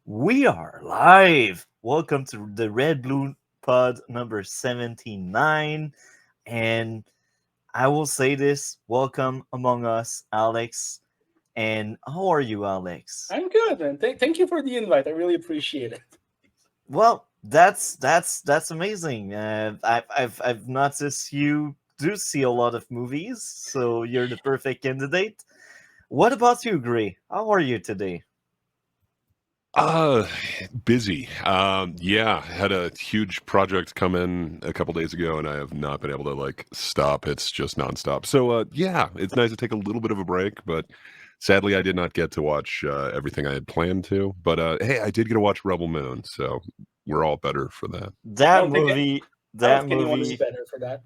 We are live. Welcome to the RedBlue Pod number 79. And I will say this, welcome among us, Alex. And how are you, Alex? I'm good, man. Thank you for the invite. I really appreciate it. Well, that's amazing. I've noticed you do see a lot of movies, so you're the perfect candidate. What about you, Gray? How are you today? Uh, Busy. Yeah, had a huge project come in a couple days ago, and I have not been able to stop. It's just nonstop. So, yeah, it's nice to take a little bit of a break, but sadly, I did not get to watch everything I had planned to. But hey, I did get to watch Rebel Moon, so we're all better for that. I That don't think movie, I don't that think anyone is movie better for that.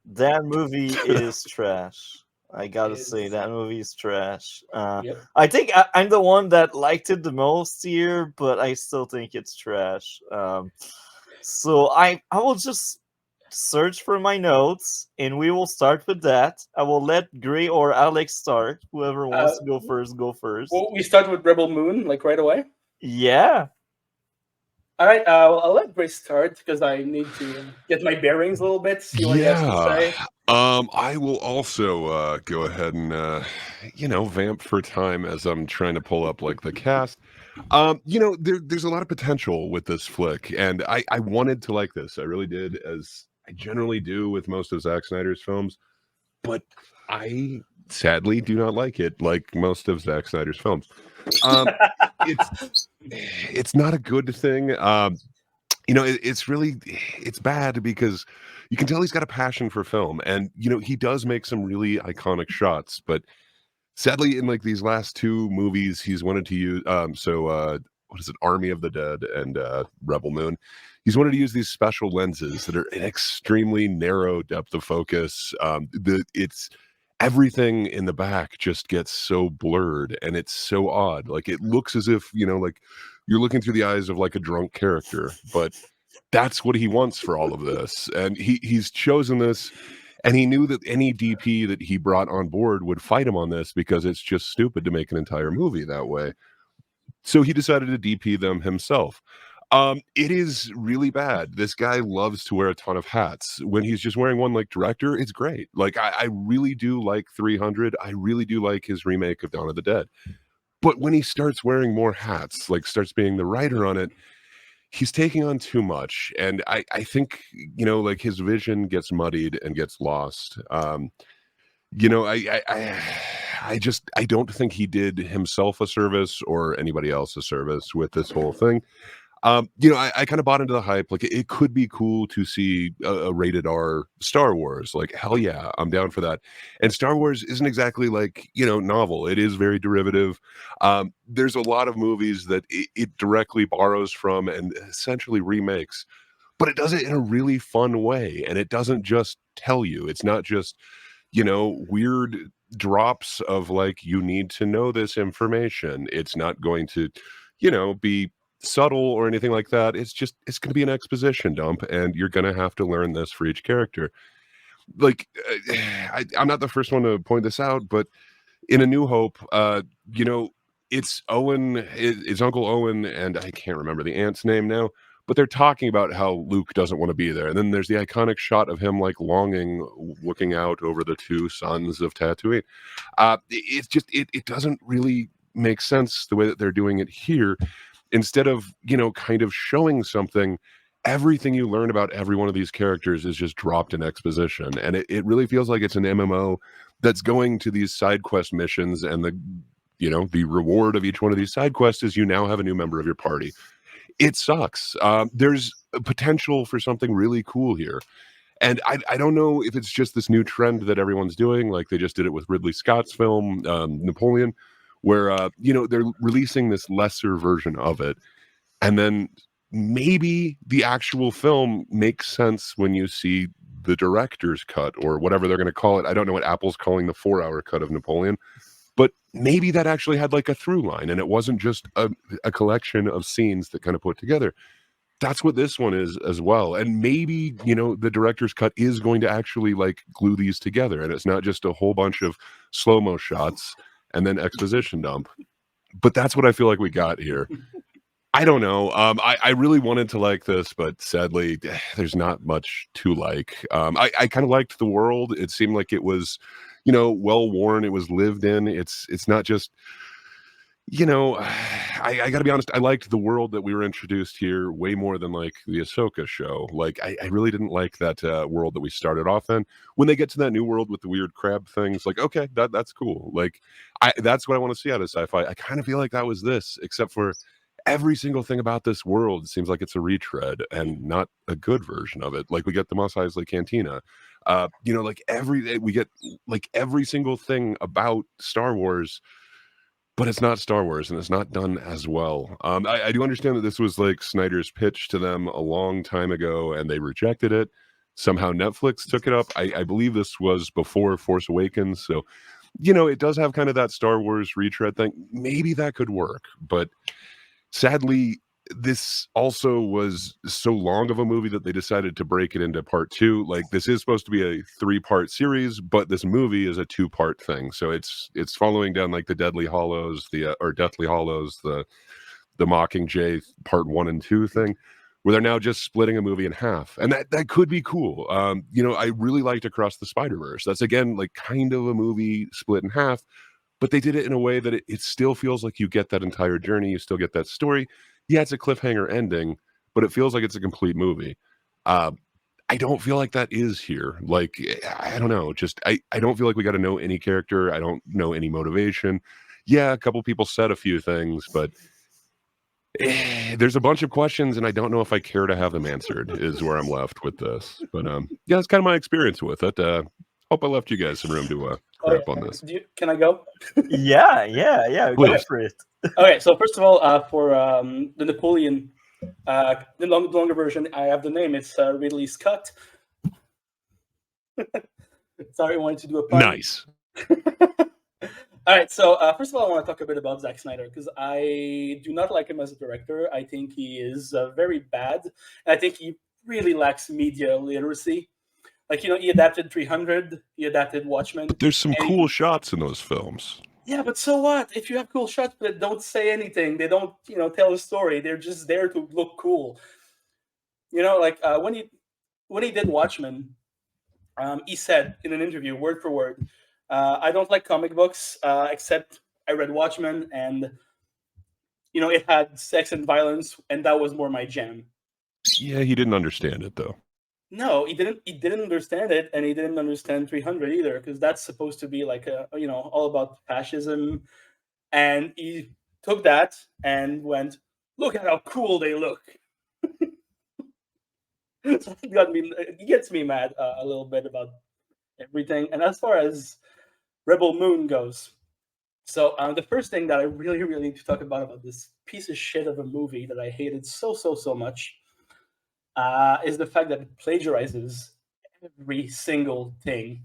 That movie is trash. I gotta say Is that movie is trash. Yep. I think I'm the one that liked it the most here, but I still think it's trash. So I will just search for my notes, and we will start with that. I will let Gray or Alex start. Whoever Uh, wants to go first, go first. well, we start with Rebel Moon, like right away. Yeah. All right. I'll let Grace start because I need to get my bearings a little bit, see what he has to Yeah. say. I will also go ahead and vamp for time as I'm trying to pull up the cast. There's a lot of potential with this flick, and I wanted to like this. I really did, as I generally do with most of Zack Snyder's films, but I sadly do not like it like most of Zack Snyder's films. Um, it's not a good thing. It's bad because you can tell he's got a passion for film, and he does make some really iconic shots, but sadly in these last two movies he's wanted to use what is it, Army of the Dead and Rebel Moon, he's wanted to use these special lenses that are an extremely narrow depth of focus. It's everything in the back just gets so blurred, and it's so odd. It looks as if you're looking through the eyes of a drunk character, but that's what he wants for all of this. And he's chosen this, and he knew that any DP that he brought on board would fight him on this because it's just stupid to make an entire movie that way. So he decided to DP them himself. It is really bad. This guy loves to wear a ton of hats. When he's just wearing one like director, it's great. I really do like 300. I really do like his remake of Dawn of the Dead. But when he starts wearing more hats, starts being the writer on it, he's taking on too much. And I think, his vision gets muddied and gets lost. You know, I don't think he did himself a service or anybody else a service with this whole thing. I kind of bought into the hype. It could be cool to see a rated R Star Wars. Hell yeah, I'm down for that. And Star Wars isn't exactly novel. It is very derivative. There's a lot of movies that it directly borrows from and essentially remakes, but it does it in a really fun way. And it doesn't just tell you. It's not just weird drops of you need to know this information. It's not going to be subtle or anything like that. It's going to be an exposition dump, and you're going to have to learn this for each character. I'm not the first one to point this out, but in A New Hope, it's Owen, it's Uncle Owen, and I can't remember the aunt's name now, but they're talking about how Luke doesn't want to be there. And then there's the iconic shot of him longing, looking out over the two suns of Tatooine. It doesn't really make sense the way that they're doing it here. Instead of, kind of showing something, everything you learn about every one of these characters is just dropped in exposition. And it really feels like it's an MMO that's going to these side quest missions, and the reward of each one of these side quests is you now have a new member of your party. It sucks. There's a potential for something really cool here. And I don't know if it's just this new trend that everyone's doing, like they just did it with Ridley Scott's film, Napoleon, where, they're releasing this lesser version of it. And then maybe the actual film makes sense when you see the director's cut or whatever they're going to call it. I don't know what Apple's calling the 4-hour cut of Napoleon, but maybe that actually had a through line, and it wasn't just a collection of scenes that kind of put together. That's what this one is as well. And maybe, the director's cut is going to actually glue these together, and it's not just a whole bunch of slow-mo shots and then exposition dump. But that's what I feel like we got here. I don't know. I really wanted to like this, but sadly, there's not much to like. I kind of liked the world. It seemed like it was, well worn. It was lived in. It's not just, I got to be honest. I liked the world that we were introduced here way more than like the Ahsoka show. Like, I really didn't like that world that we started off in. When they get to that new world with the weird crab things, like, okay, that's cool. Like, that's what I want to see out of sci-fi. I kind of feel like that was this, except for every single thing about this world seems like it's a retread and not a good version of it. Like we get the Mos Eisley Cantina, we get like every single thing about Star Wars, but it's not Star Wars and it's not done as well. I do understand that this was like Snyder's pitch to them a long time ago and they rejected it. Somehow Netflix took it up. I believe this was before Force Awakens, so it does have kind of that Star Wars retread thing. Maybe that could work, but sadly, this also was so long of a movie that they decided to break it into part 2. Like this is supposed to be a 3-part series, but this movie is a 2-part thing. So it's following down like the Deathly Hollows, the Mockingjay part 1 and 2 thing, where they're now just splitting a movie in half, and that could be cool. I really liked Across the Spider-Verse. That's again like kind of a movie split in half. But they did it in a way that it still feels like you get that entire journey. You still get that story. Yeah, it's a cliffhanger ending, but it feels like it's a complete movie. I don't feel like that is here. Like, I don't know. Just, I don't feel like we got to know any character. I don't know any motivation. Yeah, a couple people said a few things, but there's a bunch of questions, and I don't know if I care to have them answered, is where I'm left with this. But yeah, that's kind of my experience with it. Hope I left you guys some room to crap on this. Can I go? Yeah. Go for it. Okay, so first of all, for the Napoleon, the longer version, I have the name. It's Ridley Scott. Sorry, I wanted to do a pun. Nice. All right, so first of all, I want to talk a bit about Zack Snyder because I do not like him as a director. I think he is very bad, and I think he really lacks media literacy. Like, he adapted 300, he adapted Watchmen. But there's some cool shots in those films. Yeah, but so what? If you have cool shots that don't say anything, they don't, tell a story. They're just there to look cool. When he did Watchmen, he said in an interview, word for word, I don't like comic books, except I read Watchmen, and it had sex and violence, and that was more my jam. Yeah, he didn't understand it though. No, he didn't. He didn't understand it, and he didn't understand 300 either, because that's supposed to be like all about fascism, and he took that and went, "Look at how cool they look." So it gets me mad a little bit about everything. And as far as Rebel Moon goes, so the first thing that I really, really need to talk about this piece of shit of a movie that I hated so much. Is the fact that it plagiarizes every single thing.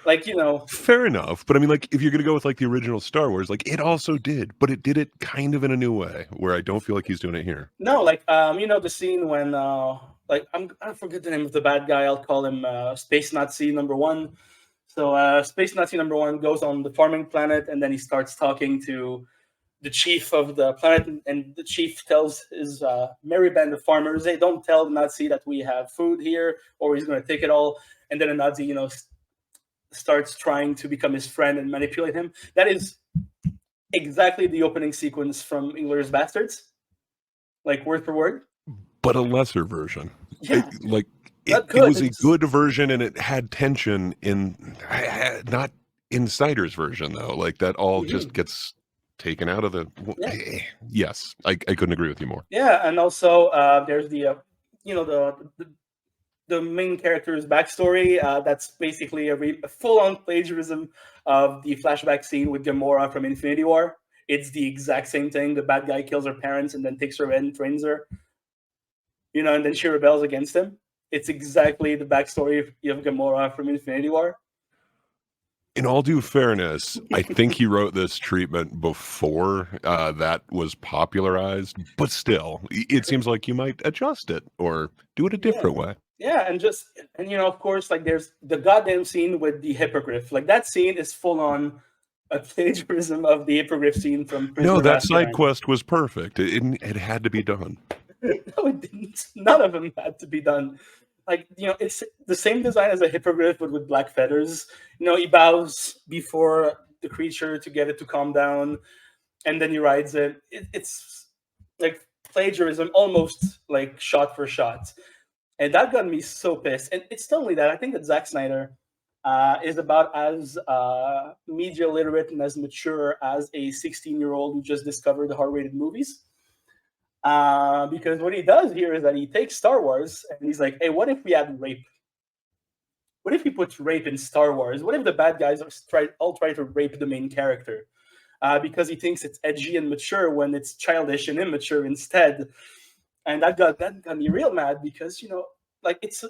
Like, Fair enough. But I mean, like, if you're going to go with like the original Star Wars, like it also did, but it did it kind of in a new way where I don't feel like he's doing it here. No, like, the scene when, I forget the name of the bad guy. I'll call him Space Nazi number 1. So Space Nazi number 1 goes on the farming planet, and then he starts talking to the chief of the planet, and the chief tells his merry band of farmers, "Hey, don't tell the Nazi that we have food here, or he's going to take it all." And then the Nazi, starts trying to become his friend and manipulate him. That is exactly the opening sequence from Inglourious Bastards, like word for word. But a lesser version. Yeah, it was a good version, and it had tension not in Snyder's version though. Like that all just gets taken out of the. Yeah. Yes, I couldn't agree with you more. Yeah, and also there's the the main character's backstory. That's basically a full-on plagiarism of the flashback scene with Gamora from Infinity War. It's the exact same thing. The bad guy kills her parents and then takes her in, trains her. And then she rebels against him. It's exactly the backstory of Gamora from Infinity War. In all due fairness, I think he wrote this treatment before that was popularized, but still, it seems like you might adjust it or do it a different way. Yeah, and of course, like there's the goddamn scene with the hippogriff. Like that scene is full on a plagiarism of the hippogriff scene from Prisoner No, of that side Azkaban. quest was perfect. It had to be done. No, it didn't. None of them had to be done. Like, it's the same design as a hippogriff, but with black feathers. He bows before the creature to get it to calm down, and then he rides it. It's like plagiarism, almost like shot for shot. And that got me so pissed. And it's not only that. I think that Zack Snyder is about as media literate and as mature as a 16-year-old who just discovered R-rated movies. Because what he does here is that he takes Star Wars and he's like, hey, what if we had rape? What if we put rape in Star Wars? What if the bad guys all try to rape the main character? Because he thinks it's edgy and mature when it's childish and immature instead. And that got me real mad because, like, it's a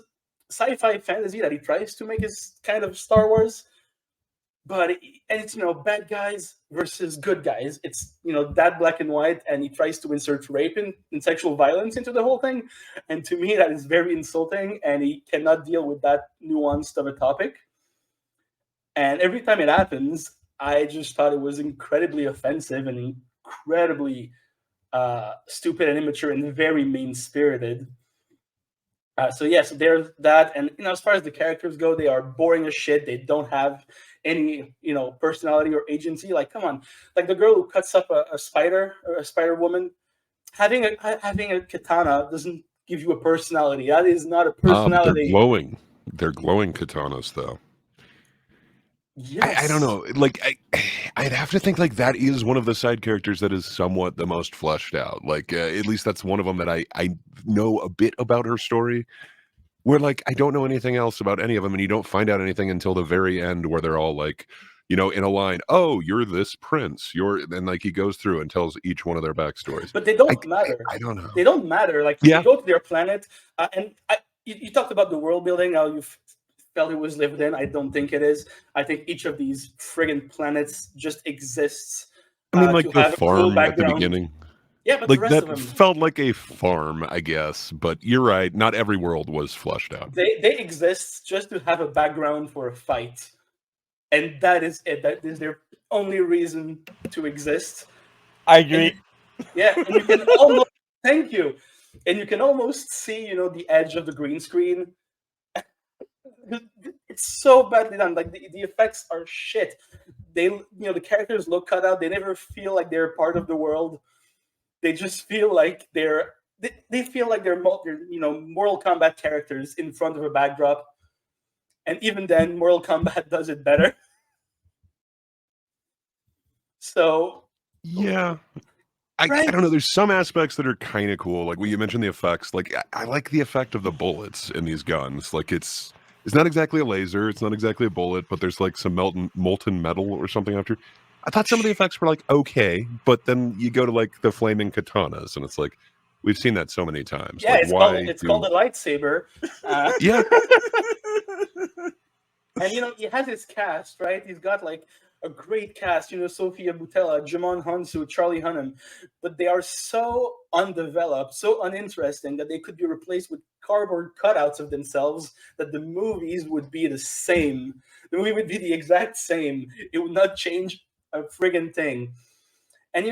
sci-fi fantasy that he tries to make his kind of Star Wars. But it's bad guys versus good guys. It's that black and white, and he tries to insert rape and sexual violence into the whole thing. And to me, that is very insulting, and he cannot deal with that nuanced of a topic. And every time it happens, I just thought it was incredibly offensive and incredibly stupid and immature and very mean-spirited. So there's that. And as far as the characters go, they are boring as shit. They don't have any personality or agency. Like, come on, like the girl who cuts up a spider or a spider woman, having a katana doesn't give you a personality. That is not a personality. They're glowing katanas, though. Yes. I don't know. Like, I'd have to think like that is one of the side characters that is somewhat the most fleshed out. Like, at least that's one of them that I know a bit about her story. Where, like, I don't know anything else about any of them, and you don't find out anything until the very end where they're all, like, in a line, oh, you're this prince, and, like, he goes through and tells each one of their backstories. But they don't matter. I don't know. They don't matter. Like, you go to their planet, and you talked about the world building, how you felt it was lived in. I don't think it is. I think each of these friggin' planets just exists. I mean, like, the farm at the beginning. Yeah, but like the rest that of them felt like a farm, I guess. But you're right; not every world was fleshed out. They exist just to have a background for a fight, and that is it. That is their only reason to exist. I agree. And you can almost thank you, and you can almost see the edge of the green screen. It's so badly done. Like the effects are shit. They the characters look cut out. They never feel like they're part of the world. They just feel like they feel like they're Mortal Kombat characters in front of a backdrop, and even then, Mortal Kombat does it better. So yeah, I don't know. There's some aspects that are kind of cool. Like when you mentioned the effects, like I like the effect of the bullets in these guns. Like it's not exactly a laser, it's not exactly a bullet, but there's like some molten metal or something after. I thought some of the effects were like okay, but then you go to like the flaming katanas, and it's like we've seen that so many times. Yeah, like, it's called a lightsaber. Yeah, and he has his cast, right? He's got like a great cast. Sophia Boutella, Jamon Hansu, Charlie Hunnam, but they are so undeveloped, so uninteresting that they could be replaced with cardboard cutouts of themselves. That the movies would be the same. The movie would be the exact same. It would not change a friggin' thing. And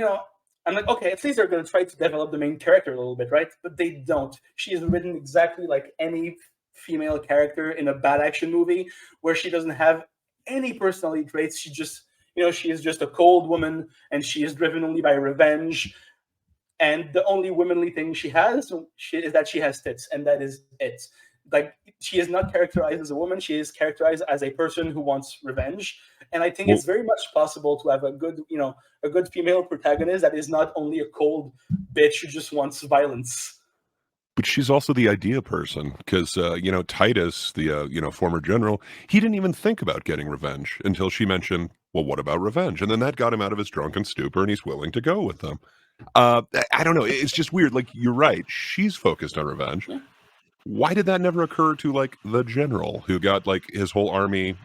I'm like, okay, at least they're going to try to develop the main character a little bit, right? But they don't. She is written exactly like any female character in a bad action movie, where she doesn't have any personality traits. She just, she is just a cold woman, and she is driven only by revenge. And the only womanly thing she has is that she has tits, and that is it. Like, she is not characterized as a woman. She is characterized as a person who wants revenge. And I think it's very much possible to have a good female protagonist that is not only a cold bitch who just wants violence. But she's also the idea person, because Titus, the former general, he didn't even think about getting revenge until she mentioned, well, what about revenge? And then that got him out of his drunken stupor, and he's willing to go with them. I don't know. It's just weird. Like, you're right. She's focused on revenge. Yeah. Why did that never occur to, like, the general who got, like, his whole army,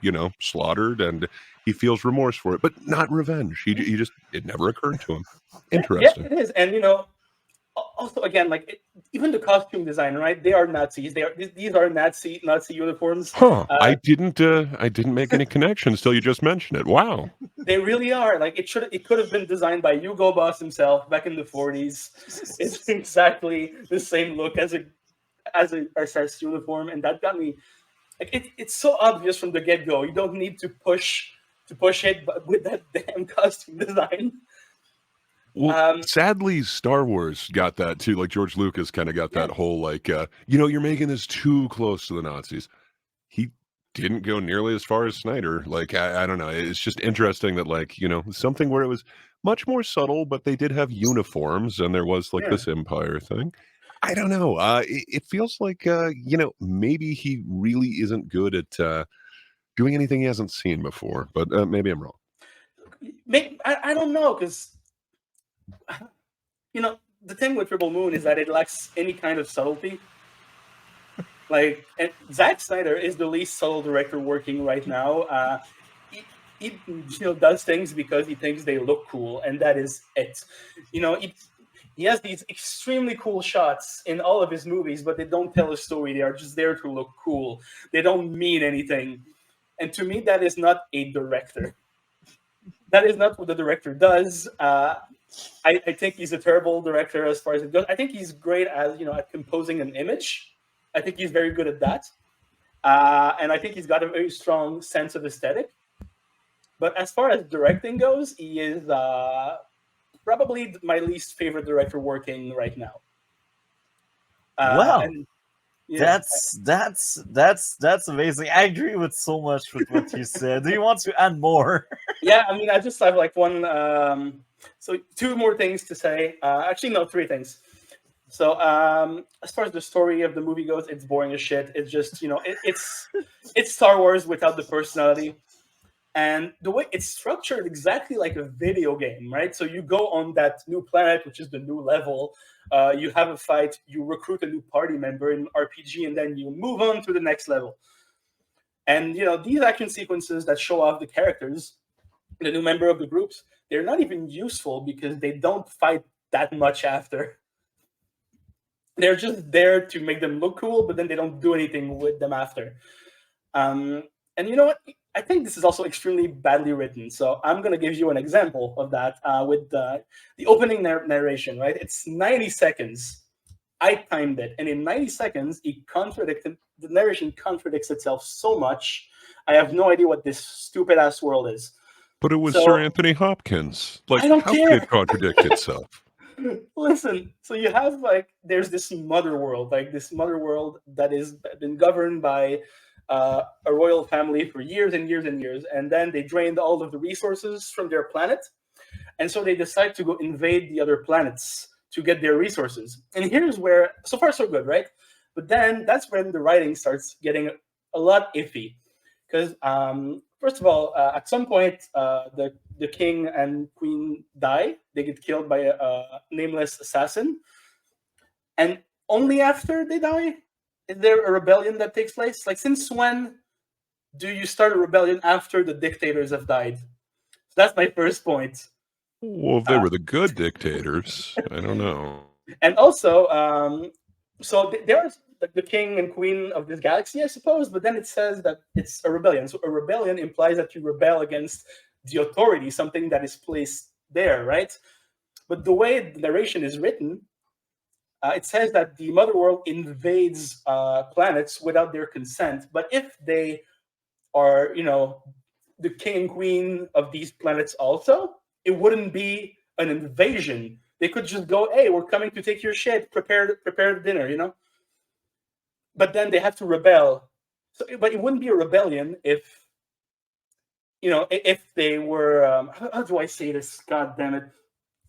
slaughtered, and he feels remorse for it, but not revenge? He just, it never occurred to him. Interesting. Yeah, it is. And, also, again, like, even the costume design, right? They are Nazis. These are Nazi uniforms. Huh. I didn't make any connections till you just mentioned it. Wow. They really are. Like it could have been designed by Hugo Boss himself back in the 40s. It's exactly the same look as a SS uniform, and that got me. Like it's so obvious from the get go. You don't need to push it, but with that damn costume design. Well, sadly, Star Wars got that too. Like George Lucas kind of got that whole like, you're making this too close to the Nazis. He didn't go nearly as far as Snyder. Like, I don't know. It's just interesting that like, something where it was much more subtle, but they did have uniforms and there was like this Empire thing. I don't know. It feels like, maybe he really isn't good at doing anything he hasn't seen before, but maybe I'm wrong. Maybe, I don't know, because the thing with Rebel Moon is that it lacks any kind of subtlety. Like, and Zack Snyder is the least subtle director working right now. He does things because he thinks they look cool, and that is it. He has these extremely cool shots in all of his movies, but they don't tell a story. They are just there to look cool. They don't mean anything. And to me, that is not a director. That is not what the director does. I think he's a terrible director as far as it goes. I think he's great at composing an image. I think he's very good at that. And I think he's got a very strong sense of aesthetic. But as far as directing goes, he is probably my least favorite director working right now. Wow. And, yeah, That's amazing. I agree with so much with what you said. Do you want to add more? yeah, I mean, I just have like one. So two more things to say. Actually, no, three things. So as far as the story of the movie goes, it's boring as shit. It's just it's Star Wars without the personality. And the way it's structured exactly like a video game, right? So you go on that new planet, which is the new level. You have a fight, you recruit a new party member in RPG, and then you move on to the next level. And these action sequences that show off the characters, the new member of the groups, they're not even useful because they don't fight that much after. They're just there to make them look cool, but then they don't do anything with them after. And you know what? I think this is also extremely badly written. So I'm going to give you an example of that with the opening narration, right? It's 90 seconds. I timed it. And in 90 seconds, the narration contradicts itself so much. I have no idea what this stupid-ass world is. But it was Sir Anthony Hopkins. Like, I don't how care. could it contradict itself? Listen, so you have there's this mother world that is been governed by a royal family for years and years and years, and then they drained all of the resources from their planet, and so they decide to go invade the other planets to get their resources. And here's where, so far so good, right? But then that's when the writing starts getting a lot iffy, because first of all, at some point, the king and queen die. They get killed by a nameless assassin. And only after they die, is there a rebellion that takes place? Like, since when do you start a rebellion after the dictators have died? So that's my first point. Well, if they were the good dictators, I don't know. And also, so there are the king and queen of this galaxy, I suppose, but then it says that it's a rebellion. So a rebellion implies that you rebel against the authority, something that is placed there, right? But the way the narration is written, it says that the mother world invades planets without their consent. But if they are, the king and queen of these planets also, it wouldn't be an invasion. They could just go, hey, we're coming to take your shit, prepare dinner, But then they have to rebel. So, but it wouldn't be a rebellion if they were, how do I say this? God damn it.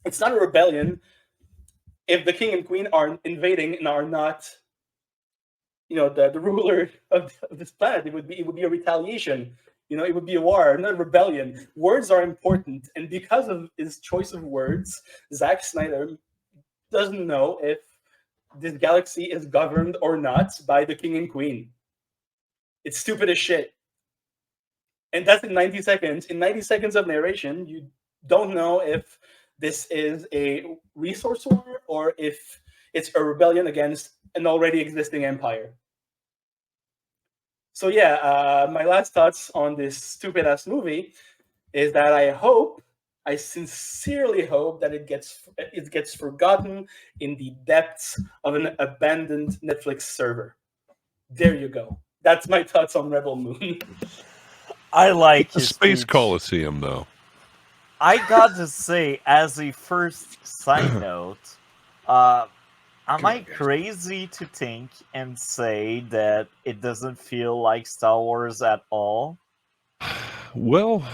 It's not a rebellion if the king and queen are invading and are not, the ruler of this planet. It would be a retaliation. It would be a war, not a rebellion. Words are important. And because of his choice of words, Zack Snyder doesn't know if this galaxy is governed or not by the king and queen. It's stupid as shit. And that's in 90 seconds. In 90 seconds of narration, you don't know if this is a resource war or if it's a rebellion against an already existing empire. So yeah, my last thoughts on this stupid-ass movie is that I sincerely hope that it gets forgotten in the depths of an abandoned Netflix server. There you go. That's my thoughts on Rebel Moon. I like The his Space speech. Coliseum, though. I got to say, as a first side note, uh, am Come on, I guys. crazy to think and say that it doesn't feel like Star Wars at all? Well,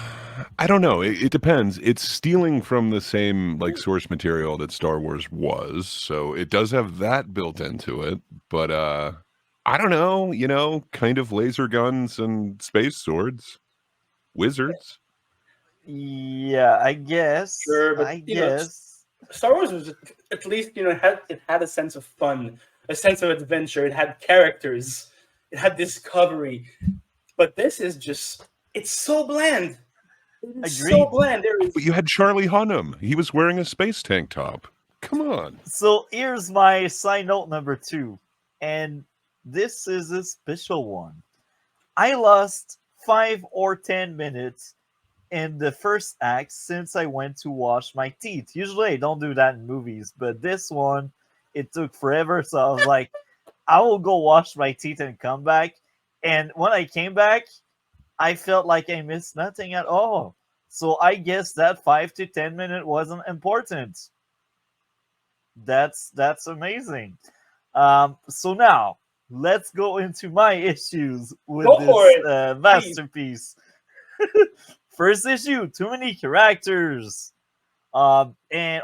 I don't know. It depends. It's stealing from the same like source material that Star Wars was, so it does have that built into it. But I don't know. Kind of laser guns and space swords, wizards. Yeah, I guess. Sure, but I guess. Star Wars was at least it had a sense of fun, a sense of adventure. It had characters, it had discovery. But this is just it's so bland. It's so Agreed. bland. There is But you had Charlie Hunnam. He was wearing a space tank top. Come on. So here's my side note number 2, and this is a special one. I lost 5 or 10 minutes in the first act since I went to wash my teeth. Usually I don't do that in movies, but this one, it took forever. So I was like, I will go wash my teeth and come back. And when I came back, I felt like I missed nothing at all. So I guess that 5 to 10 minute wasn't important. That's amazing. So now let's go into my issues with go this for it, please. masterpiece. First issue, too many characters. And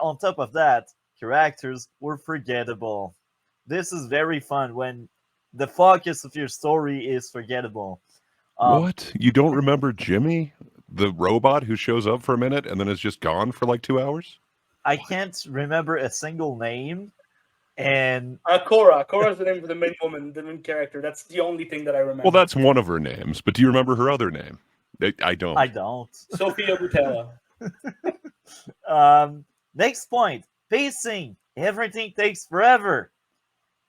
on top of that, characters were forgettable. This is very fun when the focus of your story is forgettable. What? You don't remember Jimmy, the robot who shows up for a minute and then is just gone for like 2 hours? I can't remember a single name, and Cora. Cora's the name of the main woman, the main character. That's the only thing that I remember. Well, that's one of her names, but do you remember her other name? I don't. I don't. Sophia Butella. Next point, pacing. Everything takes forever.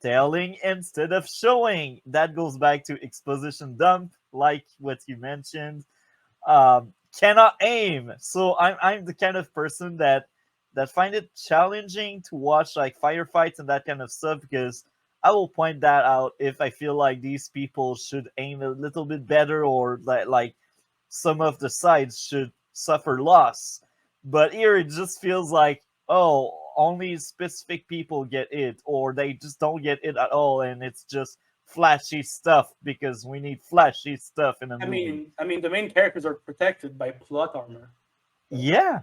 Telling instead of showing. That goes back to exposition dump, like what you mentioned. Cannot aim. So I'm the kind of person that find it challenging to watch like firefights and that kind of stuff, because I will point that out if I feel like these people should aim a little bit better, or like some of the sides should suffer loss. But here it just feels like, oh, only specific people get it, or they just don't get it at all, and it's just flashy stuff because we need flashy stuff in a movie. I mean, the main characters are protected by plot armor. Yeah.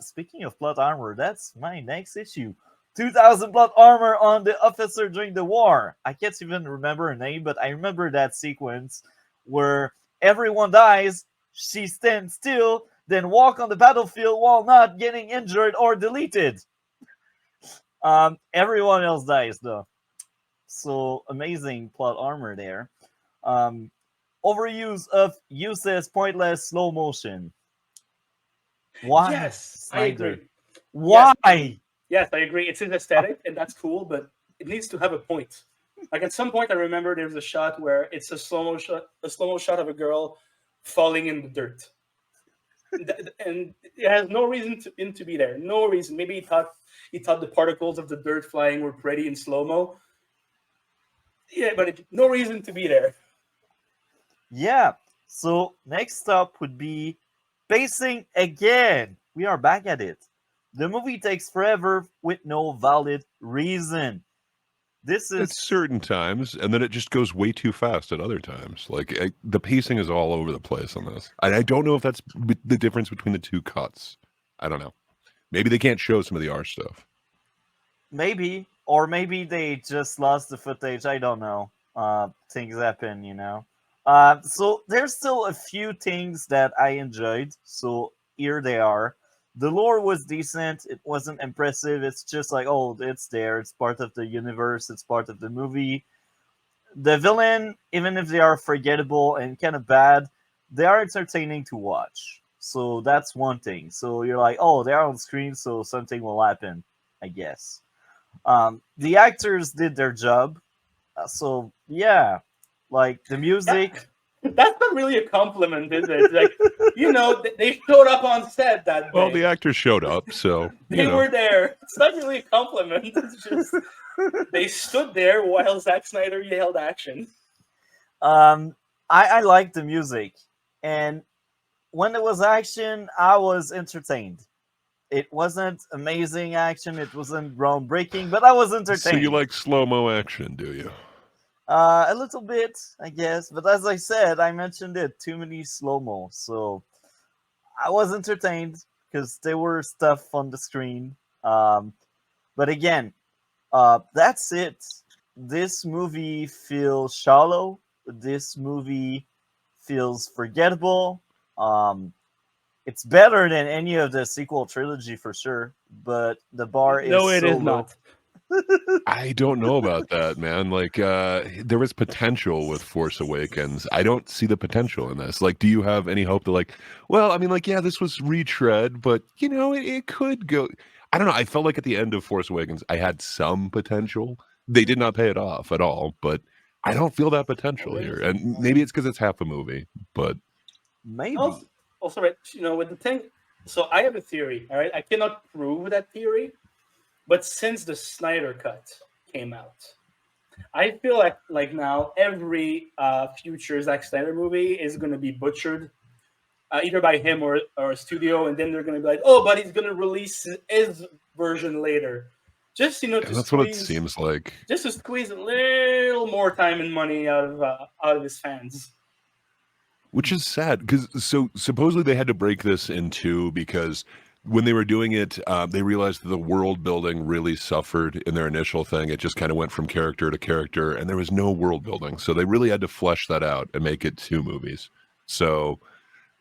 Speaking of plot armor, that's my next issue. 2,000 plot armor on the officer during the war. I can't even remember her name, but I remember that sequence where everyone dies, she stands still, then walk on the battlefield while not getting injured or deleted. Everyone else dies though. So amazing plot armor there. Overuse of useless, pointless slow motion. Why? Yes, I Snyder? agree. Why? Yes, I agree. It's his aesthetic, and that's cool, but it needs to have a point. Like at some point, I remember there's a shot where it's a slow mo shot of a girl falling in the dirt, and it has no reason to be there. No reason. Maybe he thought the particles of the dirt flying were pretty in slow mo. Yeah, but no reason to be there. Yeah. So next up would be pacing again. We are back at it. The movie takes forever with no valid reason. This At is certain times, and then it just goes way too fast at other times. Like the pacing is all over the place on this. I don't know if that's the difference between the two cuts. I don't know. Maybe they can't show some of the R stuff. maybe, or maybe they just lost the footage. I don't know. Things happen, So there's still a few things that I enjoyed. So here they are. The lore was decent. It wasn't impressive. It's just like, oh, it's there. It's part of the universe. It's part of the movie. The villain, even if they are forgettable and kind of bad, they are entertaining to watch. So that's one thing. So you're like, oh, they're on screen, so something will happen, I guess. The actors did their job. So yeah, like the music, That's not really a compliment, is it? Like, they showed up on set that day. Well, the actors showed up, so they were there. It's not really a compliment. It's just they stood there while Zack Snyder yelled action. I like the music, and when it was action, I was entertained. It wasn't amazing action. It wasn't groundbreaking, but I was entertained. So you like slow-mo action, do you? A little bit, I guess. But as I said, I mentioned it, too many slow-mo. So I was entertained because there were stuff on the screen. But again, that's it. This movie feels shallow. This movie feels forgettable. It's better than any of the sequel trilogy for sure, but the bar is No, it so is low. not. I don't know about that, man. Like, there was potential with Force Awakens. I don't see the potential in this. Like, do you have any hope that, like, well, I mean, like, yeah, this was retread, but, it could go. I don't know. I felt like at the end of Force Awakens, I had some potential. They did not pay it off at all, but I don't feel that potential here. And maybe it's because it's half a movie, but. Maybe. Also, right, with the thing, so I have a theory, all right? I cannot prove that theory, but since the Snyder Cut came out, I feel like now every future Zack Snyder movie is going to be butchered, either by him or a studio, and then they're going to be like, oh, but he's going to release his version later. Just, That's what it seems like. Just to squeeze a little more time and money out of his fans. Which is sad, because so supposedly they had to break this in two because when they were doing it, they realized that the world building really suffered in their initial thing. It just kind of went from character to character, and there was no world building. So they really had to flesh that out and make it two movies. So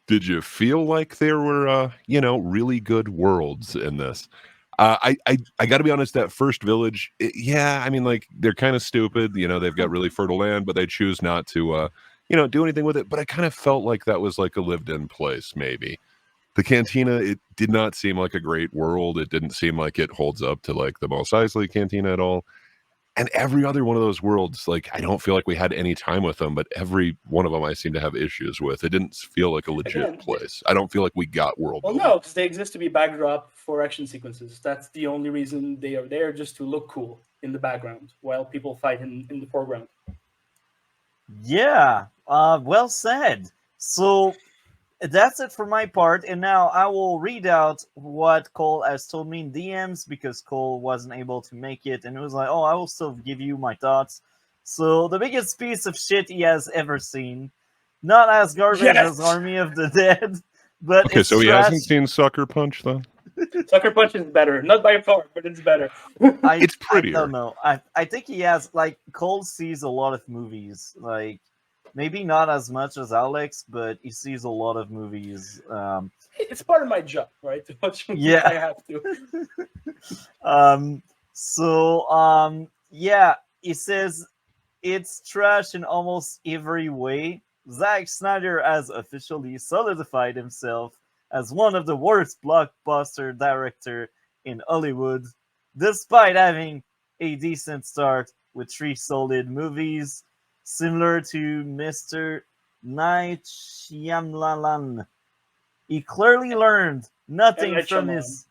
did you feel like there were, really good worlds in this? I got to be honest, that first village, I mean, like, they're kind of stupid. They've got really fertile land, but they choose not to, do anything with it. But I kind of felt like that was like a lived-in place, maybe. The cantina, it did not seem like a great world. It didn't seem like it holds up to like the Mos Eisley cantina at all. And every other one of those worlds, like, I don't feel like we had any time with them, but every one of them I seem to have issues with. It didn't feel like a legit place. I don't feel like we got world building. No, because they exist to be backdrop for action sequences. That's the only reason they are there, just to look cool in the background while people fight in the foreground. Yeah, well said. So that's it for my part, and now I will read out what Cole has told me in DMs because Cole wasn't able to make it, and it was like, oh, I will still give you my thoughts. So the biggest piece of shit he has ever seen, not as garbage as Army of the Dead, but okay, so he hasn't seen Sucker Punch though. Sucker Punch is better, not by far, but it's better. It's prettier. I don't know. I think he has, like, Cole sees a lot of movies, like, maybe not as much as Alex, but he sees a lot of movies. It's part of my job, right? To watch movies, I have to. He says it's trash in almost every way. Zack Snyder has officially solidified himself as one of the worst blockbuster director in Hollywood, despite having a decent start with 3 solid movies, similar to Mr. Night Shyamalan. He clearly learned nothing from his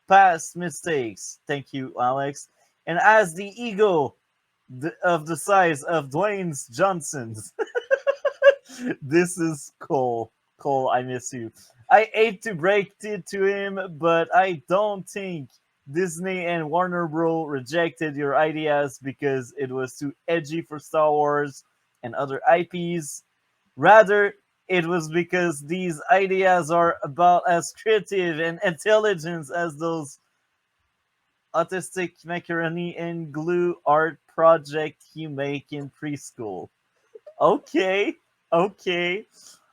past mistakes. Thank you, Alex. And as the ego of the size of Dwayne Johnson's, this is Cole. Cole, I miss you. I hate to break it to him, but I don't think Disney and Warner Bros. Rejected your ideas because it was too edgy for Star Wars and other IPs. Rather, it was because these ideas are about as creative and intelligent as those autistic macaroni and glue art project you make in preschool. Okay. Okay,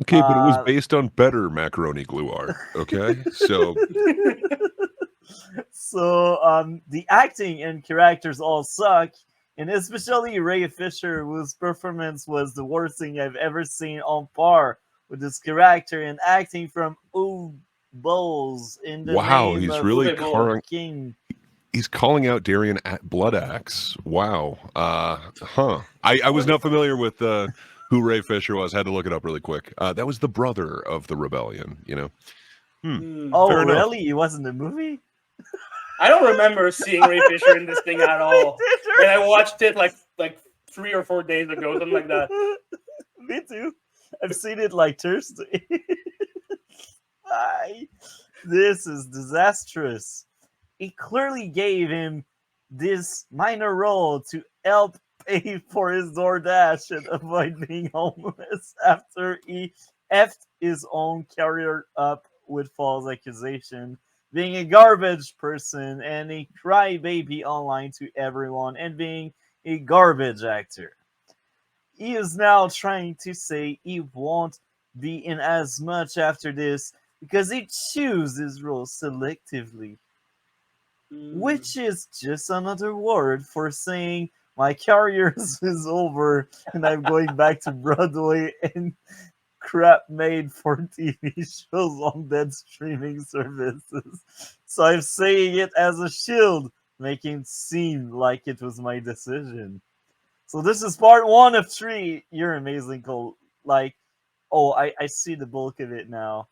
but it was based on better macaroni glue art. Okay, so the acting and characters all suck, and especially Ray Fisher, whose performance was the worst thing I've ever seen, on par with his character and acting from Bowles in the name he's of really King. He's calling out Darian Bloodaxe. Wow. I was not familiar with who Ray Fisher was. Had to look it up really quick. That was the brother of the rebellion. Oh, Fair enough. really? He was in the movie? I don't remember seeing Ray Fisher in this thing at all. And I watched it like 3 or 4 days ago, something like that. Me too. I've seen it like Thursday. This is disastrous. It clearly gave him this minor role to help pay for his DoorDash and avoid being homeless after he effed his own career up with false accusation, being a garbage person and a crybaby online to everyone, and being a garbage actor. He is now trying to say he won't be in as much after this because he chooses his roles selectively, which is just another word for saying my career is over and I'm going back to Broadway and crap made for TV shows on dead streaming services. So I'm saying it as a shield, making it seem like it was my decision. So this is part 1 of 3. You're amazing, Cole. Like, oh, I see the bulk of it now.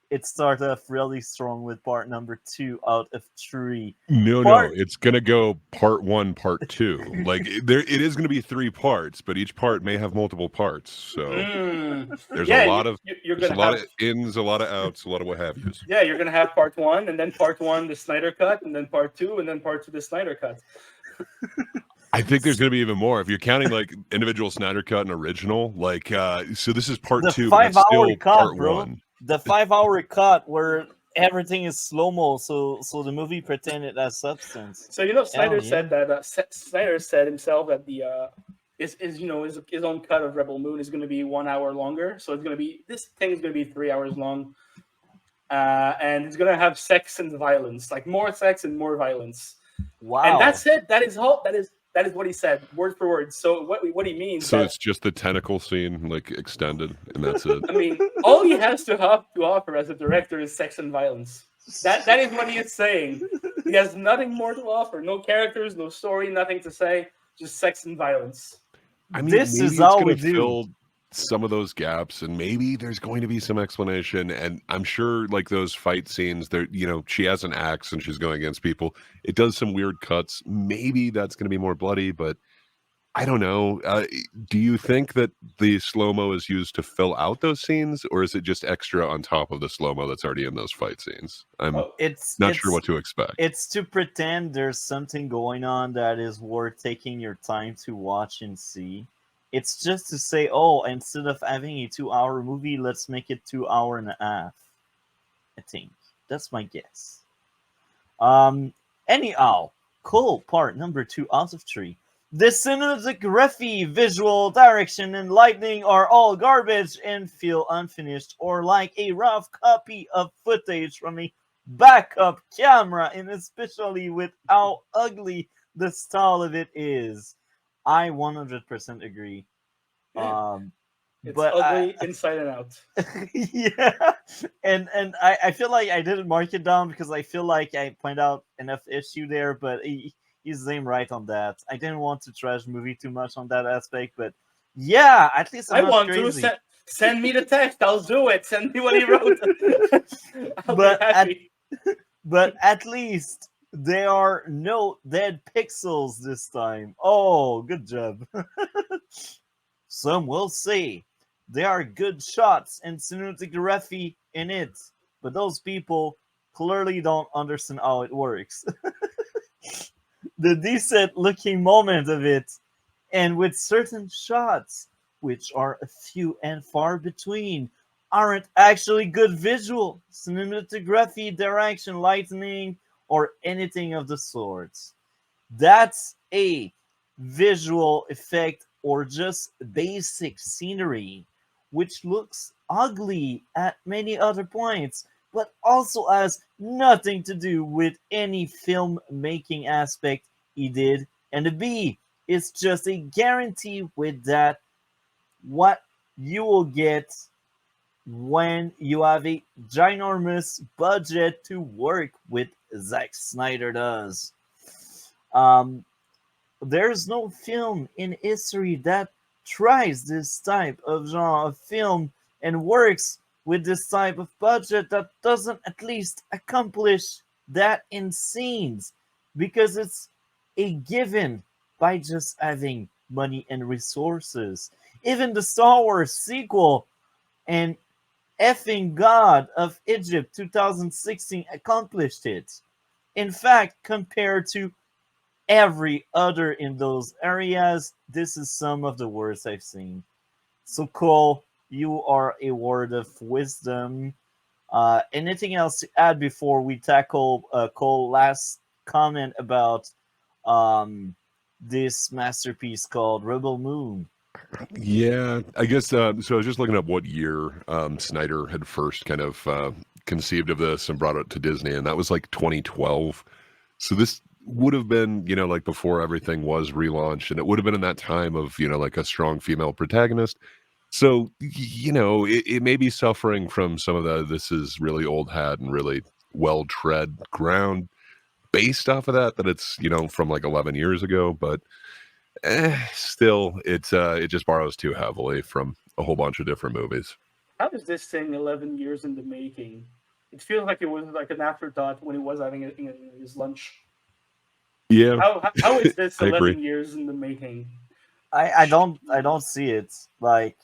It started off really strong with part number 2 out of 3. No, it's gonna go part 1, part 2. Like it is gonna be 3 parts, but each part may have multiple parts. So there's a lot of ins, a lot of outs, a lot of what have yous. Yeah, you're gonna have part 1, and then part 1 the Snyder cut, and then part 2, and then part 2 the Snyder cut. I think there's going to be even more if you're counting like individual Snyder cut and original. Like, so this is part 2, but it's still part 1. The 5-hour cut where everything is slow mo, so the movie pretended as substance. So Snyder said that Snyder said himself that the his own cut of Rebel Moon is going to be 1 hour longer. So it's going to be this thing is going to be 3 hours long, and it's going to have sex and violence, like more sex and more violence. Wow! And that's it. That is what he said, word for word. So what he means. So it's just the tentacle scene, like extended, and that's it. I mean, all he has to offer as a director is sex and violence. That is what he is saying. He has nothing more to offer. No characters, no story, nothing to say. Just sex and violence. I mean, this maybe is it's how going we to do. fill some of those gaps, and maybe there's going to be some explanation. And I'm sure, like those fight scenes, there, she has an axe and she's going against people. It does some weird cuts. Maybe that's going to be more bloody, but I don't know. Do you think that the slow-mo is used to fill out those scenes, or is it just extra on top of the slow-mo that's already in those fight scenes? I'm not sure what to expect. It's to pretend there's something going on that is worth taking your time to watch and see. It's just to say, oh, instead of having a 2-hour movie, let's make it 2 hour and a half. I think that's my guess. Anyhow, cool. Part number 2 out of 3. The cinematography, visual direction, and lighting are all garbage and feel unfinished or like a rough copy of footage from a backup camera, and especially with how ugly the style of it is. I 100% agree. It's but ugly inside and out. Yeah, and I feel like I didn't mark it down because I feel like I point out enough issue there, but he's name right on that. I didn't want to trash movie too much on that aspect, but yeah, at least I want crazy. To send me the text. I'll do it. Send me what he wrote. But at least there are no dead pixels this time. Oh, good job. Some will say there are good shots and cinematography in it, but those people clearly don't understand how it works. The decent looking moment of it, and with certain shots, which are a few and far between, aren't actually good visual, cinematography, direction, lighting, or anything of the sorts. That's a visual effect or just basic scenery, which looks ugly at many other points, but also has nothing to do with any filmmaking aspect he did. And the B is just a guarantee with that what you will get when you have a ginormous budget to work with. Zack Snyder does. There's no film in history that tries this type of genre of film and works with this type of budget that doesn't at least accomplish that in scenes, because it's a given by just having money and resources. Even the Star Wars sequel and effing God of Egypt 2016 accomplished it. In fact, compared to every other in those areas, this is some of the worst I've seen. So, Cole, you are a word of wisdom. Anything else to add before we tackle Cole last comment about this masterpiece called Rebel Moon? Yeah, I guess so. I was just looking up what year Snyder had first kind of conceived of this and brought it to Disney, and that was like 2012. So this would have been, like before everything was relaunched, and it would have been in that time of, like a strong female protagonist. So, it may be suffering from some of this is really old hat and really well tread ground based off of that it's, from like 11 years ago, but still, it just borrows too heavily from a whole bunch of different movies. How is this thing 11 years in the making? It feels like it was like an afterthought when he was having his lunch. Yeah, How is this I 11 agree. years in the making? I don't see it. Like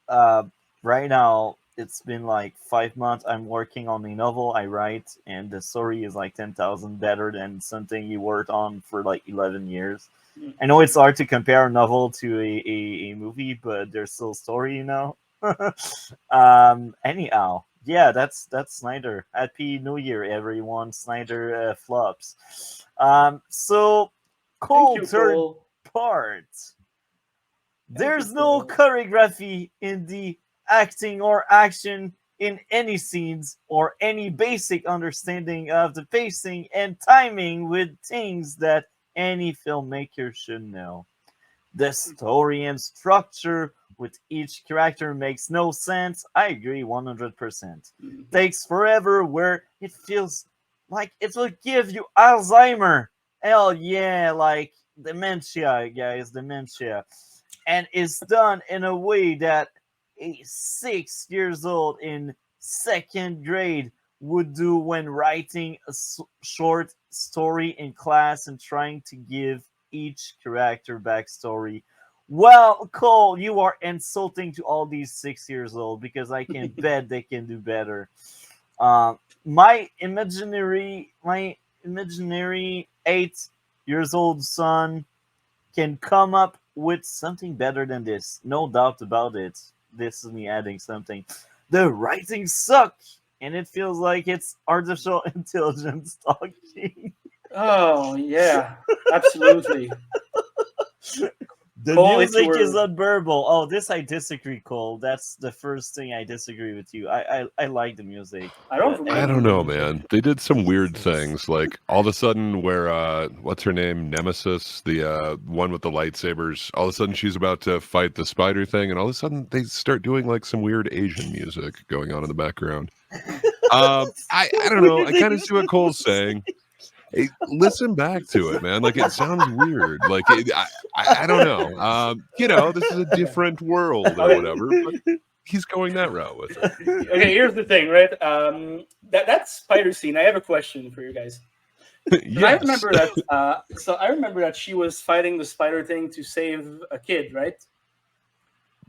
right now it's been like 5 months. I'm working on a novel I write, and the story is like 10,000 better than something you worked on for like 11 years. I know it's hard to compare a novel to a movie, but there's still a story, Anyhow, yeah, that's Snyder. Happy New Year, everyone. Snyder flops. So Thank cool you, third Cole. part. There's you, no Cole. choreography in the acting or action in any scenes, or any basic understanding of the pacing and timing with things that any filmmaker should know. The story and structure with each character makes no sense. I agree 100%. Mhm. Takes forever, where it feels like it will give you Alzheimer. Hell yeah, like dementia, guys, dementia. And is done in a way that a 6 years old in second grade would do when writing a short story in class and trying to give each character backstory. Well, Cole, you are insulting to all these 6 years old, because I can bet they can do better. My imaginary 8 years old son can come up with something better than this. No doubt about it. This is me adding something. The writing sucks, and it feels like it's artificial intelligence talking. Oh yeah, absolutely. The Cole, it's music is your. unbearable. Oh, this I disagree, Cole. That's the first thing I disagree with you. I like the music, I don't but I remember don't the know, music. man. They did some weird things, like all of a sudden, where what's her name, Nemesis, the one with the lightsabers. All of a sudden, she's about to fight the spider thing, and all of a sudden, they start doing like some weird Asian music going on in the background. I don't know. I weird kind of see what Cole's Asians. saying. Hey, listen back to it, man. Like it sounds weird. Like I don't know. This is a different world or Okay, whatever. But he's going that route with it. okay. Here's the thing, right? That spider scene. I have a question for you guys. 'Cause I Yes. remember that. So I remember that she was fighting the spider thing to save a kid, right?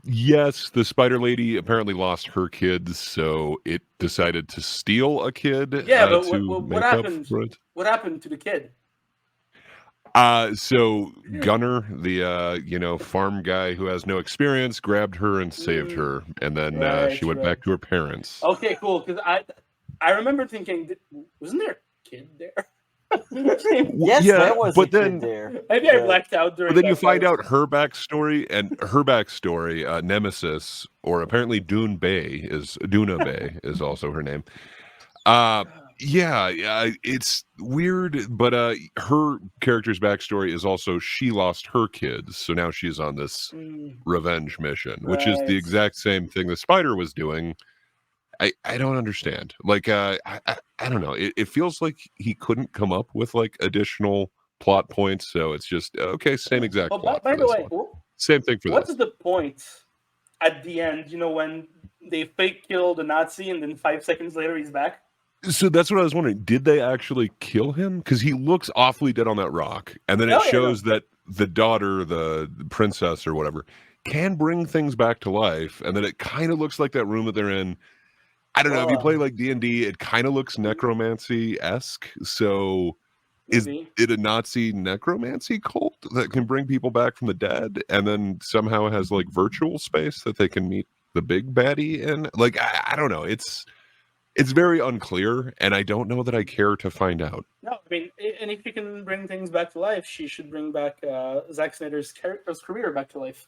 Yes, the Spider Lady apparently lost her kids, so it decided to steal a kid Yeah, but to what make up happened? for it. What happened to the kid? So Gunner, the farm guy who has no experience, grabbed her and saved Mm, her, and then she right, went right. back to her parents. Okay, cool. Because I remember thinking, wasn't there a kid there? Yes, Yeah, there was a but kid then there, Maybe I but blacked out but during then you that find part. out her backstory, and her backstory, Nemesis, or apparently Duna Bay is also her name. Uh yeah, it's weird, but her character's backstory is also she lost her kids, so now she's on this Mm, revenge mission, which is the right. exact same thing the spider was doing. I don't understand. Like I don't know. It feels like he couldn't come up with like additional plot points, so it's just okay, same Yeah. exact Oh, by, plot by for the this way, one. Same thing for What this. is the point at the end? When they fake kill the Nazi and then 5 seconds later he's back. So that's what I was wondering. Did they actually kill him? Because he looks awfully dead on that rock, and then it Oh yeah, no. shows that the daughter, the princess or whatever, can bring things back to life, and then it kind of looks like that room that they're in. I don't know. If you play like D&D, it kind of looks necromancy-esque. So is Maybe. it a Nazi necromancy cult that can bring people back from the dead, and then somehow has like virtual space that they can meet the big baddie in? Like, I don't know. It's very unclear, and I don't know that I care to find out. No, I mean, and if you can bring things back to life, she should bring back Zack Snyder's character's career back to life.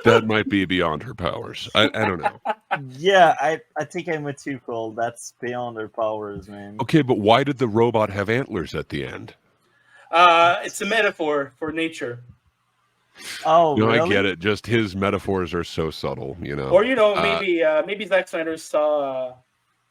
That might be beyond her powers. I don't know. Yeah, I think I'm with you, Cole. That's beyond their powers, man. Okay, but why did the robot have antlers at the end? It's a metaphor for nature. Oh, No, really? I get it. Just his metaphors are so subtle, Or maybe Zack Snyder saw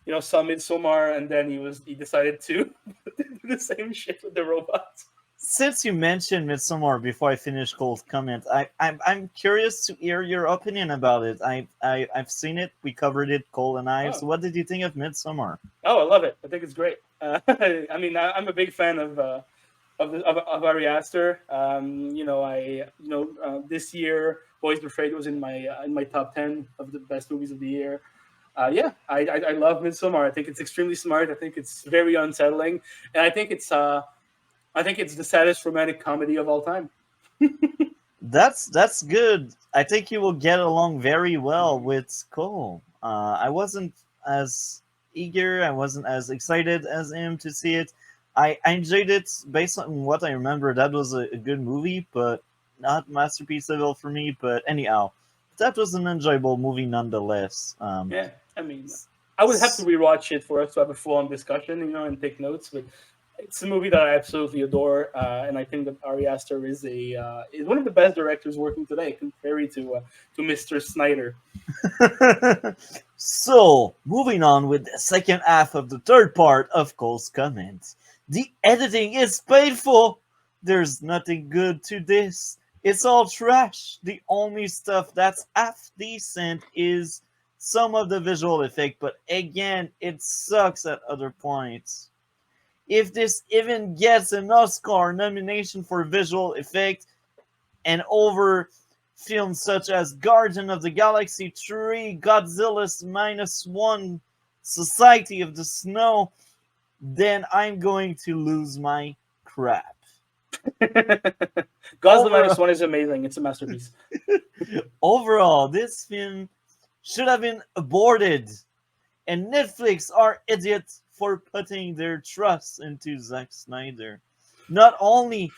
Midsommar, and then he decided to do the same shit with the robots. Since you mentioned Midsommar before I finish Cole's comment, I'm curious to hear your opinion about it. I've seen it. We covered it, Cole and I. Oh. So what did you think of Midsommar? Oh, I love it. I think it's great. I mean, I'm a big fan of Ari Aster. This year, Boys Afraid was in my top 10 of the best movies of the year. I love Midsommar. I think it's extremely smart. I think it's very unsettling, and I think it's the saddest romantic comedy of all time. That's good. I think you will get along very well with Cole. I wasn't as eager. I wasn't as excited as him to see it. I enjoyed it based on what I remember. That was a good movie, but not masterpiece level for me. But anyhow, that was an enjoyable movie nonetheless. Yeah, I mean, I would have to rewatch it for us to have a full-on discussion, and take notes. But it's a movie that I absolutely adore, and I think that Ari Aster is one of the best directors working today, compared to Mr. Snyder. So, moving on with the second half of the third part of Cole's comment. The editing is painful. There's nothing good to this. It's all trash. The only stuff that's half decent is some of the visual effect, but again, it sucks at other points. If this even gets an Oscar nomination for visual effect and over films such as Guardian of the Galaxy 3, Godzilla's -1, Society of the Snow, then I'm going to lose my crap. Godzilla -1 is amazing. It's a masterpiece. Overall, this film should have been aborted, and Netflix are idiots for putting their trust into Zack Snyder. Not only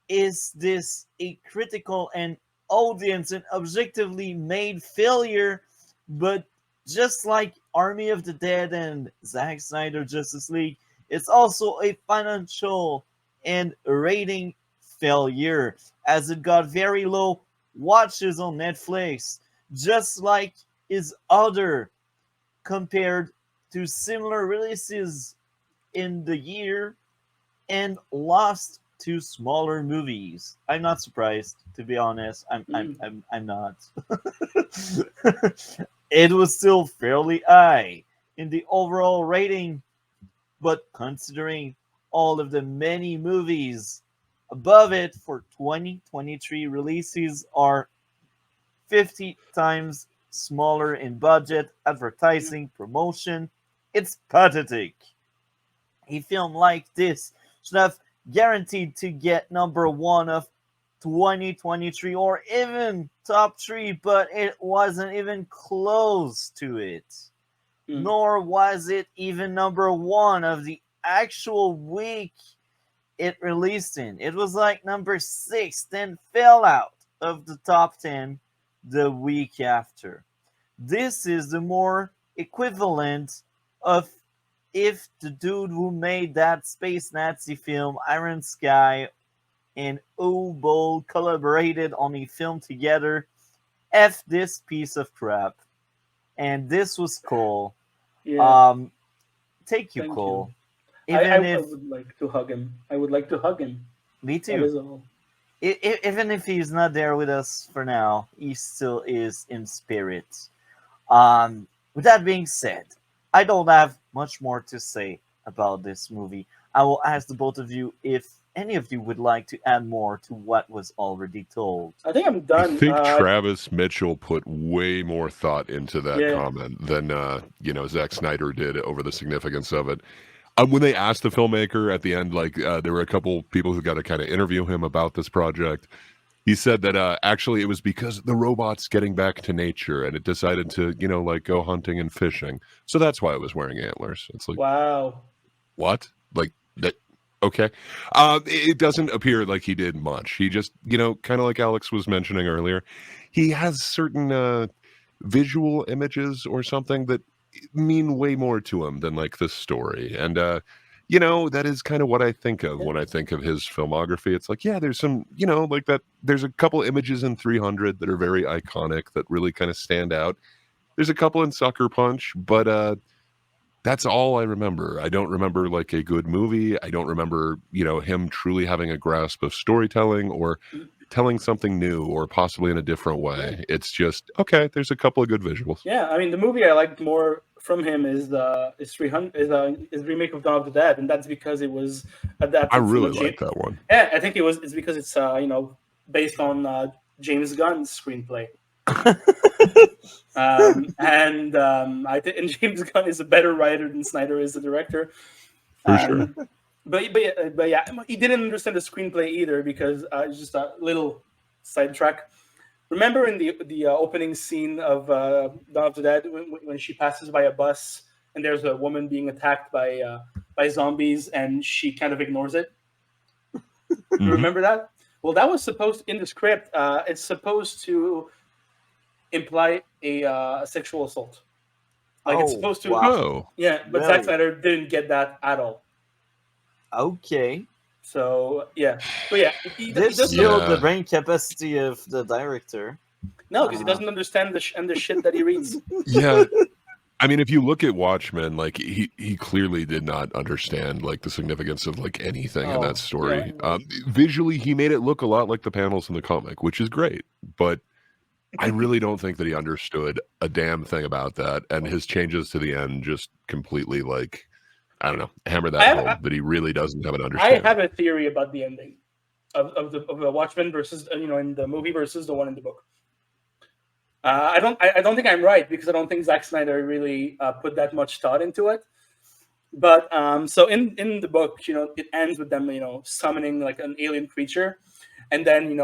is this a critical and audience and objectively made failure, but just like Army of the Dead and Zack Snyder Justice League, it's also a financial and rating failure, as it got very low watches on Netflix, just like his other compared to similar releases in the year, and lost to smaller movies. I'm not surprised, to be honest. I'm not. It was still fairly high in the overall rating, but considering all of the many movies above it for 2023 releases are 50 times smaller in budget, advertising, promotion, it's pathetic. A film like this should have guaranteed to get number one of 2023 or even top 3, but it wasn't even close to it. Nor was it even number 1 of the actual week it released in. It was like number 6, then fell out of the top 10 the week after. This is the more equivalent of if the dude who made that space Nazi film, Iron Sky, and O-Bowl collaborated on a film together. F this piece of crap. And this was Cole. Yeah. Thank you, Thank Cole. you. I would like to hug him. I would like to hug him. Me That is too. all. Even if he's not there with us for now, he still is in spirit. With that being said, I don't have much more to say about this movie. I will ask the both of you if any of you would like to add more to what was already told. I think I'm I done. think Travis Mitchell put way more thought into that Yeah. comment than Zack Snyder did over the significance of it. When they asked the filmmaker at the end, like there were a couple people who got to kind of interview him about this project. He said that actually it was because the robot's getting back to nature and it decided to, like go hunting and fishing. So that's why it was wearing antlers. It's like, Wow. what? Like that? Okay. It doesn't appear like he did much. He just, kind of like Alex was mentioning earlier, he has certain visual images or something that mean way more to him than like the story. And, that is kind of what I think of when I think of his filmography. It's like, yeah, there's some, like that. There's a couple images in 300 that are very iconic that really kind of stand out. There's a couple in Sucker Punch, but that's all I remember. I don't remember like a good movie. I don't remember, him truly having a grasp of storytelling or telling something new or possibly in a different way. Yeah. It's just, okay, there's a couple of good visuals. Yeah, I mean, the movie I liked more from him is 300 is remake of Dawn of the Dead, and that's because it was adapted. I really from like that one. Yeah, I think it's because it's based on James Gunn's screenplay. And James Gunn is a better writer than Snyder is the director. For sure. But yeah, he didn't understand the screenplay either because it's just a little sidetrack. Remember in the opening scene of Dawn of the Dead when she passes by a bus and there's a woman being attacked by zombies and she kind of ignores it. Mm-hmm. You remember that? Well, that was supposed in the script. It's supposed to imply a sexual assault. Like it's supposed to. Wow. Yeah, but Zack Snyder didn't get that at all. Okay. So yeah, but yeah, This showed the brain capacity of the director. No, because he doesn't understand the shit that he reads. Yeah. I mean, if you look at Watchmen, like he clearly did not understand like the significance of like anything in that story. Yeah. Visually, he made it look a lot like the panels in the comic, which is great. But I really don't think that he understood a damn thing about that, and his changes to the end just completely like I don't know, hammer that home that he really doesn't have an understanding. I have a theory about the ending of the Watchmen versus in the movie versus the one in the book. I don't think I'm right because I don't think Zack Snyder really put that much thought into it. But so in the book, it ends with them summoning like an alien creature, and then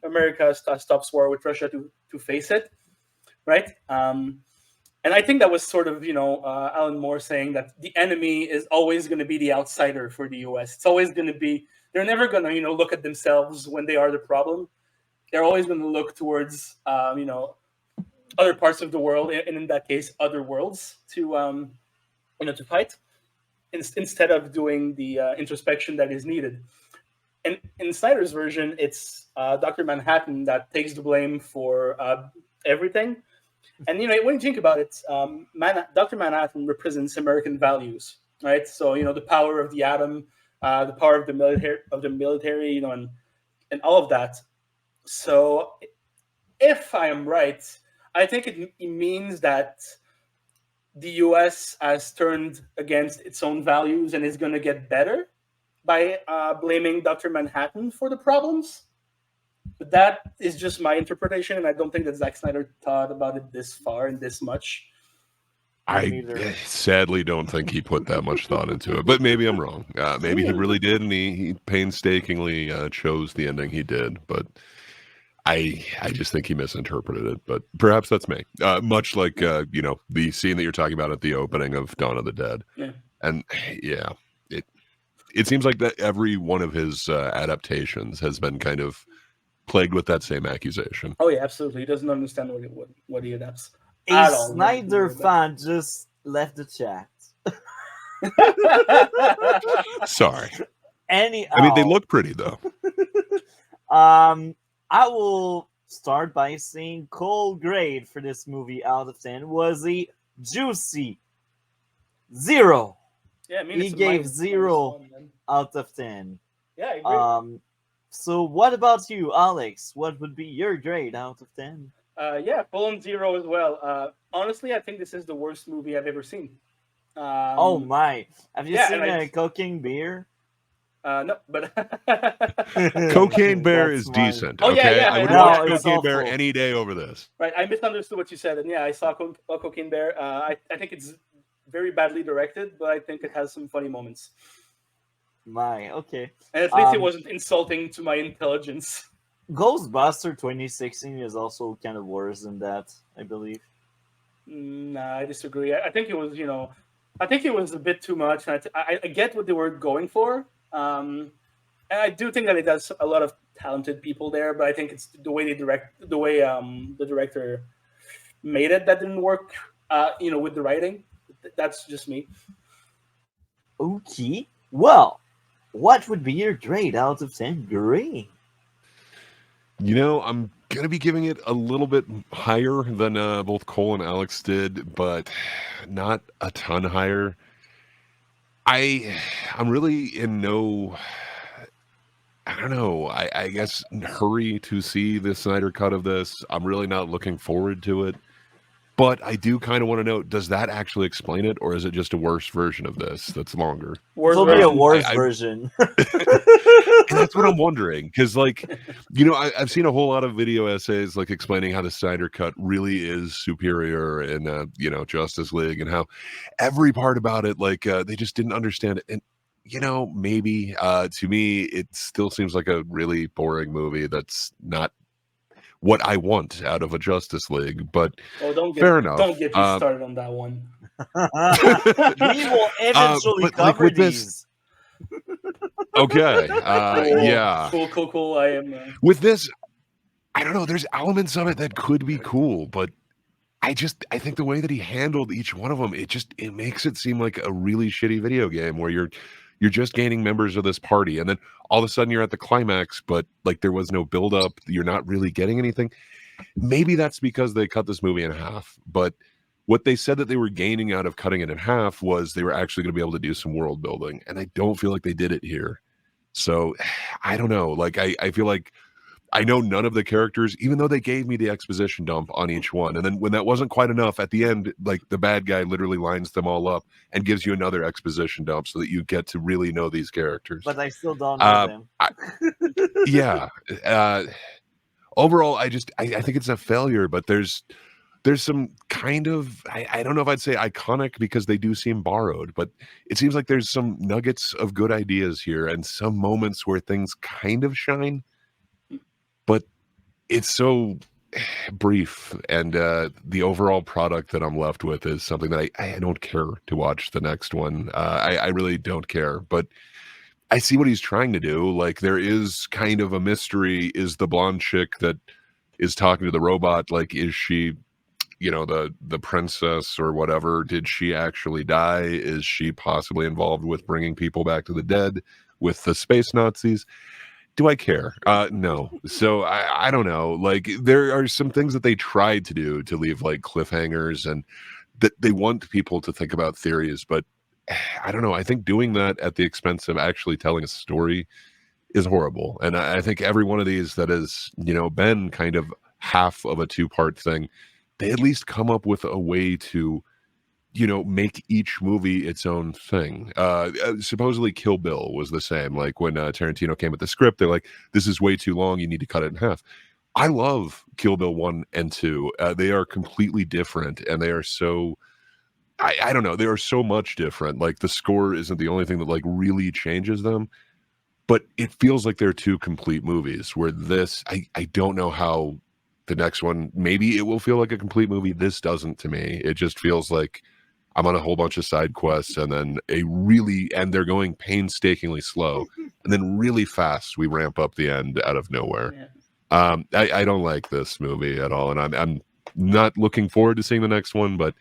America stops war with Russia to face it, right? And I think that was sort of Alan Moore saying that the enemy is always going to be the outsider for the U.S. It's always going to be they're never going to look at themselves when they are the problem. They're always going to look towards other parts of the world, and in that case, other worlds to to fight instead of doing the introspection that is needed. And in Snyder's version, it's Dr. Manhattan that takes the blame for everything. And when you think about it, Dr. Manhattan represents American values, right? So the power of the atom, the power of the military, and all of that. So, if I am right, I think it means that the U.S. has turned against its own values and is going to get better by blaming Dr. Manhattan for the problems. But that is just my interpretation, and I don't think that Zack Snyder thought about it this far and this much. I sadly don't think he put that much thought into it, but maybe I'm wrong. Maybe he really did, and he painstakingly chose the ending he did. But I just think he misinterpreted it. But perhaps that's me. Much like the scene that you're talking about at the opening of Dawn of the Dead. Yeah. And yeah, it seems like that every one of his adaptations has been kind of plagued with that same accusation. Oh yeah, absolutely. He doesn't understand what he adapts. A Snyder fan just left the chat. Sorry. I mean, they look pretty though. I will start by saying Cole grade for this movie out of 10 was a juicy 0. Yeah, I mean, he gave 0 out of 10. Yeah, I agree. So what about you, Alex? What would be your grade out of 10? Yeah, full on 0 as well. Honestly, I think this is the worst movie I've ever seen. Oh Um, my. Have you yeah, and seen I Cooking Beer? no, but Cocaine Bear That's is mine. decent. oh yeah, Okay, yeah, I would watch No, it's Cocaine Bear awful. any day over this. right. I misunderstood what you said, and yeah, I saw Cocaine Bear. I think it's very badly directed, but I think it has some funny moments. My, okay. And at least it Um, wasn't insulting to my intelligence. Ghostbuster 2016 is also kind of worse than that, I believe. Nah, I disagree. I think it was, I think it was a bit too much. And I get what they were going for. And I do think that it has a lot of talented people there, but I think it's the way the director made it that didn't work. With the writing. That's just me. Okay. Well, what would be your grade out of 10? Green. I'm going to be giving it a little bit higher than both Cole and Alex did, but not a ton higher. I'm really in no, I don't know, I guess hurry to see the Snyder cut of this. I'm really not looking forward to it. But I do kind of want to know, does that actually explain it, or is it just a worse version of this that's longer? Worst It'll be a version. worse I version. And that's what I'm wondering, because I've seen a whole lot of video essays like explaining how the Snyder cut really is superior in Justice League, and how every part about it, like they just didn't understand it. And maybe to me it still seems like a really boring movie that's not what I want out of a Justice League. But Oh, fair enough. don't get me started on that one. We will eventually but like cover with this, these. okay, Cool, yeah. cool. I am. With this, I don't know. There's elements of it that could be cool, but I think the way that he handled each one of them, it makes it seem like a really shitty video game where you're just gaining members of this party, and then all of a sudden you're at the climax, but like there was no build up. You're not really getting anything. Maybe that's because they cut this movie in half, but what they said that they were gaining out of cutting it in half was they were actually going to be able to do some world building, and I don't feel like they did it here. So I don't know. Like I feel like I know none of the characters, even though they gave me the exposition dump on each one. And then when that wasn't quite enough, at the end, like the bad guy literally lines them all up and gives you another exposition dump so that you get to really know these characters. But I still don't know them. Yeah. Overall, I think it's a failure, but there's some kind of, I don't know if I'd say iconic because they do seem borrowed, but it seems like there's some nuggets of good ideas here and some moments where things kind of shine. But it's so brief, and the overall product that I'm left with is something that I don't care to watch the next one. I really don't care, but I see what he's trying to do. Like there is kind of a mystery. Is the blonde chick that is talking to the robot, like, is she, the princess or whatever? Did she actually die? Is she possibly involved with bringing people back to the dead with the space Nazis? Do I care? No. So I don't know. Like there are some things that they tried to do to leave like cliffhangers and that they want people to think about theories, but I don't know. I think doing that at the expense of actually telling a story is horrible. And I think every one of these that has, been kind of half of a two-part thing, they at least come up with a way to make each movie its own thing. Supposedly Kill Bill was the same. Like when Tarantino came with the script, they're like, this is way too long. You need to cut it in half. I love Kill Bill 1 and 2. They are completely different, and they are so, I don't know, they are so much different. Like the score isn't the only thing that like really changes them, but it feels like they're two complete movies where this, I don't know how the next one, maybe it will feel like a complete movie. This doesn't to me. It just feels like I'm on a whole bunch of side quests and then and they're going painstakingly slow. And then really fast, we ramp up the end out of nowhere. Yeah. I don't like this movie at all. And I'm not looking forward to seeing the next one, but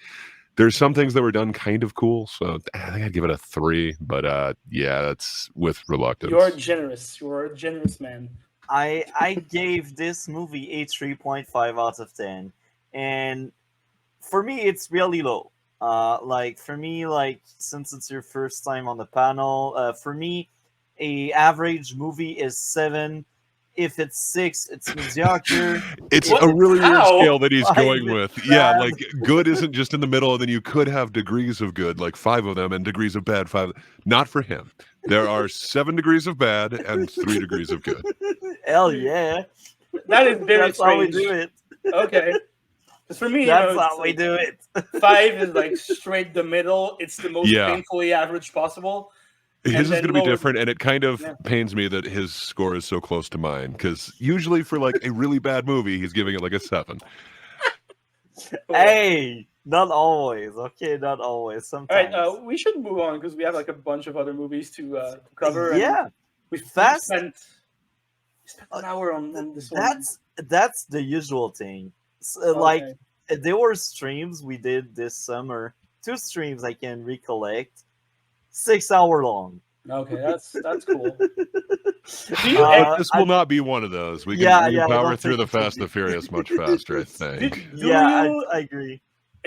there's some things that were done kind of cool. So I think I'd give it a 3, but yeah, that's with reluctance. You're generous. You're a generous man. I gave this movie a 3.5 out of 10. And for me, it's really low. Like for me, like since it's your first time on the panel, for me, a average movie is 7. If it's 6, it's mediocre. It's What? a really weird How? scale that he's 5, going it's with. Yeah, bad. like good isn't just in the middle, and then you could have degrees of good, like 5 of them, and degrees of bad, 5. Not for him. There are 7 degrees of bad and 3 degrees of good. Hell yeah. That is very That's how we strange. do it. Okay. Because for me, That's it's how we like do it. 5 is like straight the middle. It's the most Yeah. painfully average possible. His And is then going to be lower- different, and it kind of Yeah. pains me that his score is so close to mine, because usually for like a really bad movie, he's giving it like a 7. Hey, not always. Okay, not always. All right, Sometimes. we should move on because we have like a bunch of other movies to cover. And Yeah, we Fast- spent an hour on this one. that's the usual thing. Okay. Like there were streams we did this summer. 2 streams I can recollect. 6 hour long. Okay, that's cool. Do you But this will not be one of those. We can Yeah, I power don't through think the it will Fast be. and the Furious much faster, I think. Yeah, you- I agree.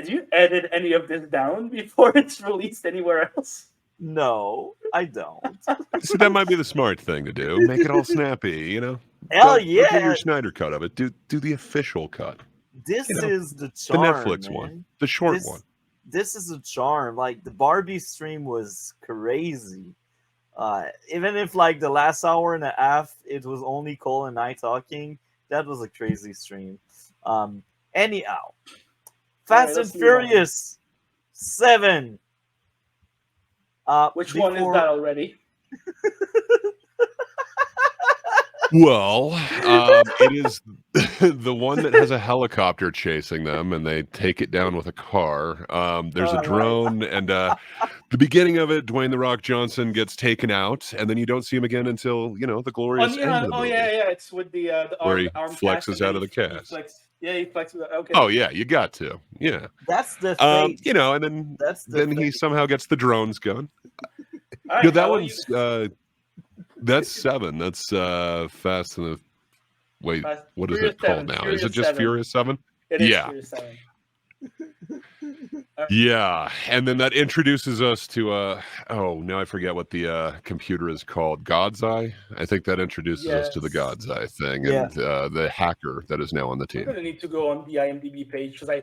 do you edit any of this down before it's released anywhere else? No, I don't. So that might be the smart thing to do. Make it all snappy, you know? Hell Don't do yeah! your Snyder cut of it. Do the official cut. This You know, is the The charm, Netflix man. one. The short This- one. This is a charm. Like the Barbie stream was crazy. Even if like the last hour and a half it was only Cole and I talking, that was a crazy stream. Anyhow, Fast and let's move on. Furious 7. Which one is that already? Well, it is the one that has a helicopter chasing them, and they take it down with a car. There's All a right. drone, and the beginning of it, Dwayne "The Rock" Johnson gets taken out, and then you don't see him again until the glorious end of the movie. yeah. It's with the Where he arm flexes cast, out and of the then he cast. he flexes. Okay. Oh yeah, you got to. Yeah. That's the fate. And then That's the he fate. somehow gets the drones going. All right, No, that how one's that's 7. That's Fast and the wait, Fast- what is Furious it called 7, now? Is Furious it just 7. Furious 7? It is Yeah. Furious 7. Yeah, and then that introduces us to now I forget what the computer is called. God's Eye. I think that introduces us to the Yes. God's Eye thing, Yeah. and the hacker that is now on the I'm team. gonna need to go on the IMDb page because I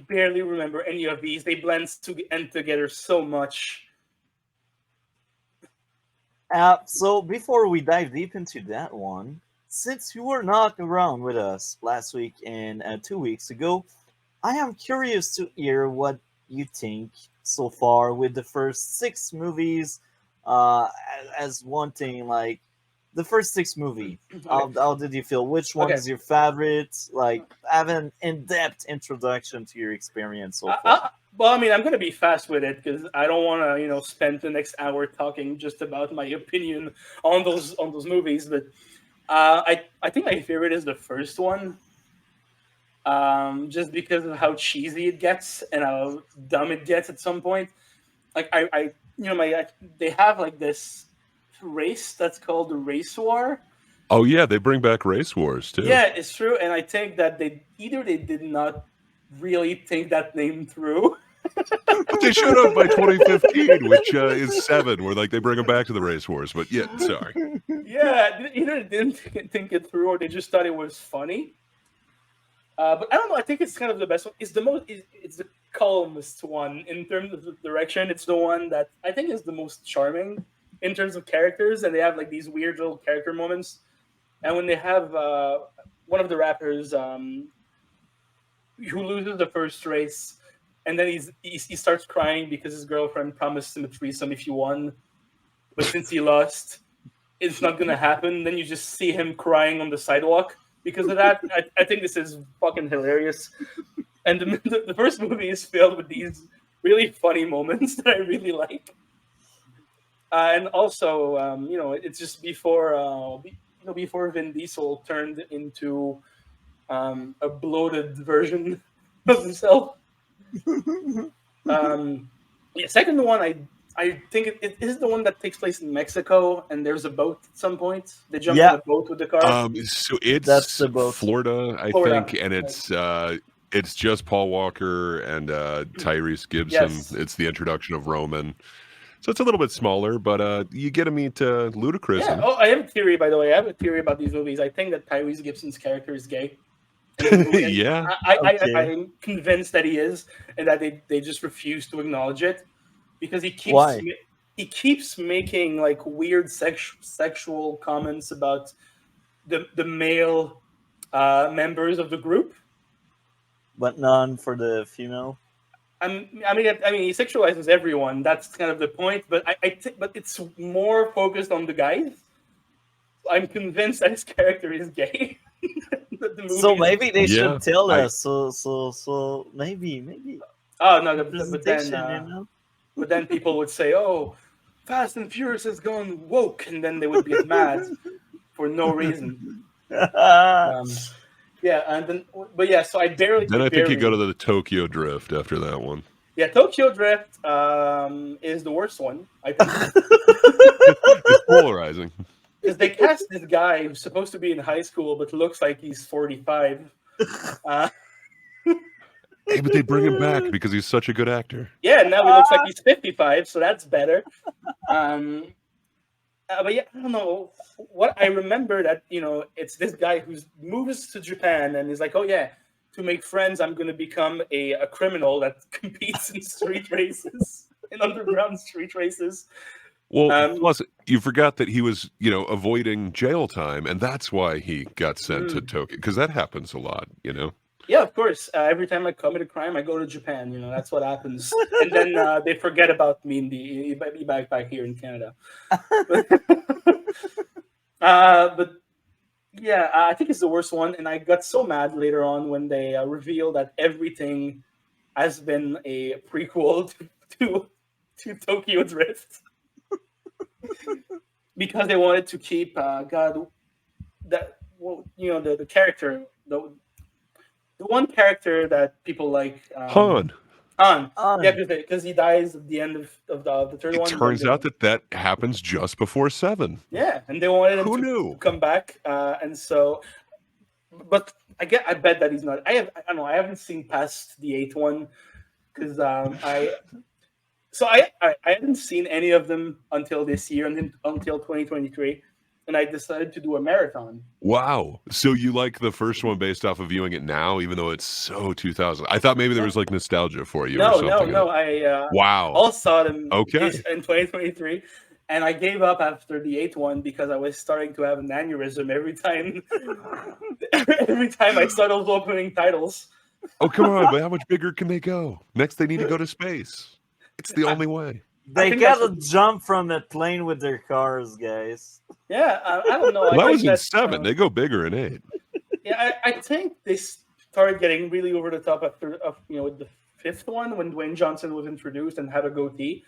barely remember any of these. They blend together so much. So before we dive deep into that one, since you were not around with us last week and 2 weeks ago, I am curious to hear what you think so far with the first 6 movies. As one thing, like the first 6 movies, how did you feel? Which one Okay. is your favorite? Like, have an in-depth introduction to your experience so far. Well, I mean, I'm gonna be fast with it because I don't want to, spend the next hour talking just about my opinion on those movies. But I think my favorite is the first one, just because of how cheesy it gets and how dumb it gets at some point. Like they have like this race that's called the Race War. Oh yeah, they bring back Race Wars too. Yeah, it's true, and I think that they did not really think that name through. But they should have by 2015, which is 7, where like they bring them back to the Race Wars. But yeah, sorry. Yeah, either they didn't think it through or they just thought it was funny. But I don't know. I think it's kind of the best one. It's the calmest one in terms of the direction. It's the one that I think is the most charming in terms of characters, and they have like these weird little character moments. And when they have one of the rappers who loses the first race, and then he starts crying because his girlfriend promised him a threesome if he won, but since he lost, it's not gonna happen. Then you just see him crying on the sidewalk because of that. I think this is fucking hilarious. And the first movie is filled with these really funny moments that I really like. And also, it's just before before Vin Diesel turned into a bloated version of himself. Second one, I think it is the one that takes place in Mexico, and there's a boat at some point. They jump on a boat with the car. So it's That's the boat. Florida, I Florida. think, and it's just Paul Walker and Tyrese Gibson. Yes. It's the introduction of Roman. So it's a little bit smaller, but you get to meet Ludacris. Yeah. Oh, I have a theory, by the way. I have a theory about these movies. I think that Tyrese Gibson's character is gay. Yeah. Okay. I'm convinced that he is, and that they just refuse to acknowledge it because Why? he keeps making like weird sexual comments about the male members of the group. But none for the female. I mean, he sexualizes everyone. That's kind of the point. But but it's more focused on the guys. I'm convinced that his character is gay. So maybe they Yeah, should tell I- us. So maybe Oh no, representation, but then people would say, "Oh, Fast and Furious has gone woke," and then they would get mad for no reason. Yeah, and then, but yeah, so I barely. Then I think you go to the Tokyo Drift after that one. Yeah, Tokyo Drift is the worst one, I think, It's polarizing. because they cast this guy who's supposed to be in high school but looks like he's 45. Hey, but they bring him back because he's such a good actor. Yeah, now he looks like he's 55, so that's better. But yeah, I don't know. What I remember that, it's this guy who moves to Japan and is like, oh yeah, to make friends, I'm going to become a criminal that competes in street races, in underground street races. Well, plus you forgot that he was, avoiding jail time, and that's why he got sent to Tokyo, because that happens a lot, Yeah, of course. Every time I commit a crime, I go to Japan. That's what happens. And then they forget about me back here in Canada. But yeah, I think it's the worst one. And I got so mad later on when they revealed that everything has been a prequel to Tokyo Drift. Because they wanted to keep the character, the one character that people like, Han. Yeah, because he dies at the end of the third one. It turns out that happens just before 7. Yeah, and they wanted him to come back, and so, but I bet that he's not. I don't know. I haven't seen past the 8th one because I hadn't seen any of them until this year and then until 2023. And I decided to do a marathon. Wow. So you like the first one based off of viewing it now, even though it's so 2000? I thought maybe there was like nostalgia for you or something. No. I wow. all saw them in Okay. 2023. And I gave up after the 8th one because I was starting to have an aneurysm every time I saw those opening titles. Oh, come on. But how much bigger can they go? Next, they need to go to space. It's the only way. They gotta jump from the plane with their cars, guys. Yeah, I don't know. Well, that was in 7. They go bigger in 8. Yeah, I think they started getting really over the top after with the 5th one when Dwayne Johnson was introduced and had a goatee.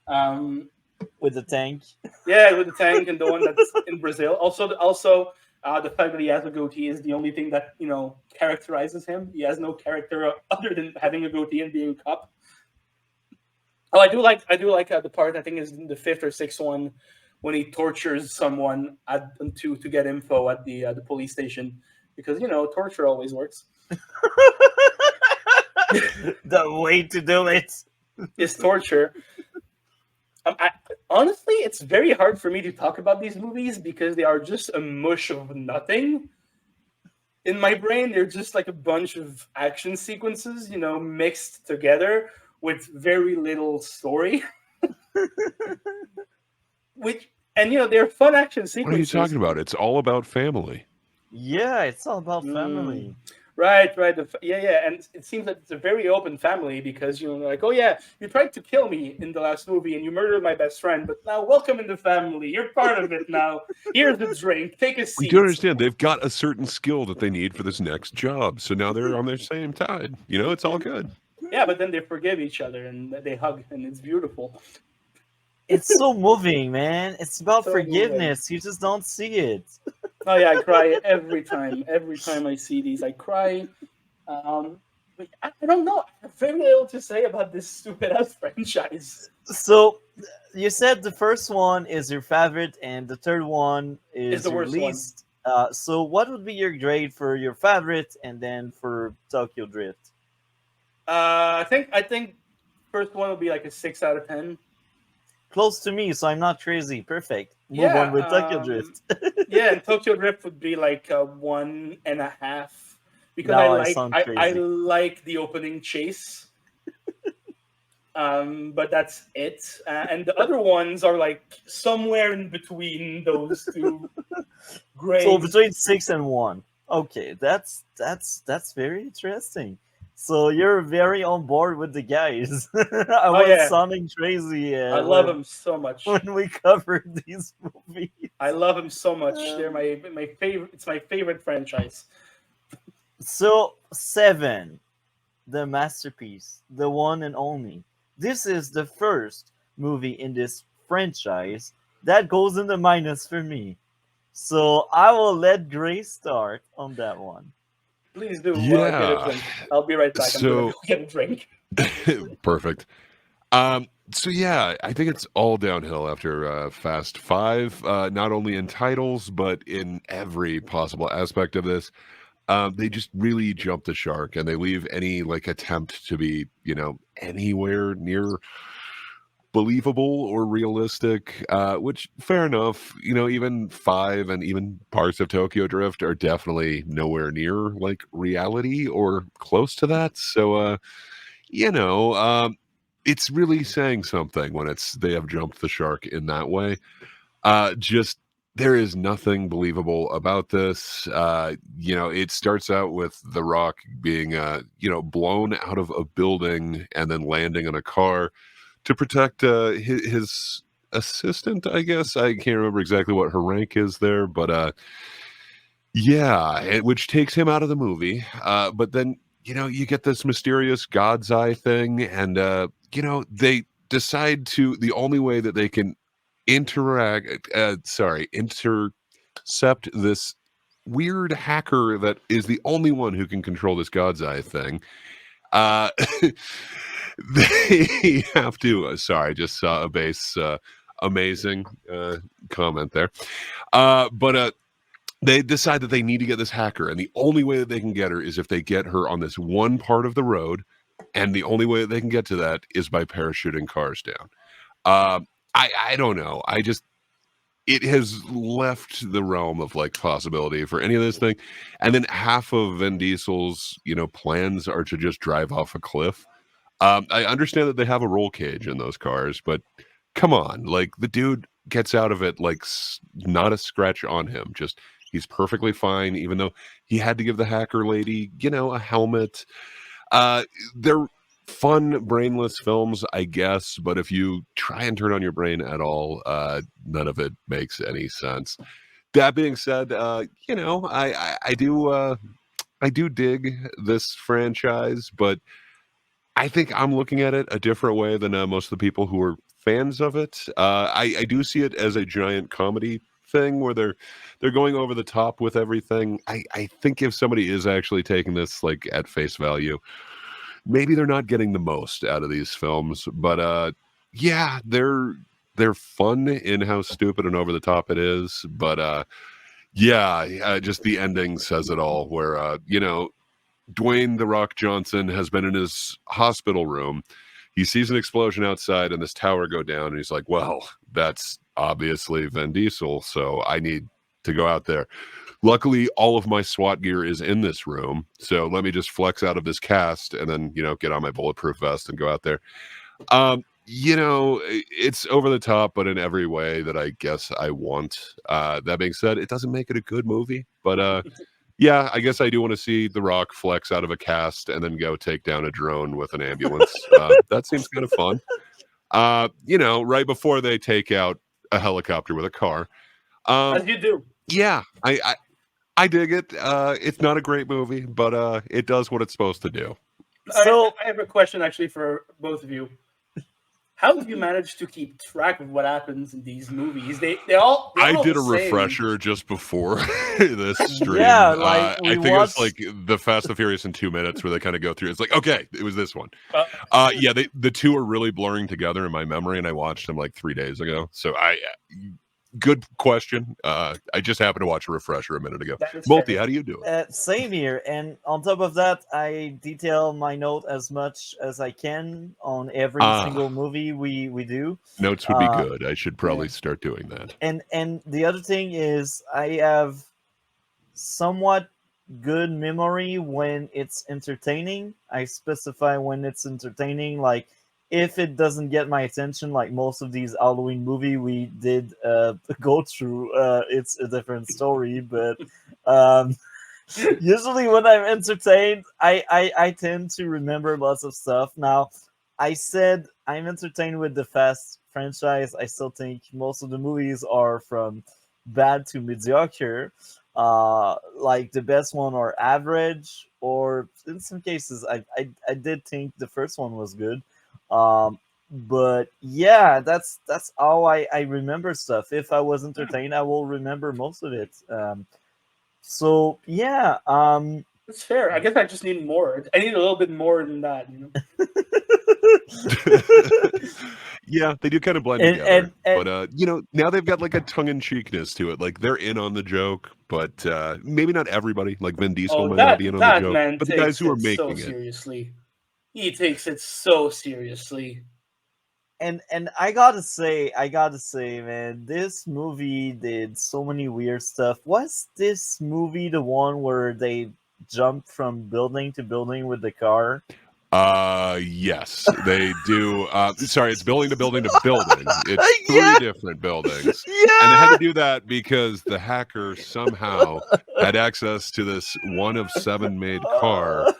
With the tank. Yeah, with the tank and the one that's in Brazil. Also, the fact that he has a goatee is the only thing that characterizes him. He has no character other than having a goatee and being a cop. Oh, I do like the part, I think is in the 5th or 6th one, when he tortures someone to get info at the police station, because torture always works. The way to do it is torture. Honestly, it's very hard for me to talk about these movies because they are just a mush of nothing. In my brain, they're just like a bunch of action sequences, mixed together with very little story. They're fun action sequences. What are you talking about? It's all about family. Yeah, it's all about family. Right. Yeah, and it seems that it's a very open family because like, oh yeah, you tried to kill me in the last movie and you murdered my best friend, but now welcome in the family. You're part of it now. Here's the drink. Take a seat. You do understand they've got a certain skill that they need for this next job, so now they're on their same tide. It's all good. Yeah, but then they forgive each other and they hug, and it's beautiful. It's so moving, man. It's about forgiveness. Moving. You just don't see it. Oh yeah, I cry every time. Every time I see these, I cry. But I don't know. I have very little to say about this stupid ass franchise. So, you said the first one is your favorite, and the third one is the your worst least. So, what would be your grade for your favorite, and then for Tokyo Drift? I think first one would be like a 6 out of 10. close to me, so I'm not crazy. Perfect. Move on Yeah, with Tokyo Drift. yeah, and Tokyo Drift would be like a 1.5 because Now I sound I crazy. like the opening chase. But that's it. And the other ones are like somewhere in between those two So grades. between 6 and 1. Okay, that's very interesting. So you're very on board with the guys. I Oh was yeah, sounding crazy I love when them so much. when we covered these movies. I love them so much. They're Um, my favorite. It's my favorite franchise. so 7, the masterpiece, the one and only. This is the first movie in this franchise that goes in the minus for me. So I will let Gray start on that one. Please do while I get a Yeah. drink. I'll be right back. I'm gonna go So get a drink. perfect. So yeah, I think it's all downhill after Fast Five. Not only in titles, but in every possible aspect of this. They just really jump the shark, and they leave any like attempt to be, anywhere near believable or realistic. Which fair enough. Even Five and even parts of Tokyo Drift are definitely nowhere near like reality or close to that. So, you know, um, it's really saying something when they have jumped the shark in that way. Just there is nothing believable about this. It starts out with The Rock being, blown out of a building and then landing on a car to protect his assistant. I guess I can't remember exactly what her rank is there, but which takes him out of the movie. But then, you get this mysterious God's Eye thing, and, they decide the only way that they can intercept this weird hacker that is the only one who can control this God's Eye thing. Uh, they have to, sorry, I just saw a base, amazing comment there. But they decide that they need to get this hacker, and the only way that they can get her is if they get her on this one part of the road, and the only way that they can get to that is by parachuting cars down. I don't know. It has left the realm of like possibility for any of this thing, and then half of Vin Diesel's plans are to just drive off a cliff. I understand that they have a roll cage in those cars, but come on, like the dude gets out of it like not a scratch on him. Just he's perfectly fine, even though he had to give the hacker lady, a helmet. They're fun, brainless films, I guess, but if you try and turn on your brain at all, none of it makes any sense. That being said, I do dig this franchise, but I think I'm looking at it a different way than most of the people who are fans of it. I do see it as a giant comedy thing where they're going over the top with everything. I think if somebody is actually taking this like at face value, maybe they're not getting the most out of these films. But yeah, they're fun in how stupid and over the top it is. But just the ending says it all. Where Dwayne "The Rock" Johnson has been in his hospital room. He sees an explosion outside and this tower go down, and he's like, well, that's obviously Vin Diesel, so I need to go out there. Luckily, all of my SWAT gear is in this room, so let me just flex out of this cast and then, get on my bulletproof vest and go out there. It's over the top, but in every way that I guess I want. That being said, it doesn't make it a good movie, but yeah, I guess I do want to see The Rock flex out of a cast and then go take down a drone with an ambulance. That seems kind of fun. Right before they take out a helicopter with a car. As you do. Yeah, I dig it. It's not a great movie, but it does what it's supposed to do. So I have a question actually for both of you. How do you manage to keep track of what happens in these movies? I did the a same. refresher just before this stream. Yeah, like, we I think watched- it was like the Fast and Furious in 2 minutes where they kind of go through. It's like, okay, it was this one. Yeah, the two are really blurring together in my memory, and I watched them like 3 days ago. So good question. I just happened to watch a refresher a minute ago. That is Multi, fair. how do you do it? Same here, and on top of that, I detail my note as much as I can on every single movie we do. Notes would be good. I should yeah. probably start doing that. And the other thing is, I have somewhat good memory when it's entertaining. I specify when it's entertaining. Like, if it doesn't get my attention, like most of these Halloween movie we did go through, it's a different story. But usually when I'm entertained, I tend to remember lots of stuff. Now, I said I'm entertained with the Fast franchise. I still think most of the movies are from bad to mediocre. Like the best one are average, or in some cases, I did think the first one was good. But yeah, that's how I remember stuff. If I was entertained, I will remember most of it. So yeah, That's fair. I guess I just need more. I need a little bit more than that. Yeah, they do kind of blend And- together. and- But now they've got like a tongue-in-cheekness to it. Like they're in on the joke, but maybe not everybody. Like Vin Diesel Oh, might not be in on the that joke, man but the takes guys who are it making so it. seriously. He takes it so seriously. and I gotta say, man, this movie did so many weird stuff. Was this movie the one where they jumped from building to building with the car? Yes, they do. Sorry, it's building to building to building. It's three Yeah. different buildings. Yeah. And they had to do that because the hacker somehow had access to this one of seven made car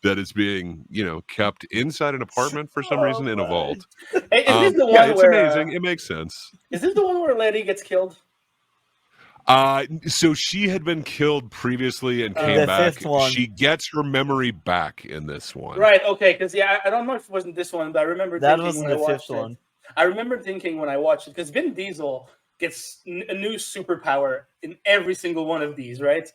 that is being, kept inside an apartment for some reason in a vault. Hey, is this the one Yeah, it's where? amazing. It makes sense. Is this the one where Letty gets killed? So she had been killed previously and came The back. fifth one. She gets her memory back in this one. Right. Okay. Because I don't know if it wasn't this one, but I remember That thinking was when the I watched fifth one. I remember thinking when I watched it because Vin Diesel gets a new superpower in every single one of these, right?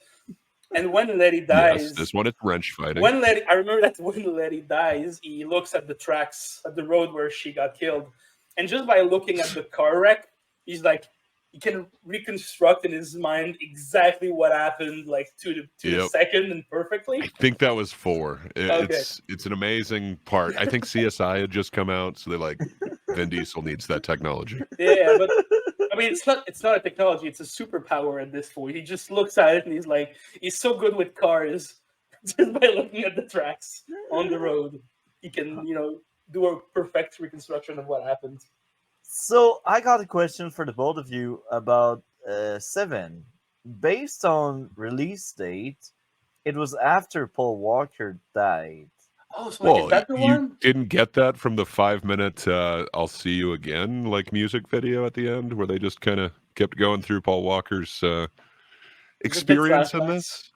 And when Letty dies, Yes, this one it's wrench fighting. I remember that when Letty dies, he looks at the tracks at the road where she got killed, and just by looking at the car wreck, he's like, he can reconstruct in his mind exactly what happened, like to the second and perfectly. I think that was 4. It's an amazing part. I think CSI had just come out, so they're like, Vin Diesel needs that technology. Yeah, but I mean, it's not a technology; it's a superpower at this point. He just looks at it and he's like, he's so good with cars, just by looking at the tracks on the road, he can do a perfect reconstruction of what happened. So I got a question for the both of you about 7. Based on release date, it was after Paul Walker died. Oh, so is that the you one? didn't get that from the 5-minute I'll see you again like music video at the end where they just kind of kept going through Paul Walker's experience in this?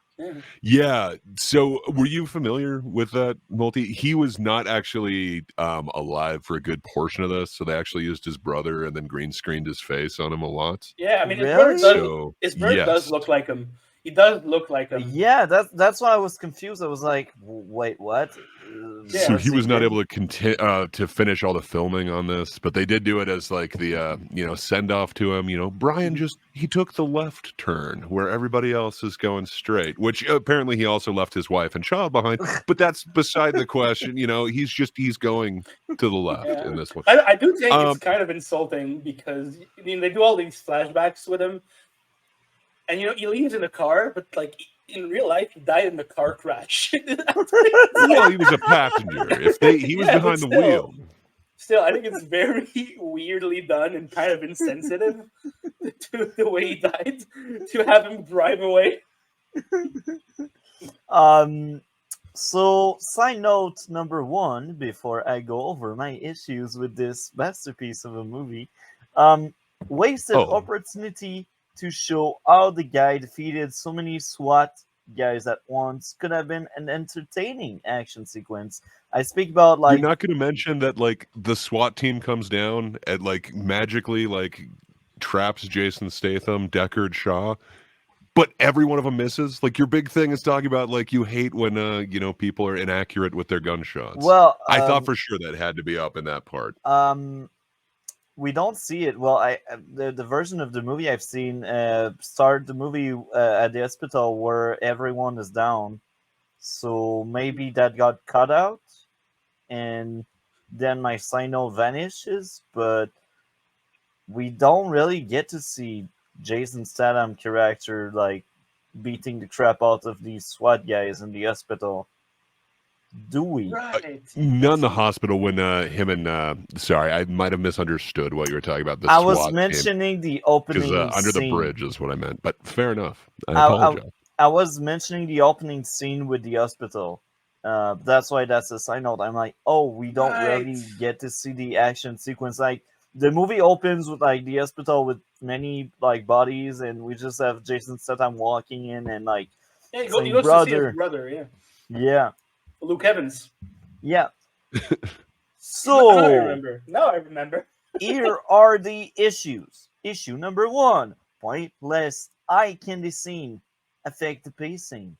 Yeah. So were you familiar with that, Multi? He was not actually alive for a good portion of this, so they actually used his brother and then green screened his face on him a lot. Yeah, I mean, Really? his brother does look like him. He does look like him. Yeah, that's why I was confused. I was like, wait, what? So he was not able to finish all the filming on this, but they did do it as like the send off to him. Brian he took the left turn where everybody else is going straight, which apparently he also left his wife and child behind. But that's beside the question. He's going to the left in this one. I do think it's kind of insulting because they do all these flashbacks with him, and he leaves in a car, but like in real life, he died in a car crash. Well, he was a passenger. He was behind the wheel. Still, I think it's very weirdly done and kind of insensitive to the way he died to have him drive away. So, side note number 1 before I go over my issues with this masterpiece of a movie. Wasted opportunity to show how the guy defeated so many SWAT guys at once. Could have been an entertaining action sequence. I speak about You're not going to mention that like the SWAT team comes down and like magically like traps Jason Statham, Deckard, Shaw, but every one of them misses. Like your big thing is talking about like you hate when people are inaccurate with their gunshots. Well, I thought for sure that had to be up in that part. we don't see it. Well, the version of the movie I've seen start the movie at the hospital where everyone is down. So maybe that got cut out, and then my signal vanishes. But we don't really get to see Jason Statham character like beating the crap out of these SWAT guys in the hospital, do we? Right. Not in the hospital when him and sorry, I might have misunderstood what you were talking about. The I was SWAT mentioning the because opening under the scene. bridge is what I meant. But fair enough. I I, apologize. I was mentioning the opening scene with the hospital. That's why that's a side note. I'm like, oh, we don't really Right. get to see the action sequence. Like the movie opens with like the hospital with many like bodies, and we just have Jason Statham walking in and like Yeah, he saying, goes to see his "Brother, brother. Yeah, yeah, Luke Evans. yeah." Now I So remember. Now I remember. here are the issues. Issue number 1: pointless eye candy scene affect the pacing.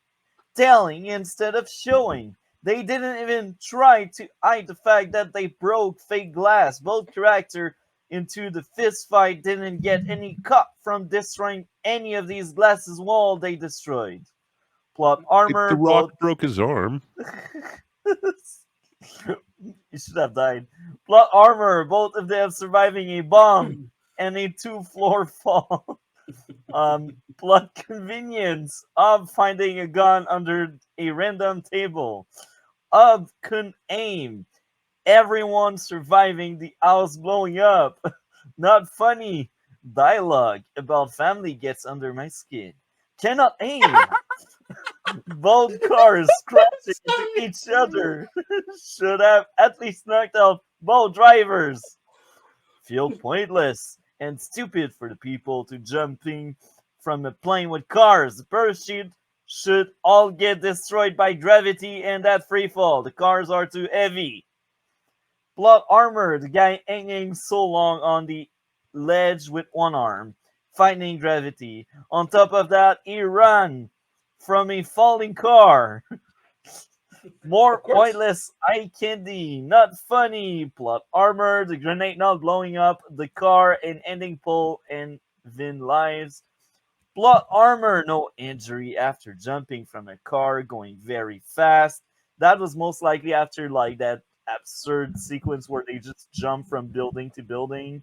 Telling instead of showing. They didn't even try to hide the fact that they broke fake glass. Both character into the fist fight didn't get any cut from destroying any of these glasses wall they destroyed. Plot The armor, Rock both broke his arm. he should have died. Plot armor, both of them surviving a bomb and a 2-floor fall. Plot convenience of finding a gun under a random table. Of couldn't aim. Everyone surviving the house blowing up. Not funny. Dialogue about family gets under my skin. Cannot aim. Both cars crashing into each other. Should have at least knocked out both drivers. Feel pointless and stupid for the people to jumping from a plane with cars. The parachute should all get destroyed by gravity and that free fall. The cars are too heavy. Plot armor, the guy hanging so long on the ledge with one arm, fighting gravity. On top of that, he ran from a falling car. More Of course. pointless eye candy, not funny. Plot armor, the grenade not blowing up the car and ending Paul and Vin lives. Plot armor, no injury after jumping from a car going very fast. That was most likely after like that absurd sequence where they just jump from building to building.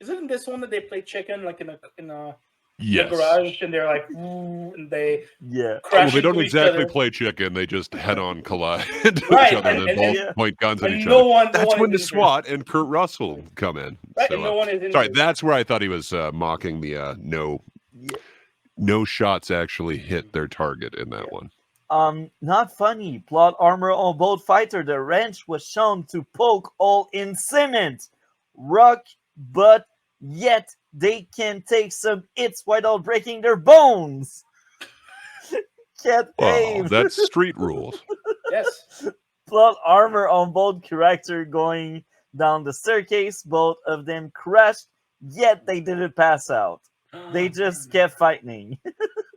Isn't this one that they play chicken like in a Yes. garage and they're like, "Ooh," and they Yeah. crash Well, they don't into each exactly other. play chicken. They just head-on collide into Right, each other and- and and- both and- point guns at and each no other. one That's when the is injured. SWAT and Kurt Russell come in. Right, So, and no one is injured. sorry, that's where I thought he was mocking the Yeah. no shots actually hit their target in that one. Not funny. Plot armor on both fighter. The wrench was shown to poke hole in cement, rock, but yet they can take some hits without breaking their bones. Can't Well, aim. that's street rules. Yes. Plot armor on both character going down the staircase. Both of them crashed, yet they didn't pass out. They just kept fighting.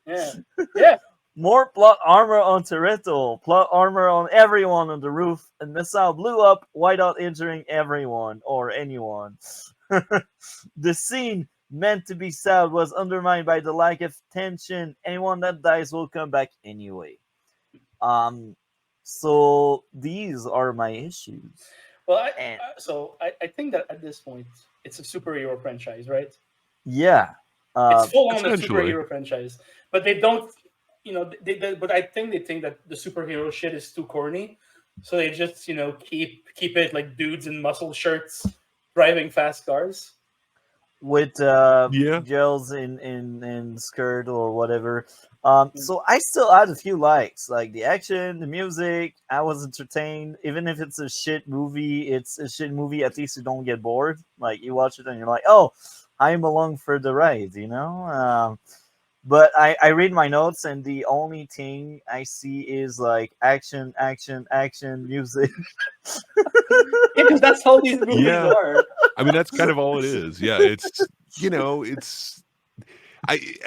Yeah. Yeah. More plot armor on Toretto. Plot armor on everyone on the roof. And missile blew up without injuring everyone or anyone. The scene meant to be sad was undermined by the lack of tension. Anyone that dies will come back anyway. So these are my issues. Well, And I think that at this point it's a superhero franchise, right? yeah, It's full on a essentially. superhero franchise, but they don't, but I think they think that the superhero shit is too corny, so they just keep it like dudes in muscle shirts driving fast cars. with Yeah. girls in skirt or whatever. So I still had a few likes, like the action, the music. I was entertained, even if it's a shit movie. It's a shit movie. At least you don't get bored. Like you watch it and you're like, oh, I'm along for the ride, you know. But I read my notes and the only thing I see is like action, action, action, music. Yeah, because that's how these movies Yeah. are. I mean, that's kind of all it is. Yeah, it's it's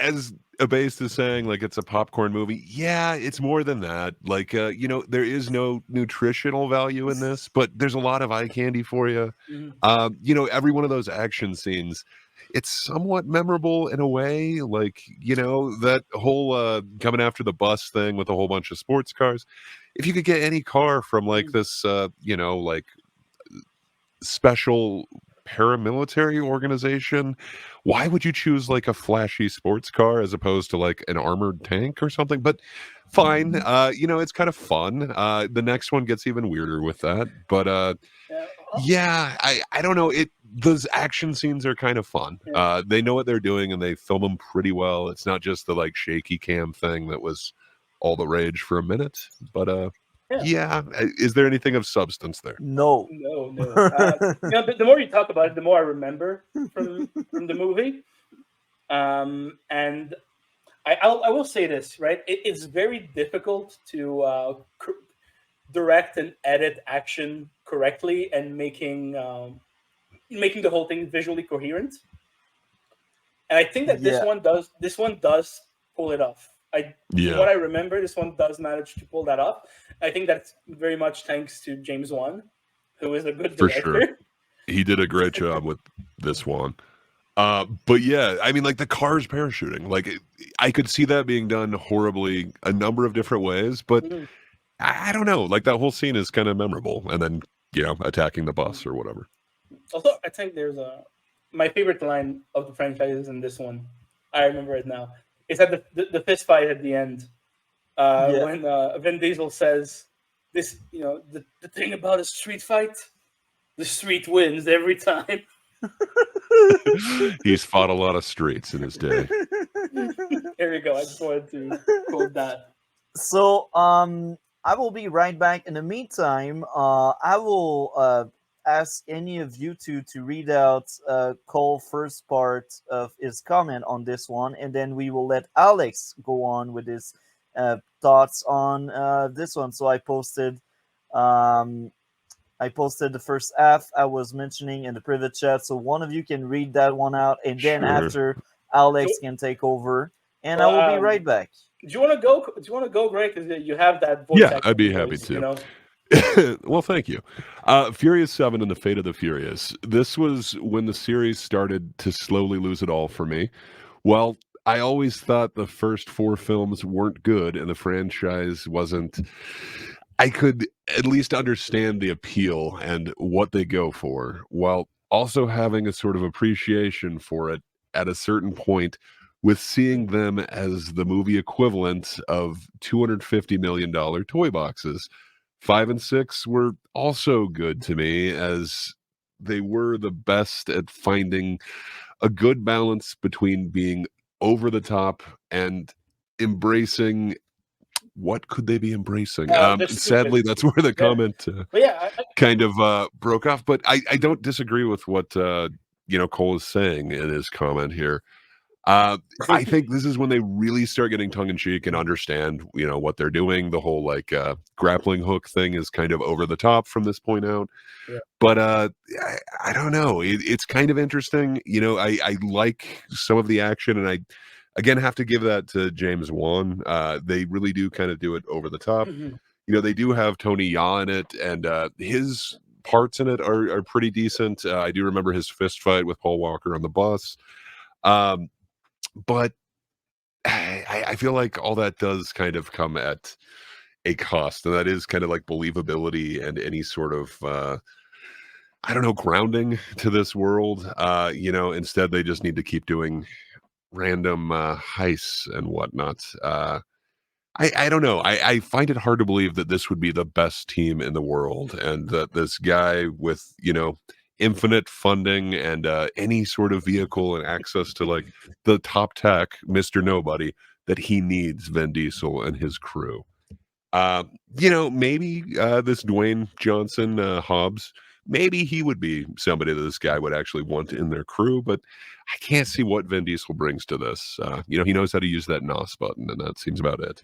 as Abased is saying like it's a popcorn movie. Yeah, it's more than that. Like, there is no nutritional value in this, but there's a lot of eye candy for you. Mhm. Every one of those action scenes, it's somewhat memorable in a way. Like, that whole coming after the bus thing with a whole bunch of sports cars. If you could get any car from like this, like special paramilitary organization, why would you choose like a flashy sports car as opposed to like an armored tank or something? But fine, it's kind of fun. The next one gets even weirder with that, but Yeah. yeah, I don't know, those action scenes are kind of fun. Yeah. They know what they're doing and they film them pretty well. It's not just the like shaky cam thing that was all the rage for a minute, but Yeah. is there anything of substance there? No. No. The more you talk about it, the more I remember from the movie. And I will say this, right? It's very difficult to direct and edit action correctly and making the whole thing visually coherent. And I think that Yeah. this one does pull it off. From what I remember, this one does manage to pull that off. I think that's very much thanks to James Wan, who is a good For director. sure. He did a great job with this one. But yeah, I mean, like the cars parachuting, like I could see that being done horribly a number of different ways, but Mhm. I don't know. Like that whole scene is kind of memorable, and then attacking the bus or whatever. Also, I think there's my favorite line of the franchise in this one. I remember it now. It's at the fist fight at the end Yeah. when Vin Diesel says this. The thing about a street fight, the street wins every time. He's fought a lot of streets in his day. There you go. I just wanted to quote that. So, I will be right back. In the meantime, I will ask any of you two to read out Cole's first part of his comment on this one, and then we will let Alex go on with his thoughts on this one. So I posted the first F I was mentioning in the private chat, so one of you can read that one out, and then Sure. after Alex can take over, and I Well, will be right back. Do you want to go? Do you want to go, Greg? Because you have that voice. Yeah, I'd be acting happy voice, to. Well, thank you. Furious 7 and the Fate of the Furious. This was when the series started to slowly lose it all for me. Well, I always thought the first 4 films weren't good and the franchise wasn't. I could at least understand the appeal and what they go for, while also having a sort of appreciation for it at a certain point, with seeing them as the movie equivalent of $250 million toy boxes. 5 and 6 were also good to me, as they were the best at finding a good balance between being over the top and embracing. What could they be embracing? They're Sadly, stupid. that's where the comment But yeah, kind of broke off. But I don't disagree with what Cole is saying in his comment here. I think this is when they really start getting tongue in cheek and understand, what they're doing. The whole like grappling hook thing is kind of over the top from this point out. Yeah. But I don't know. It's kind of interesting. I like some of the action, and I again have to give that to James Wan. They really do kind of do it over the top. Mhm. They do have Tony Jaa in it, and his parts in it are pretty decent. I do remember his fist fight with Paul Walker on the bus. But I feel like all that does kind of come at a cost, and that is kind of like believability and any sort of I don't know, grounding to this world. Instead they just need to keep doing random heists and whatnot. I don't know. I find it hard to believe that this would be the best team in the world, and that this guy with infinite funding and any sort of vehicle and access to like the top tech, Mr. Nobody, that he needs Vin Diesel and his crew. Maybe this Dwayne Johnson Hobbs, maybe he would be somebody that this guy would actually want in their crew, but I can't see what Vin Diesel brings to this. He knows how to use that NOS button, and that seems about it.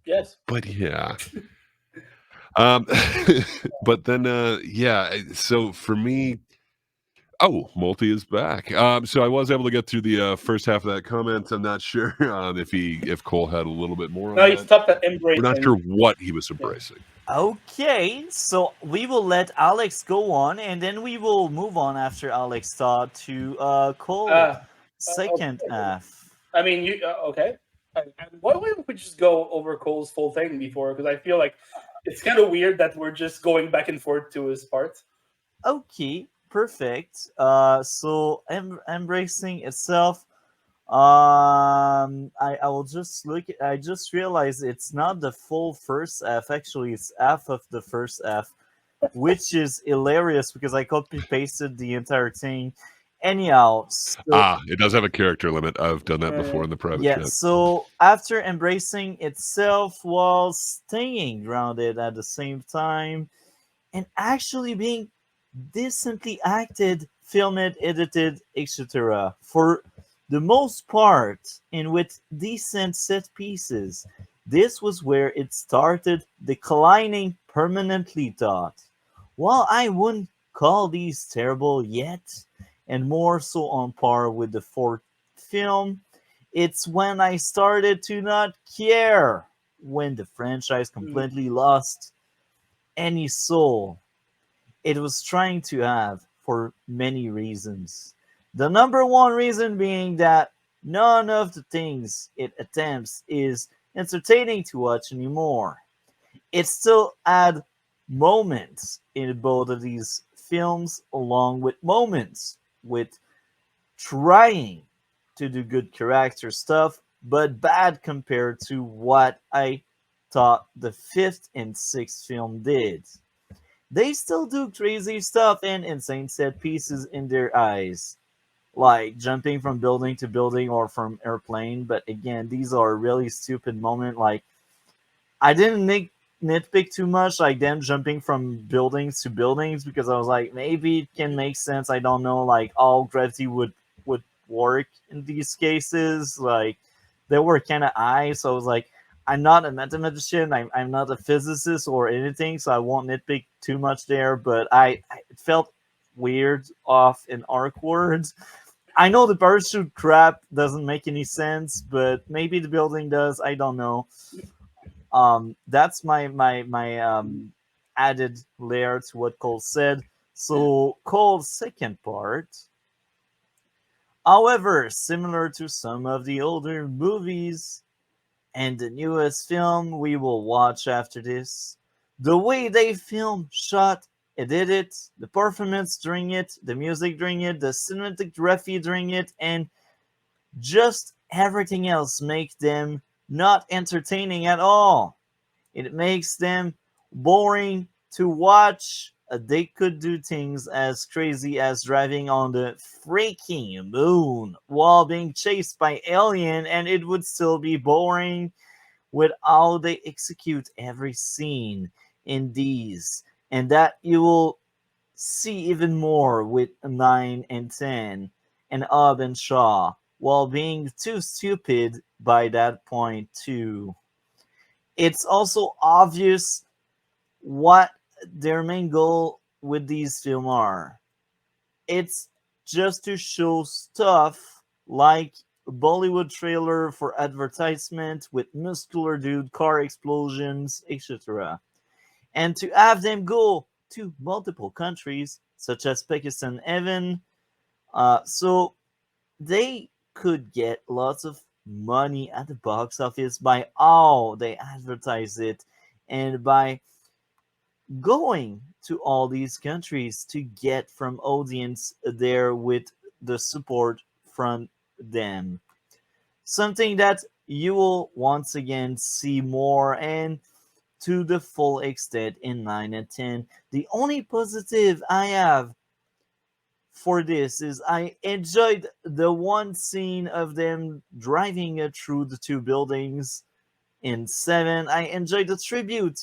Yes. But yeah. But then, so for me, Oh, Multi is back. So I was able to get through the first half of that comment. I'm not sure if Cole had a little bit more on No, he that. stopped at We're not sure embracing. what he was Yeah. embracing. Okay, so we will let Alex go on, and then we will move on after Alex thought to Cole Uh, second okay. F. I mean, you okay? Why don't we just go over Cole's full thing before? Because I feel like it's kind of weird that we're just going back and forth to his part. Okay, perfect. So embracing itself. I will just look. I just realized it's not the full first F. Actually, it's F of the first F, which is hilarious because I copy pasted the entire thing. Anyhow, so It does have a character limit. I've done that before in the private yeah, chat. so after embracing itself while staying grounded at the same time and actually being decently acted, filmed, edited, etc. for the most part, and with decent set pieces. This was where it started declining permanently. Thought, while I wouldn't call these terrible yet, and more so on par with the fourth film, it's when I started to not care, when the franchise completely lost any soul it was trying to have for many reasons. The number one reason being that none of the things it attempts is entertaining to watch anymore. It still had moments in both of these films, along with moments with trying to do good character stuff, but bad compared to what I thought the fifth and sixth film did. They still do crazy stuff and insane set pieces in their eyes, like jumping from building to building or from airplane. But again, these are really stupid moments. Like I didn't nitpick too much, like them jumping from buildings to buildings, because I was like, maybe it can make sense. I don't know, like all gravity would work in these cases. Like they were kind of high, so I was like, I'm not a mathematician, I'm not a physicist or anything, so I won't nitpick too much there. But it felt weird, off, and awkward. I know the parachute crap doesn't make any sense, but maybe the building does. I don't know. That's my added layer to what Cole said. So Cole's second part, however, similar to some of the older movies and the newest film we will watch after this, the way they film, shot, edited, the performance during it, the music during it, the cinematography during it, and just everything else make them not entertaining at all. It makes them boring to watch. They could do things as crazy as driving on the freaking moon while being chased by alien, and it would still be boring with how they execute every scene in these. And that you will see even more with 9 and 10 and Ab and Shaw while being too stupid by that point too. It's also obvious what their main goal with these films are. It's just to show stuff like a Bollywood trailer for advertisement with muscular dude, car explosions, etc. And to have them go to multiple countries, such as Pakistan, Evan, so they could get lots of money at the box office by how they advertise it and by going to all these countries to get from audience there with the support from them. Something that you will once again see more and to the full extent in 9 and 10. The only positive I have for this is I enjoyed the one scene of them driving it through the two buildings in 7. I enjoyed the tribute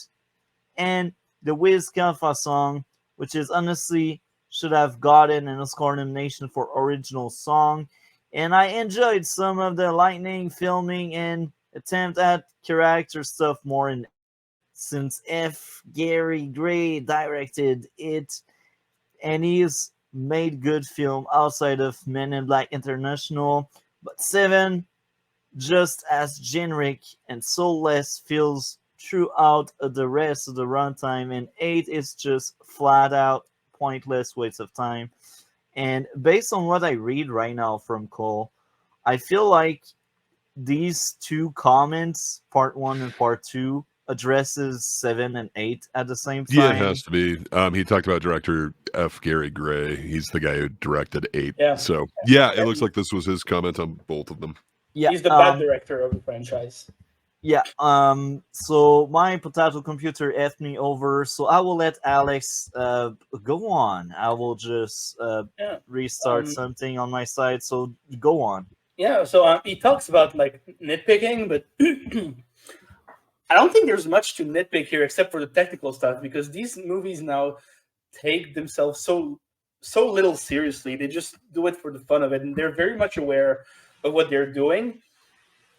and the Wiz Khalifa song, which is honestly should have gotten an Oscar nomination for original song. And I enjoyed some of the lightning filming and attempt at character stuff more in 8, since F. Gary Gray directed it, and he is made good film outside of Men in Black International, but 7, just as generic and soulless, feels throughout the rest of the runtime, and 8 is just flat out pointless waste of time. And based on what I read right now from Cole, I feel like these two comments, part 1 and part 2, addresses 7 and 8 at the same Yeah, it time. has to be. He talked about director F. Gary Gray. He's the guy who directed 8. Yeah. So yeah, it looks like this was his comment on both of them. Yeah, He's the bad director of the franchise. Yeah, so my potato computer effed me over, so I will let Alex go on. I will just restart something on my side, so go on. Yeah, so he talks about like nitpicking, but I don't think there's much to nitpick here except for the technical stuff, because these movies now take themselves so little seriously. They just do it for the fun of it, and they're very much aware of what they're doing.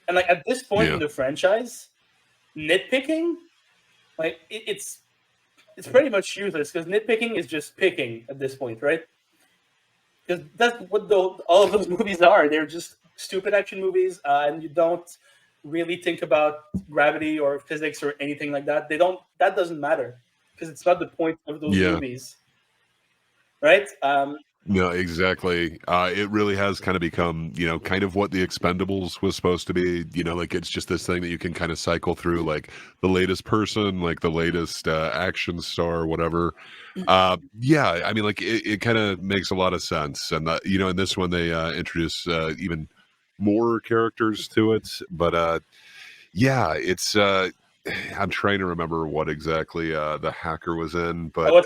And like at this point in the franchise, nitpicking, like it's pretty much useless, because nitpicking is just picking at this point, right? Because that's what all of those movies are. They're just stupid action movies, and you don't really think about gravity or physics or anything like that. That doesn't matter, because it's not the point of those movies, right? No, exactly. It really has kind of become, kind of what the Expendables was supposed to be. Like it's just this thing that you can kind of cycle through, like the latest person, like the latest action star, whatever. Yeah, I mean, like it kind of makes a lot of sense. And, in this one, they introduce even more characters to it. But yeah, it's... I'm trying to remember what exactly the hacker was in, but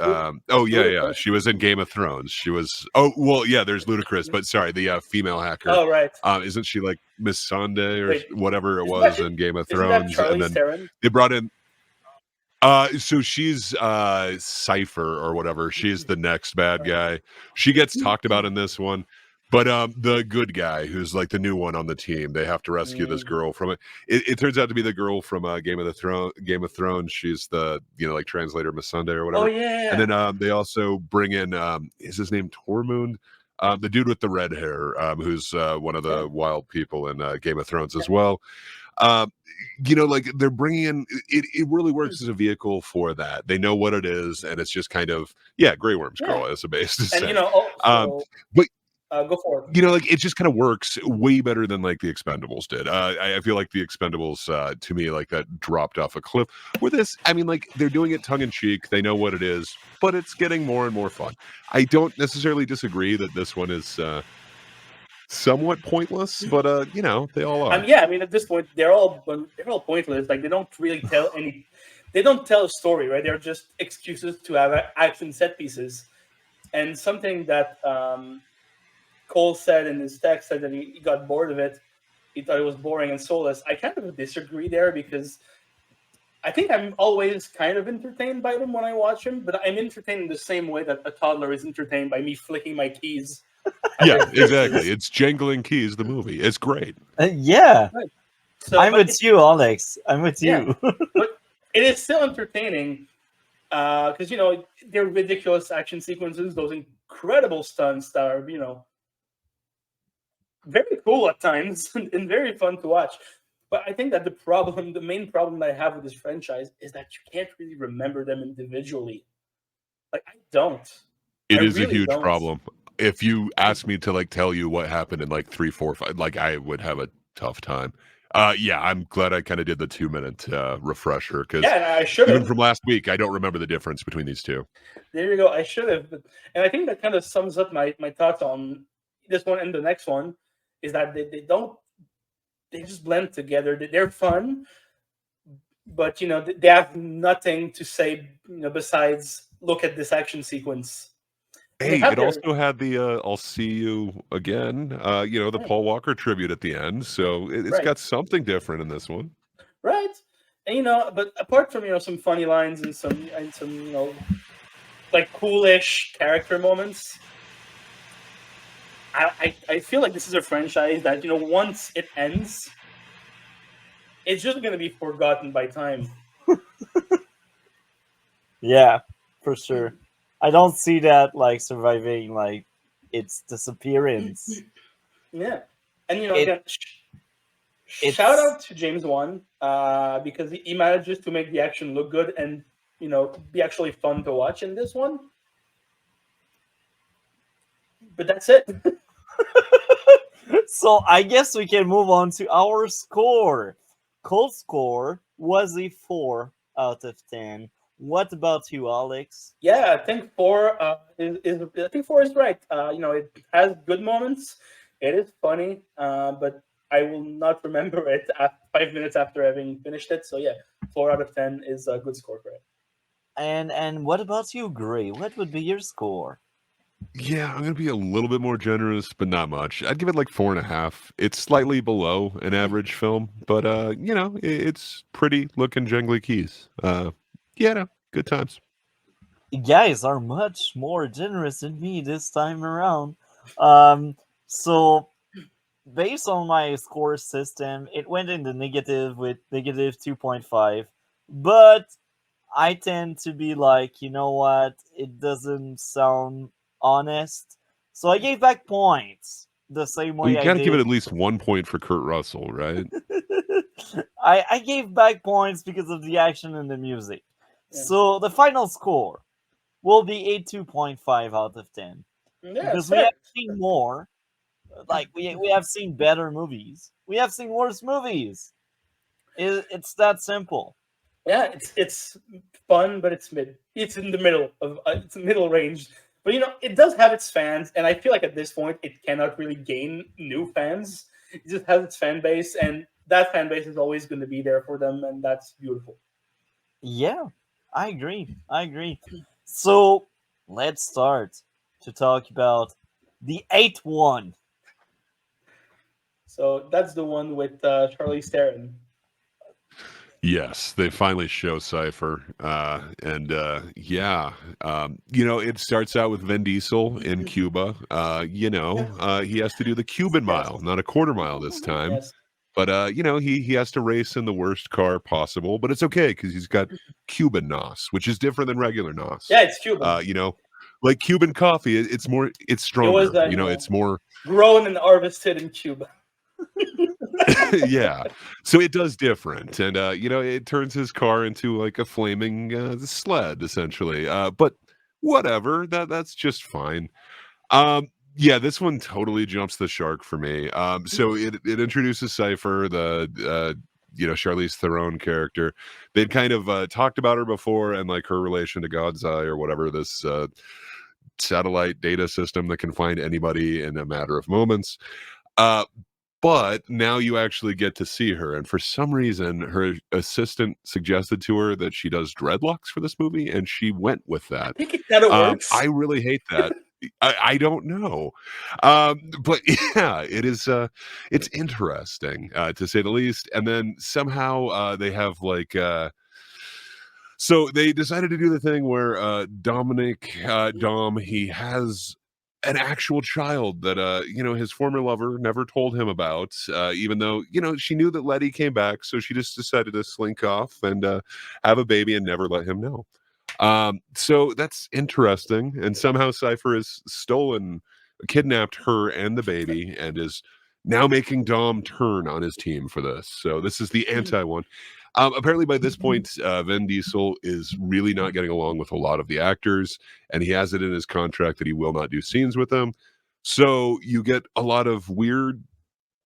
she was in Game of Thrones. She was there's Ludacris, but sorry, the female hacker. Oh right, isn't she like Miss Sunday or whatever it was in Game of Thrones? And then Theron? They brought in. So she's Cypher or whatever. She's the next bad guy. She gets talked about in this one. But the good guy, who's like the new one on the team, they have to rescue this girl from it. It turns out to be the girl from Game of Thrones. She's the like translator Miss Sunday or whatever. Oh yeah. And then they also bring in is his name Tormund? The dude with the red hair, who's one of the wild people in Game of Thrones as well. Like they're bringing in it really works as a vehicle for that. They know what it is, and it's just kind of Grey Worm's girl as a base to say. But go for it. Like it just kind of works way better than like the Expendables did. I feel like the Expendables to me like that dropped off a cliff. With this, I mean, like they're doing it tongue in cheek. They know what it is, but it's getting more and more fun. I don't necessarily disagree that this one is somewhat pointless, but they all are. I mean, at this point, they're all pointless. Like they don't really tell any. They don't tell a story, right? They're just excuses to have action set pieces, and something that. Cole said in his text that he got bored of it. He thought it was boring and soulless. I kind of disagree there, because I think I'm always kind of entertained by them when I watch them, but I'm entertained in the same way that a toddler is entertained by me flicking my keys. Yeah, exactly. It's Jangling Keys, the movie. It's great. Yeah. Right. So, I'm with you, Alex. I'm with you. But it is still entertaining, because, they're ridiculous action sequences, those incredible stunts that are, very cool at times and very fun to watch. But I think that the main problem that I have with this franchise is that you can't really remember them individually. Like, I don't. It is a huge problem. If you ask me to like tell you what happened in like 3, 4, 5, like I would have a tough time. I'm glad I kind of did the 2-minute refresher, because I should have. Even from last week, I don't remember the difference between these two. There you go. I should have, and I think that kind of sums up my thoughts on this one and the next one. Is that they just blend together. They're fun, but they have nothing to say besides look at this action sequence. Hey, it also had the "I'll see you again," the Paul Walker tribute at the end. So it's got something different in this one, right? And but apart from some funny lines and some like coolish character moments. I feel like this is a franchise that, once it ends, it's just going to be forgotten by time. Yeah, for sure. I don't see that like surviving like its disappearance. Yeah, and It again, shout it's out to James Wan because he manages to make the action look good and be actually fun to watch in this one. But that's it. so I guess we can move on to our score. Cold score was a 4 out of 10. What about you, Alex? Yeah, I think four is I think four is right. It has good moments. It is funny, but I will not remember it 5 minutes after having finished it. So yeah, 4 out of 10 is a good score for it. And what about you, Gray? What would be your score? Yeah, I'm gonna be a little bit more generous, but not much. I'd give it like 4.5. It's slightly below an average film, but it's pretty looking jangly keys. Yeah, no, good times. You guys are much more generous than me this time around. Um, so based on my score system, it went in the negative with negative 2.5. But I tend to be like, you know what? It doesn't sound honest. So I gave back points the same Well, you way I got to give it did. at least 1 point for Kurt Russell, right? I gave back points because of the action and the music. Yeah, So the final score will be a 2.5 out of 10. yeah, it's Because we fair. have seen more. Like, we have seen better movies. We have seen worse movies. It's that simple. Yeah, it's fun, but it's mid. It's in the middle of it's middle range. But it does have its fans, and I feel like at this point it cannot really gain new fans. It just has its fan base, and that fan base is always going to be there for them, and that's beautiful. Yeah, I agree. I agree. So let's start to talk about the eighth one. So that's the one with Charlize Theron. Yes, they finally show Cypher. And yeah, it starts out with Vin Diesel in Cuba. He has to do the Cuban Yes, mile, not a quarter mile this time. yes, But he has to race in the worst car possible, but it's okay because he's got Cuban NOS, which is different than regular NOS. yeah. It's Cuban. Like Cuban coffee, it's It was stronger. It's more grown and harvested in Cuba. yeah. So it does different, and it turns his car into like a flaming sled, essentially. But whatever, that's just fine. Yeah, this one totally jumps the shark for me. So it introduces Cypher, the Charlize Theron character. They'd kind of talked about her before, and like her relation to God's Eye or whatever, this satellite data system that can find anybody in a matter of moments. Uh, but now you actually get to see her, and for some reason, her assistant suggested to her that she does dreadlocks for this movie, and she went with I that. think it kind of I works. really hate that. I don't know, but yeah, it's interesting to say the least. And then somehow they have like. So they decided to do the thing where Dominic Dom he has an actual child that his former lover never told him about, even though she knew that Letty came back, so she just decided to slink off and have a baby and never let him know. So that's interesting, and somehow Cypher has kidnapped her and the baby, and is now making Dom turn on his team for this. So this is the anti one. Apparently, by this point, Vin Diesel is really not getting along with a lot of the actors, and he has it in his contract that he will not do scenes with them. So you get a lot of weird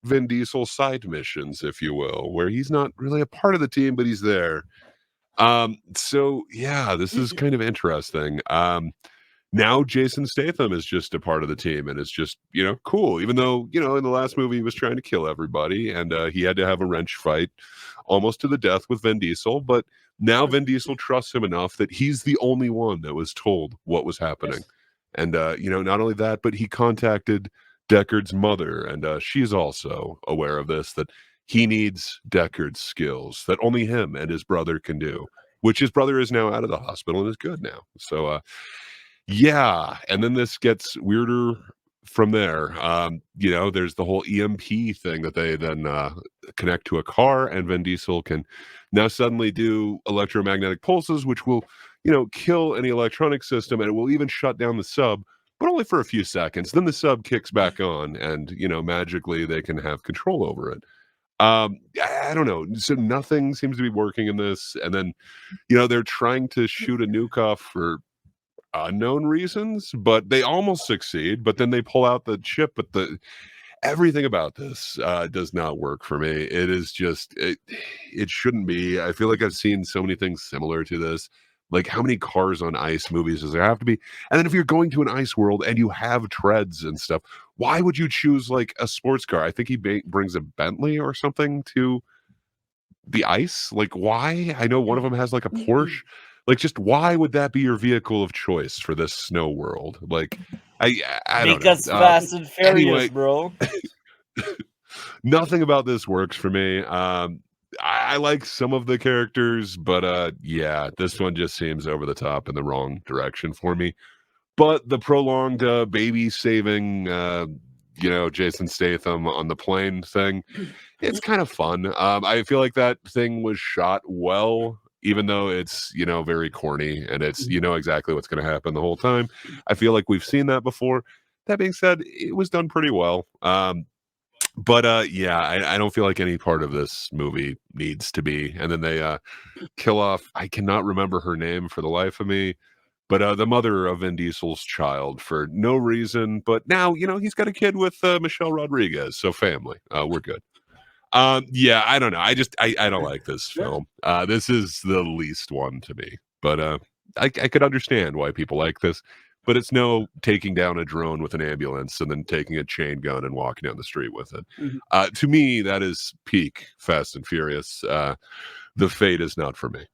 Vin Diesel side missions, if you will, where he's not really a part of the team, but he's there. So yeah, this is kind of interesting. Now Jason Statham is just a part of the team, and it's just cool, even though in the last movie he was trying to kill everybody, and he had to have a wrench fight almost to the death with Vin Diesel. But now Vin Diesel trusts him enough that he's the only one that was told what was happening. Yes. And not only that, but he contacted Deckard's mother, and she's also aware of this, that he needs Deckard's skills that only him and his brother can do, which his brother is now out of the hospital and is good now. So yeah, and then this gets weirder from there. There's the whole EMP thing that they then connect to a car, and Vin Diesel can now suddenly do electromagnetic pulses, which will, kill any electronic system, and it will even shut down the sub, but only for a few seconds. Then the sub kicks back on, and magically they can have control over it. I don't know. So nothing seems to be working in this, and then they're trying to shoot a nuke off for unknown reasons, but they almost succeed. But then they pull out the chip, but everything about this does not work for me. It is just it shouldn't be. I feel like I've seen so many things similar to this. Like, how many cars on ice movies does there have to be? And then if you're going to an ice world and you have treads and stuff, why would you choose like a sports car? I think he brings a Bentley or something to the ice. Like, why? I know one of them has like a Porsche. Like, just why would that be your vehicle of choice for this snow world? Like, I don't know. Because Fast and Furious, anyway, bro. Nothing about this works for me. I like some of the characters, but yeah, this one just seems over the top in the wrong direction for me. But the prolonged baby saving, Jason Statham on the plane thing, it's kind of fun. I feel like that thing was shot well, even though it's, very corny, and it's, exactly what's going to happen the whole time. I feel like we've seen that before. That being said, it was done pretty well. But yeah, I don't feel like any part of this movie needs to be. And then they kill off, I cannot remember her name for the life of me, but the mother of Vin Diesel's child for no reason. But now, he's got a kid with Michelle Rodriguez, so family. We're good. Yeah, I don't know. I don't like this film. This is the least one to me. But I could understand why people like this. But it's no taking down a drone with an ambulance and then taking a chain gun and walking down the street with it. Mm-hmm. To me, that is peak Fast and Furious. The Fate is not for me.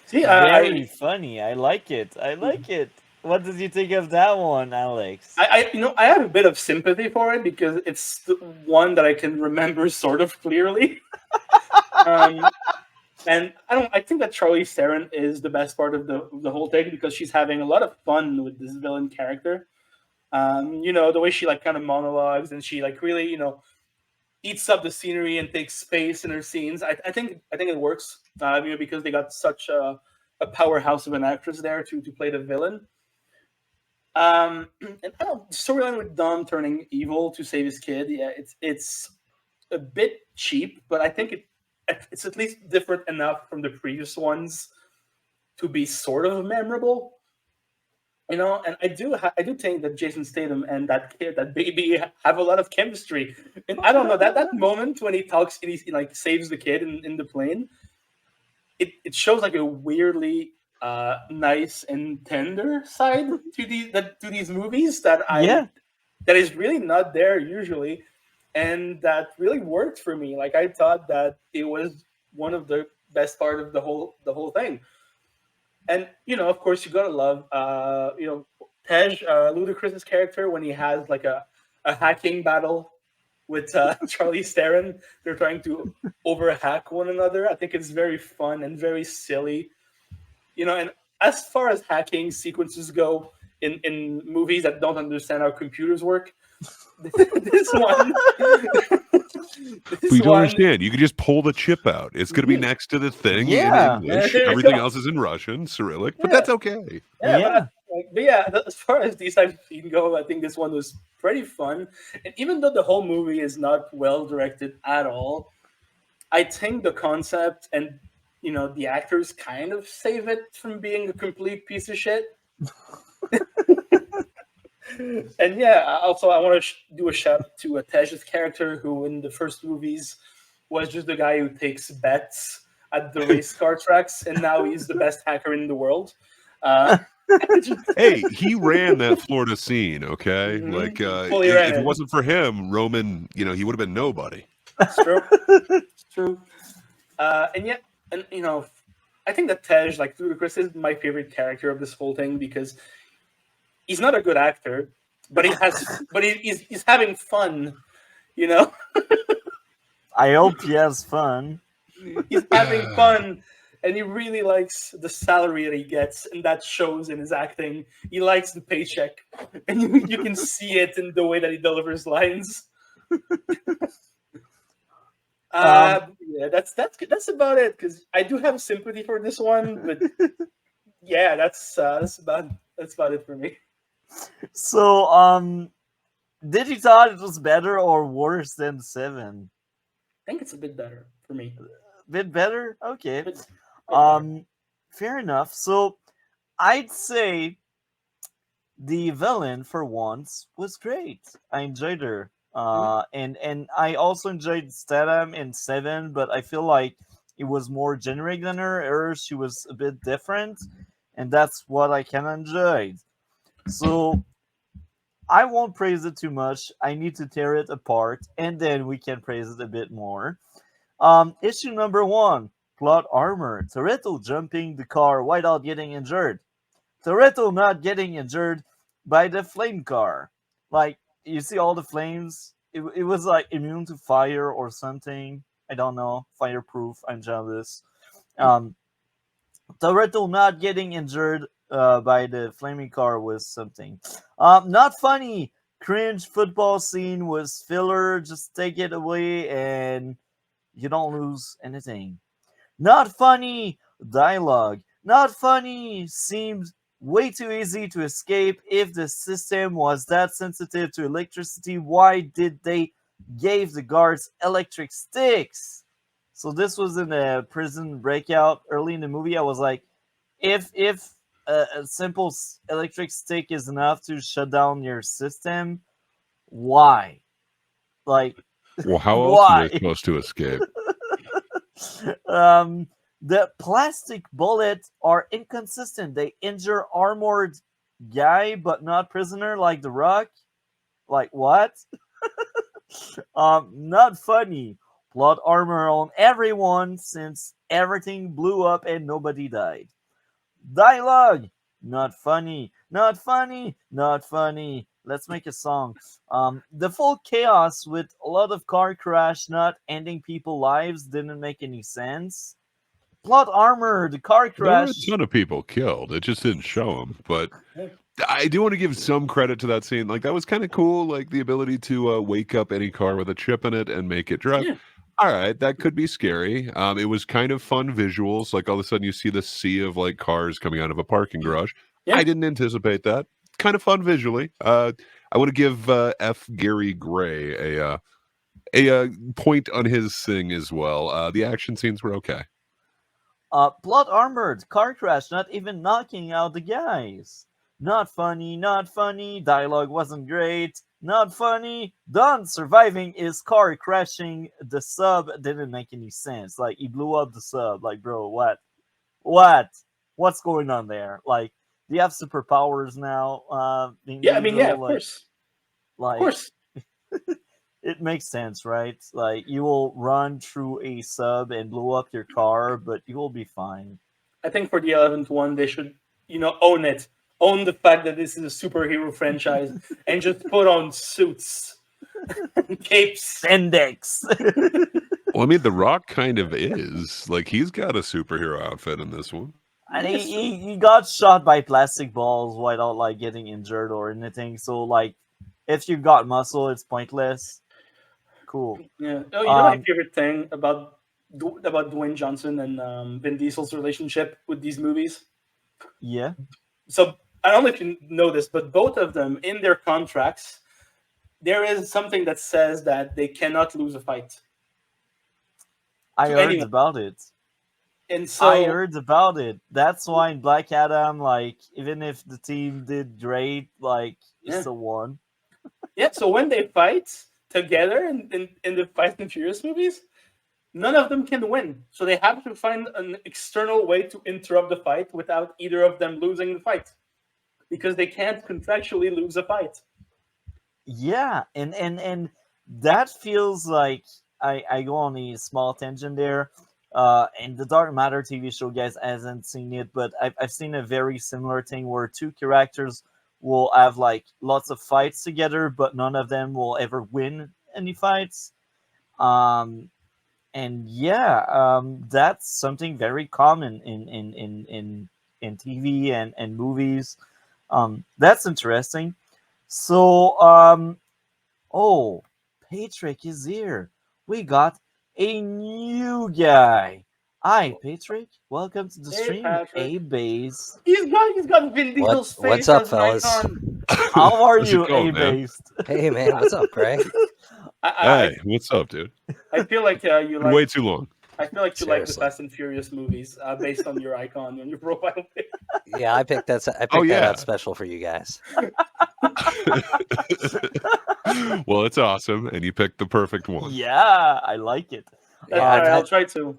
See, very funny. I like it. I like it. What did you think of that one, Alex? I have a bit of sympathy for it because it's the one that I can remember sort of clearly. And I think that Charlize Theron is the best part of the whole thing because she's having a lot of fun with this villain character. The way she like kind of monologues and she like really, eats up the scenery and takes space in her scenes. I think it works. Because they got such a powerhouse of an actress there to play the villain. And storyline with Dom turning evil to save his kid. Yeah, it's a bit cheap, but I think it's at least different enough from the previous ones to be sort of memorable. And I do think that Jason Statham and that kid, that baby, have a lot of chemistry. And I don't know that moment when he talks and he like saves the kid in the plane. It shows like a weirdly nice and tender side to these movies that is really not there usually, and that really worked for me. Like I thought that it was one of the best part of the whole thing. And of course, you gotta love Tej, Ludacris's character when he has like a hacking battle with Charlize Theron. They're trying to overhack one another. I think it's very fun and very silly. And as far as hacking sequences go in movies that don't understand how computers work, this one. But you don't understand. You can just pull the chip out. It's going to be next to the thing in English. Everything else is in Russian, Cyrillic, but that's okay. But as far as these types of scenes go, I think this one was pretty fun. And even though the whole movie is not well directed at all, I think the concept and the actors kind of save it from being a complete piece of shit. And also I want to do a shout out to Tej's character, who in the first movies was just the guy who takes bets at the race car tracks, and now he's the best hacker in the world. Hey, he ran that Florida scene, okay? Mm-hmm. Like, if it wasn't for him, Roman, he would have been nobody. It's true. It's true. I think that Tej, like Ludacris, is my favorite character of this whole thing because he's not a good actor, but he's having fun, I hope he has fun. He's having fun, and he really likes the salary that he gets, and that shows in his acting. He likes the paycheck, and you can see it in the way that he delivers lines. That's about it. Because I do have sympathy for this one, but Yeah, that's about it for me. So, did you thought it was better or worse than Seven? I think it's a bit better for me. Bit better? Okay. Bit, bit better. Um, fair enough. So, I'd say the villain for once was great. I enjoyed her. Mhm. And I also enjoyed Statham in Seven, but I feel like it was more generic than her. She was a bit different, and that's what I kind of enjoyed. So I won't praise it too much. I need to tear it apart, and then we can praise it a bit more. Issue number one: plot armor. Toretto jumping the car without getting injured. Toretto not getting injured by the flame car. Like, you see all the flames. It was like immune to fire or something. I don't know. Fireproof. I'm jealous. Um, Toretto not getting injured by the flaming car was something. Not funny. Cringe football scene was filler. Just take it away and you don't lose anything. Not funny dialogue. Not funny seemed way too easy to escape. If the system was that sensitive to electricity, why did they give the guards electric sticks? So this was in a prison breakout early in the movie. I was like, if a simple electric stick is enough to shut down your system, why? Like, Well, how else are they why? supposed to escape? um, the plastic bullets are inconsistent. They injure armored guy, but not prisoner, like the Rock. Like what? Not funny. Plot armor on everyone since everything blew up and nobody died. Dialogue. Not funny. Not funny. Not funny. Let's make a song. The full chaos with a lot of car crash not ending people lives didn't make any sense. Plot armor, the car There were a crash. ton of people killed. It just didn't show them. But Yeah. I do want to give some credit to that scene. Like that was kind of cool. Like the ability to wake up any car with a chip in it and make it drive. Yeah. All right, that could be scary. It was kind of fun visuals. Like all of a sudden you see this sea of like cars coming out of a parking garage. I Yeah. didn't anticipate that. Kind of fun visually. I want to give F. Gary Gray a point on his thing as well. The action scenes were okay. Plot armored, car crash, not even knocking out the guys. Not funny, not funny, dialogue wasn't great. Not funny, Don surviving his car crashing the sub didn't make any sense. Like, he blew up the sub. Like, bro, what? What? What's going on there? Like, do you have superpowers now, Vin Yeah. I mean, yeah. Diesel? Of course. Of Like, course. it makes sense, right? Like, you will run through a sub and blow up your car, but you will be fine. I think for the 11th one, they should, own it. Own the fact that this is a superhero franchise and just put on suits and capes. Index. Well, I mean, The Rock kind of is. Like he's got a superhero outfit in this one. And Yes. he got shot by plastic balls without like getting injured or anything. So like, if you got muscle, it's pointless. Cool. Yeah. Oh, my Um, favorite thing about Dwayne Johnson and Vin Diesel's relationship with these movies? yeah, So I don't know if you know this, but both of them in their contracts, there is something that says that they cannot lose a fight I to heard anyone. about it. And I so, heard about it. That's why in Black Adam, like, even if the team did great, like, you yeah, still won. yeah. So when they fight together in the Fast and Furious movies, none of them can win. So they have to find an external way to interrupt the fight without either of them losing the fight, because they can't contractually lose a fight. Yeah, and that feels like I go on a small tangent there. And the Dark Matter TV show, guys, hasn't seen it, but I've seen a very similar thing where two characters will have like lots of fights together, but none of them will ever win any fights. Um, and yeah, that's something very common in TV and movies. That's interesting. So, oh, Patrick is here. We got a new guy. Hi, Patrick. Welcome to the Hey, stream, Patrick. A-Base. He's got Vin Diesel's face What's up, as an fellas? icon. How are How's it you, going, man? A-Based? Hey, man. What's up, Greg? Hey, what's up, dude? I feel like you Been like. way too long. I feel like you like the Seriously. Fast and Furious movies based on your icon on your profile pic. Yeah, I picked that. I picked Oh, that yeah. out special for you guys. Well, it's awesome, and you picked the perfect one. Yeah, I like it. That's Yeah, all right, I- I'll try to.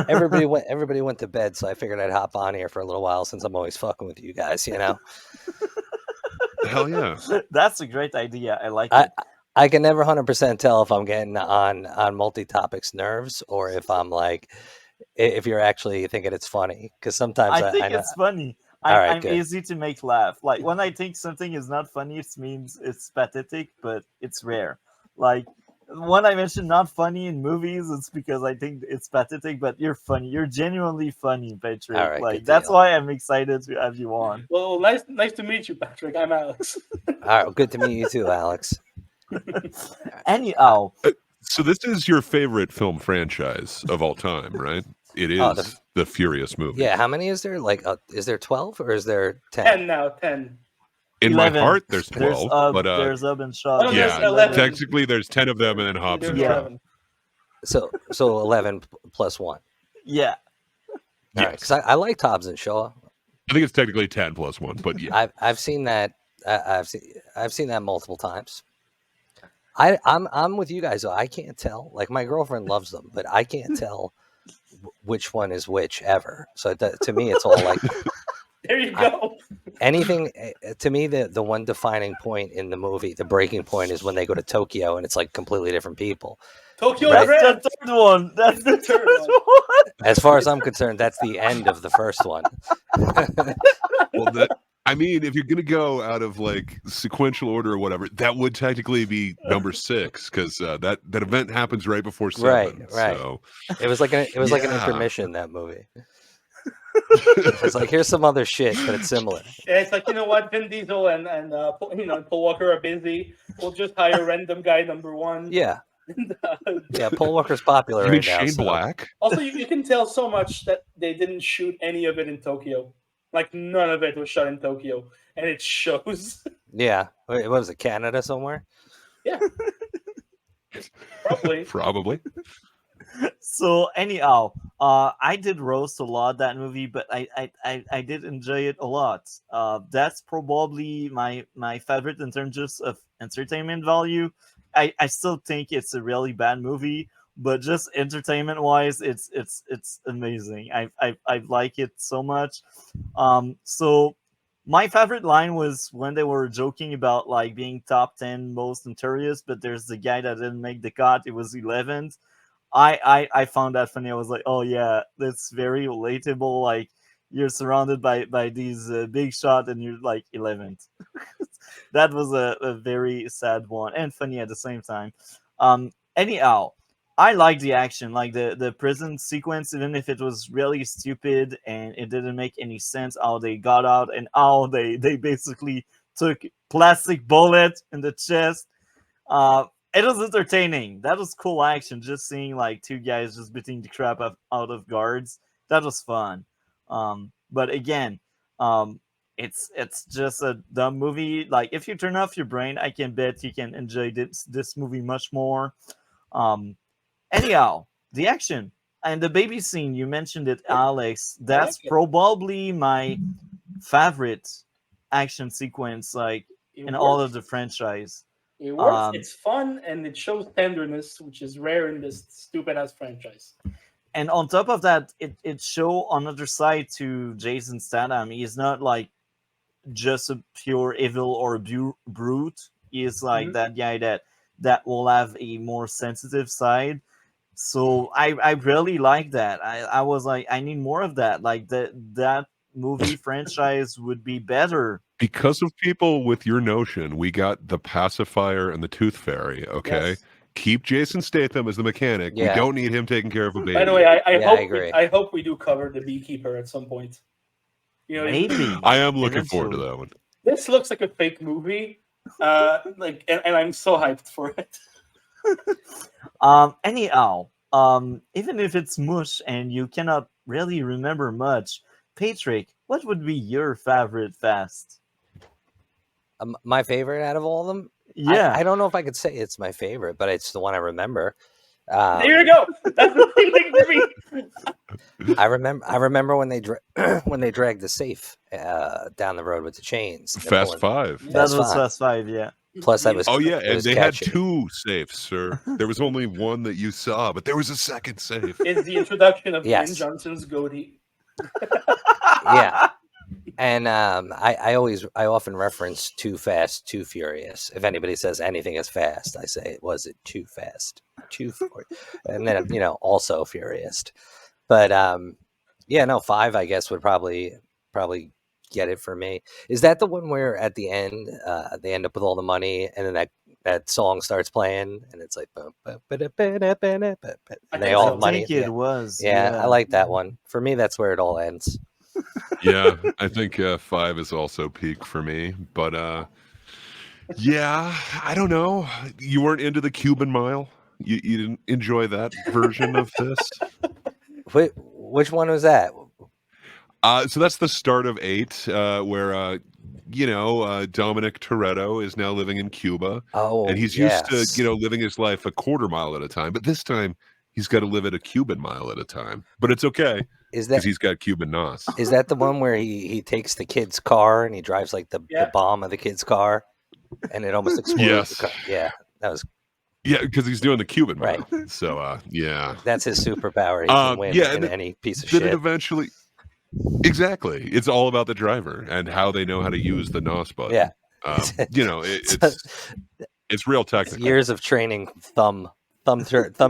Everybody went. Everybody went to bed, so I figured I'd hop on here for a little while since I'm always fucking with you guys. You know, Hell yeah. That's a great idea. I like I it. I can never 100% tell if I'm getting on multi topics nerves or if I'm like if you're actually thinking it's funny because sometimes I think I know. it's funny. All right, I'm good. easy to make laugh. Like when I think something is not funny, it means it's pathetic, but it's rare. Like when I mention not funny in movies, it's because I think it's pathetic, but you're funny. You're genuinely funny, Patrick. All right, Like good that's deal. why I'm excited to have you on. Well, nice to meet you, Patrick. I'm Alex. All right, good to meet you too, Alex. Anyhow, So this is your favorite film franchise of all time, right? It is Oh, the Furious movie. Yeah, how many is there? Like, is there 12 or is there 10? 10 now, 10. In 11. my heart, there's 12. There's Ub and Shaw. Oh, no, there's yeah, 11. technically there's 10 of them, and then Hobbs and There's Shaw. 11. So 11 plus 1. Yeah. All right, Yes. because I like Hobbs and Shaw. I think it's technically 10 plus 1, but yeah. I've seen that. I've seen that multiple times. I'm with you guys though. I can't tell. Like my girlfriend loves them, but I can't tell which one is which ever. So to me, it's all like There you go. anything. To me, the one defining point in the movie, the breaking point, is when they go to Tokyo and it's like completely different people. Tokyo Right. Drift. That's the third one. That's the Third third one. one. As far as I'm concerned, that's the end of the first one. Well, I mean, if you're gonna go out of like sequential order or whatever, that would technically be number 6 because that event happens right before 7. Right. So It was like an Yeah. intermission, that movie. It's like here's some other shit, but it's similar. Yeah, it's like, you know what, Vin Diesel and Paul Walker are busy. We'll just hire random guy number 1. Yeah, And, yeah. Paul Walker's popular you mean right now. Shane so- Black? also, you can tell so much that they didn't shoot any of it in Tokyo. Like, none of it was shot in Tokyo. And it shows. Yeah, what was it? Canada somewhere? Yeah. Probably. Probably. So anyhow, I did roast a lot that movie, but I did enjoy it a lot. That's probably my favorite in terms of entertainment value. I still think it's a really bad movie, but just entertainment wise, it's amazing. I like it so much. So my favorite line was when they were joking about like being top 10 most notorious, but there's the guy that didn't make the cut. It was 11th. I found that funny. I was like, oh yeah, that's very relatable. Like you're surrounded by these big shot and you're like 11th. That was a very sad one and funny at the same time. Anyhow, I like the action, like the prison sequence, even if it was really stupid and it didn't make any sense how they got out and how they basically took plastic bullet in the chest. It was entertaining. That was cool action. Just seeing like two guys just beating the crap out of guards. That was fun. But again, it's just a dumb movie. Like if you turn off your brain, I can bet you can enjoy this movie much more. Anyhow, the action and the baby scene, you mentioned it, Alex. That's like it. probably my favorite action sequence, like It in all works. of the franchise. It works. Um, It's fun and it shows tenderness, which is rare in this stupid ass franchise. And on top of that, it show another side to Jason Statham. He's not like just a pure evil or brute. He is like Mhm. that guy that will have a more sensitive side. So I really like that. I was like, I need more of that. Like that movie franchise would be better. Because of people with your notion, we got the pacifier and the tooth fairy. Okay, Yes. keep Jason Statham as the mechanic. Yeah. We don't need him taking care of a baby. By the way, I Yeah, I hope agree. I hope we do cover the beekeeper at some point. You know, Maybe. I am looking forward to Eventually. that one. this looks like a fake movie. And I'm so hyped for it. Anyhow, Even if it's mush and you cannot really remember much, Patrick, what would be your favorite fast? My favorite out of all of them? Yeah. I don't know if I could say it's my favorite, but it's the one I remember. There you go. That's the same thing for me. I remember when they when they dragged the safe down the road with the chains. They're Fast pulling- Five. That Fast was Five. Fast 5, yeah. Plus, I was Oh yeah, it and was they catchy. had 2 safes, sir. There was only one that you saw, but there was a second safe. Is the introduction of Yes. Dwayne Johnson's goatee. Yeah. And I often reference Too Fast, Too Furious. If anybody says anything is fast, I say, was it too fast, too furious? And then also furious. But yeah, no, 5 I guess would probably get it for me. Is that the one where at the end they end up with all the money and then that song starts playing and it's like and they all have I money think at the it end? was. Yeah, I like that one. For me, that's where it all ends. Yeah, I think 5 is also peak for me. But yeah, I don't know. You weren't into the Cuban Mile? You didn't enjoy that version of this? Which one was that? So that's the start of 8, where Dominic Toretto is now living in Cuba, Oh, and he's used to living his life a quarter mile at a time, but this time he's got to live at a Cuban mile at a time. But it's okay Is because that he's got Cuban nos. is that the one where he takes the kid's car and he drives like the Yeah. bomb of the kid's car, and it almost explodes? Yes. The car. Yeah, that was Yeah, because he's doing the Cuban mile. Right. So yeah, that's his superpower. He can win yeah, in and any piece of then shit. it eventually. Exactly, it's all about the driver and how they know how to use the nos button. Yeah. It's real It's technical. years of training, thumb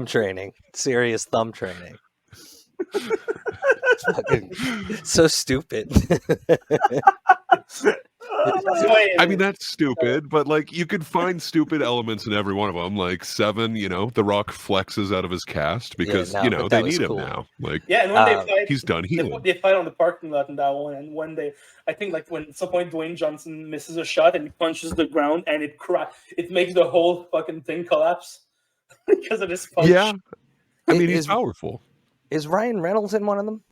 training, serious thumb training. Fucking so stupid. I mean, that's stupid, but like you could find stupid elements in every one of them. Like 7, The Rock flexes out of his cast because no, but they that was need him cool. now. Like, Yeah, and when they fight, he's done healing. they fight on the parking lot in that one, and when I think like when at some point Dwayne Johnson misses a shot and he punches the ground and it makes the whole fucking thing collapse because of this punch. Yeah, I mean, he's Is- powerful. Is Ryan Reynolds in one of them?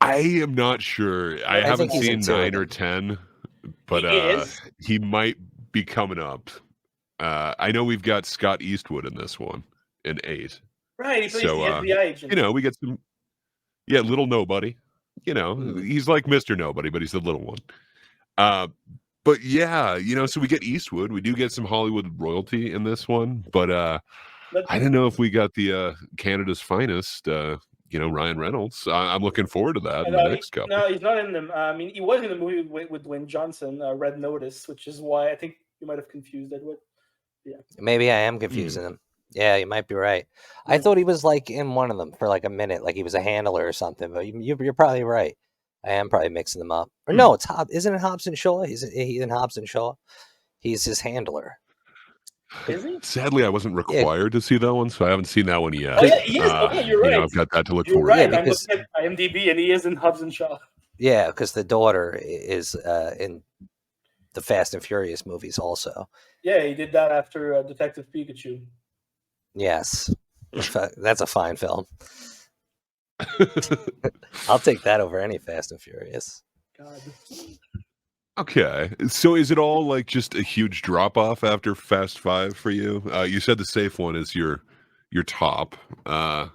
I am not sure. I haven't think he's seen in 2 of 9 or them. 10, but He is. he might be coming up. I know we've got Scott Eastwood in this one in 8. Right, he plays So, the FBI agent. We get some. Yeah, little nobody. He's like Mr. Nobody, but he's the little one. But yeah, so we get Eastwood. We do get some Hollywood royalty in this one, but I don't know if we got the Canada's finest. Ryan Reynolds. I'm looking forward to that in the next couple. No, he's not in them. I mean, he was in the movie with Dwayne Johnson, Red Notice, which is why I think you might have confused Edward. Yeah, Maybe I am confusing them. Yeah, you might be right. I thought he was like in one of them for like a minute, like he was a handler or something. But you're probably right. I am probably mixing them up. Or no, it's isn't it Hobbs and Shaw? He's in Hobbs and Shaw. He's his handler. is he? Sadly, I wasn't required to see that one, so I haven't seen that one yet. Oh yeah, he is. Okay, you're right. I've got that to look You're forward right. to. I'm looking at IMDb, and he is in Hobbs and Shaw. Yeah, because the daughter is in the Fast and Furious movies also. Yeah, he did that after Detective Pikachu. Yes, that's a fine film. I'll take that over any Fast and Furious. God. Okay, so is it all like just a huge drop off after Fast 5 for you? You said the safe one is your top. I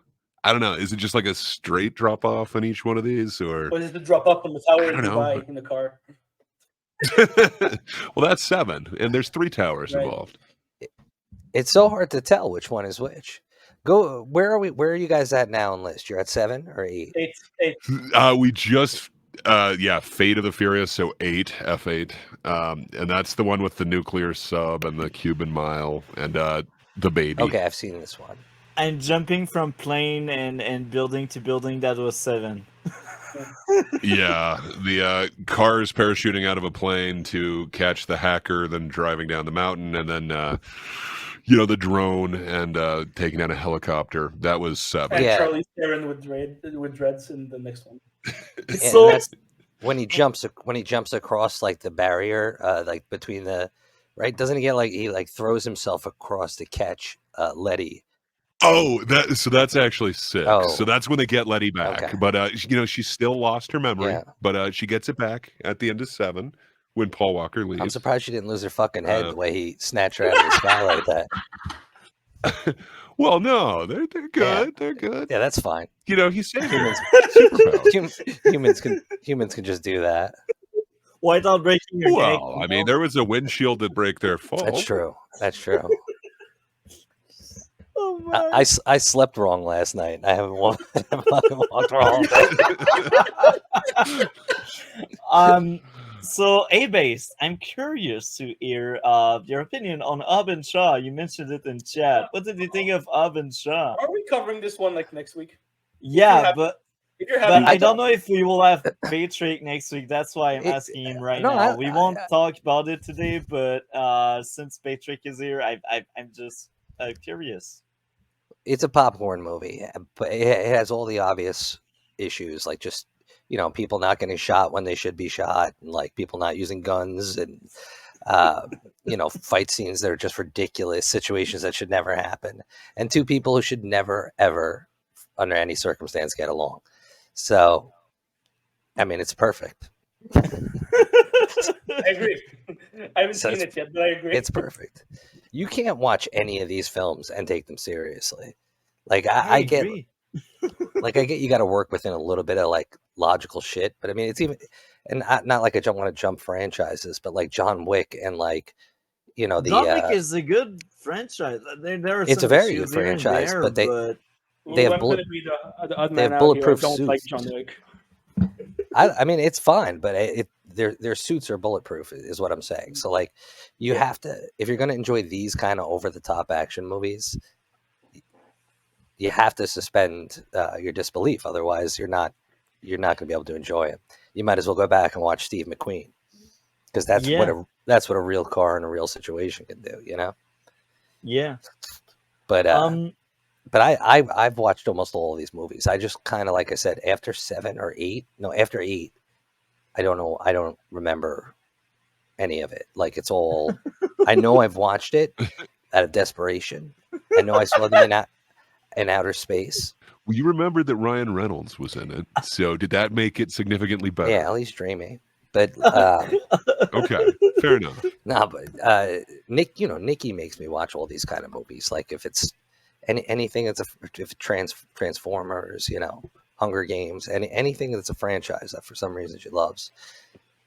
don't know. Is it just like a straight drop off on each one of these, or? Or is it the drop up from the tower in I don't know, Dubai in the car? Well, that's 7, and there's 3 towers Right. involved. It's so hard to tell which one is which. Go. Where are we? Where are you guys at now in list? You're at 7 or 8? 8. We just Fate of the Furious, so 8 F8, and that's the one with the nuclear sub and the Cuban Mile and the baby. Okay, I've seen this one. And jumping from plane and building to building, that was 7. Yeah, the cars parachuting out of a plane to catch the hacker, then driving down the mountain, and then the drone and taking down a helicopter. That was 7. And Yeah. Charlie Theron with dreads in the next one. And So that's when he jumps across like the barrier, like between the right. Doesn't he get like he like throws himself across to catch Letty Oh, that's actually 6. Oh. So that's when they get Letty back. Okay. But she still lost her memory. Yeah. But she gets it back at the end of 7 when Paul Walker leaves. I'm surprised she didn't lose her fucking head the way he snatched her out of the sky like that. Well, no, they're good. Yeah. They're good. Yeah, that's fine. He's saving superpowers. Humans can just do that. Without breaking your neck. Well, I mean, there was a windshield that break their fall. That's true. That's true. Oh, man. I slept wrong last night. I haven't walked wrong. So A-Base, I'm curious to hear your opinion on Abin Shah. You mentioned it in chat. What did you think of Abin Shah? Are we covering this one like next week? Yeah, but I don't know it. if we will have Patrick next week. That's why I'm asking him right now. We won't talk about it today, but since Patrick is here, I'm just curious. It's a popcorn movie, but it has all the obvious issues, like just people not getting shot when they should be shot, and like people not using guns, and fight scenes that are just ridiculous, situations that should never happen, and two people who should never ever, under any circumstance, get along. So, I mean, it's perfect. I agree. I haven't seen it yet, but I agree. It's perfect. You can't watch any of these films and take them seriously. Like I get, like I get, you got to work within a little bit of like logical shit. But I mean, it's even, and not like I don't want to jump franchises, but like John Wick and like, John Wick is a good franchise. There are it's a very good franchise, but they have bulletproof suits. Like John Wick. I mean, it's fine, but their suits are bulletproof, is what I'm saying. So, like, you have to, if you're going to enjoy these kind of over-the-top action movies, you have to suspend your disbelief. Otherwise, you're not going to be able to enjoy it. You might as well go back and watch Steve McQueen, because that's what a real car in a real situation can do. Yeah. But I've watched almost all of these movies. I just kind of, like I said, after 8, I don't know. I don't remember any of it. Like, it's all, I know I've watched it out of desperation. I know I saw them in outer space. Well, you remember that Ryan Reynolds was in it. So did that make it significantly better? Yeah, at least dreamy. But okay, fair enough. No, but Nikki makes me watch all these kind of movies. Like if it's anything that's Transformers, Hunger Games, anything that's a franchise that for some reason she loves,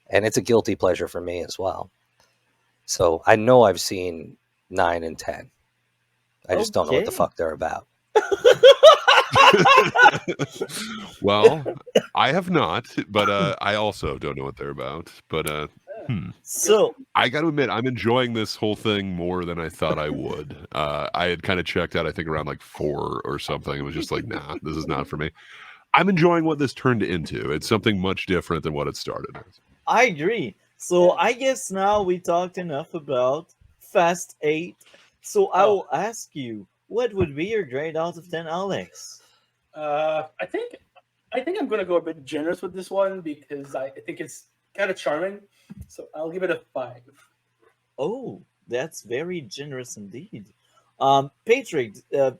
and it's a guilty pleasure for me as well. So I know I've seen 9 and 10. I just don't know what the fuck they're about. Well, I have not, but I also don't know what they're about. But so I got to admit, I'm enjoying this whole thing more than I thought I would. I had kind of checked out, I think, around like 4 or something. It was just like, nah, this is not for me. I'm enjoying what this turned into. It's something much different than what it started as. I agree. So I guess now we talked enough about Fast 8. So I will ask you, what would be your grade out of 10, Alex? I think I'm gonna go a bit generous with this one because I think it's kind of charming. So I'll give it a 5. Oh, that's very generous indeed. Patrick,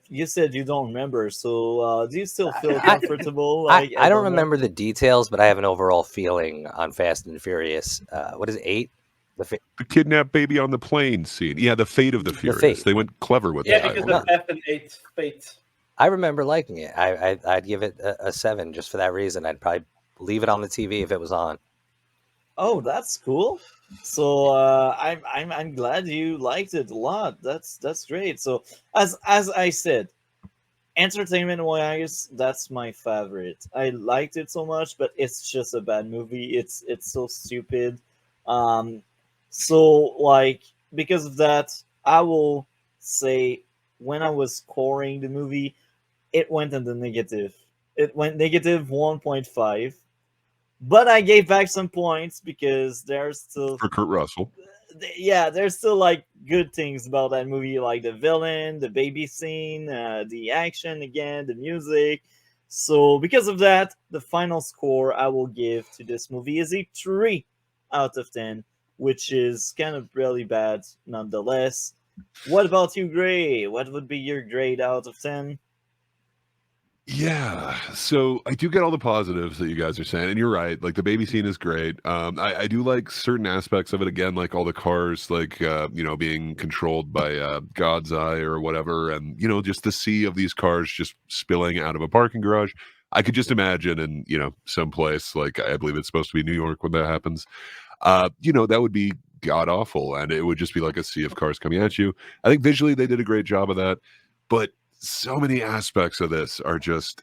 you said you don't remember, so do you still feel comfortable? I don't remember the details, but I have an overall feeling on Fast and Furious. What is it, 8? The kidnapped baby on the plane scene. Yeah, the fate of the Furious. They went clever with that. Yeah, because of F and 8 fate. I remember liking it. I'd give it a 7 just for that reason. I'd probably leave it on the TV if it was on. Oh, that's cool. So I'm glad you liked it a lot. That's great. So as I said, entertainment wise, that's my favorite. I liked it so much, but it's just a bad movie. It's so stupid. So like because of that, I will say when I was scoring the movie, it went in the negative. It went negative 1.5. But I gave back some points because there's still for Kurt Russell. Yeah, there's still like good things about that movie, like the villain, the baby scene, the action again, the music. So because of that, the final score I will give to this movie is a 3 out of 10, which is kind of really bad nonetheless. What about you, Gray? What would be your grade out of 10? Yeah, so I do get all the positives that you guys are saying, and you're right. Like the baby scene is great. I do like certain aspects of it. Again, like all the cars, like being controlled by God's eye or whatever, and just the sea of these cars just spilling out of a parking garage. I could just imagine in some place like I believe it's supposed to be New York when that happens. That would be god awful, and it would just be like a sea of cars coming at you. I think visually they did a great job of that, but so many aspects of this are just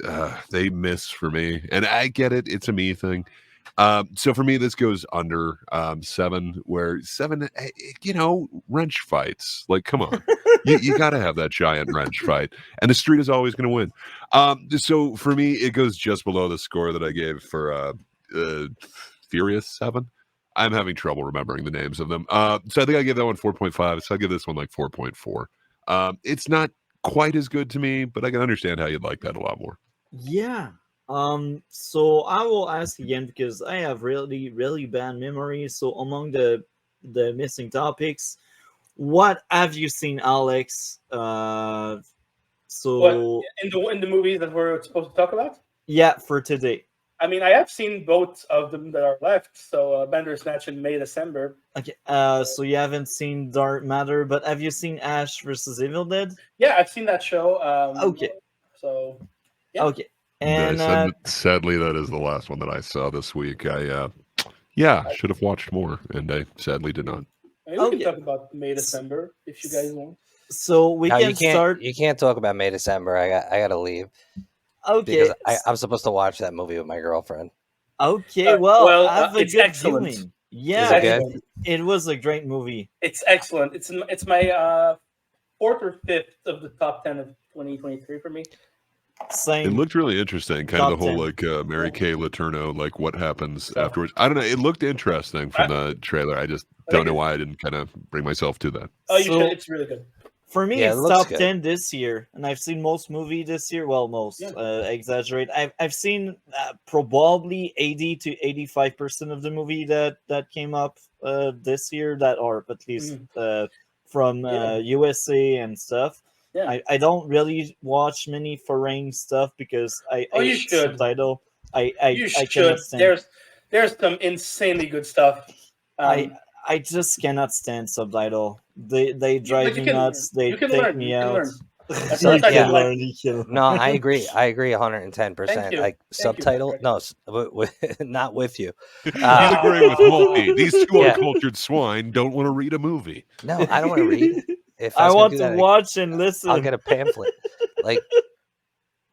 they miss for me, and I get it, it's a me thing. So for me this goes under 7, where 7 wrench fights, like come on. You got to have that giant wrench fight, and the street is always going to win. So for me it goes just below the score that I gave for Furious 7. I'm having trouble remembering the names of them. So I think I give that one 4.5. So I give this one like 4.4. It's not quite as good to me, but I can understand how you'd like that a lot more. Yeah. So I will ask again because I have really, really bad memory. So among the missing topics, what have you seen, Alex? What So in the movies that we're supposed to talk about? yeah, for today. I mean, I have seen both of them that are left. So Bandersnatch in May, December. Okay. So you haven't seen Dark Matter, but have you seen Ash versus Evil Dead? Yeah, I've seen that show. Okay. So yeah. Okay. And Sadly, that is the last one that I saw this week. I should have watched more, and I sadly did not. I mean, we can talk about May, December if you guys want. So we can start. You can't talk about May, December. I gotta leave. Okay. Because I'm supposed to watch that movie with my girlfriend. Okay. Well, have a it's good excellent. viewing. Yeah, Is it was a great movie. It's excellent. It's my 4th or 5th of the top 10 of 2023 for me. Same. It looked really interesting, kind Top of the whole 10. like Mary Kay Letourneau, like what happens afterwards. I don't know. It looked interesting from the trailer. I just don't know why I didn't kind of bring myself to that. Oh, you should. It's really good. For me, Yeah, it's it looks top good. 10 this year, and I've seen most movie this year. Well, most exaggerate. I've seen probably 80 to 85% of the movie that came up this year that are at least from USA and stuff. Yeah. I don't really watch many foreign stuff because I you should. subtitle. You I should. cannot stand. There's some insanely good stuff. I just cannot stand subtitle. They drive me nuts. They take me out. No, I agree. I agree 110%. Like subtitle, not with you. He's agreeing with Multi. These two uncultured swine don't want to read a movie. No, I don't want to read. If I want to watch and listen. I'll get a pamphlet. Like,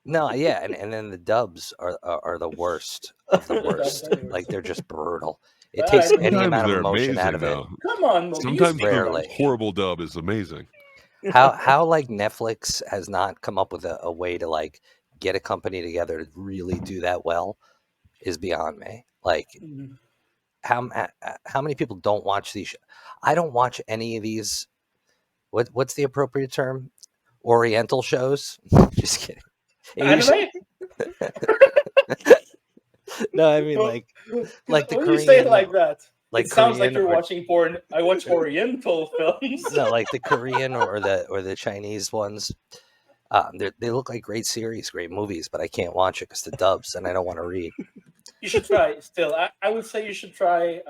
no, yeah, and then the dubs are the worst of the worst. Like they're just brutal. It takes any amount of emotion out of it. Come on, sometimes rarely. The horrible dub is amazing. How like Netflix has not come up with a way to like get a company together to really do that well is beyond me. Like how many people don't watch these? I don't watch any of these. What's the appropriate term? Oriental shows? Just kidding. Anime? No, I mean like the when Korean. You say it like that. Like it sounds Korean like you're watching porn. I watch Oriental films. No, like the Korean or the Chinese ones. They look like great series, great movies, but I can't watch it because the dubs, and I don't want to read. You should try. Still, I would say you should try.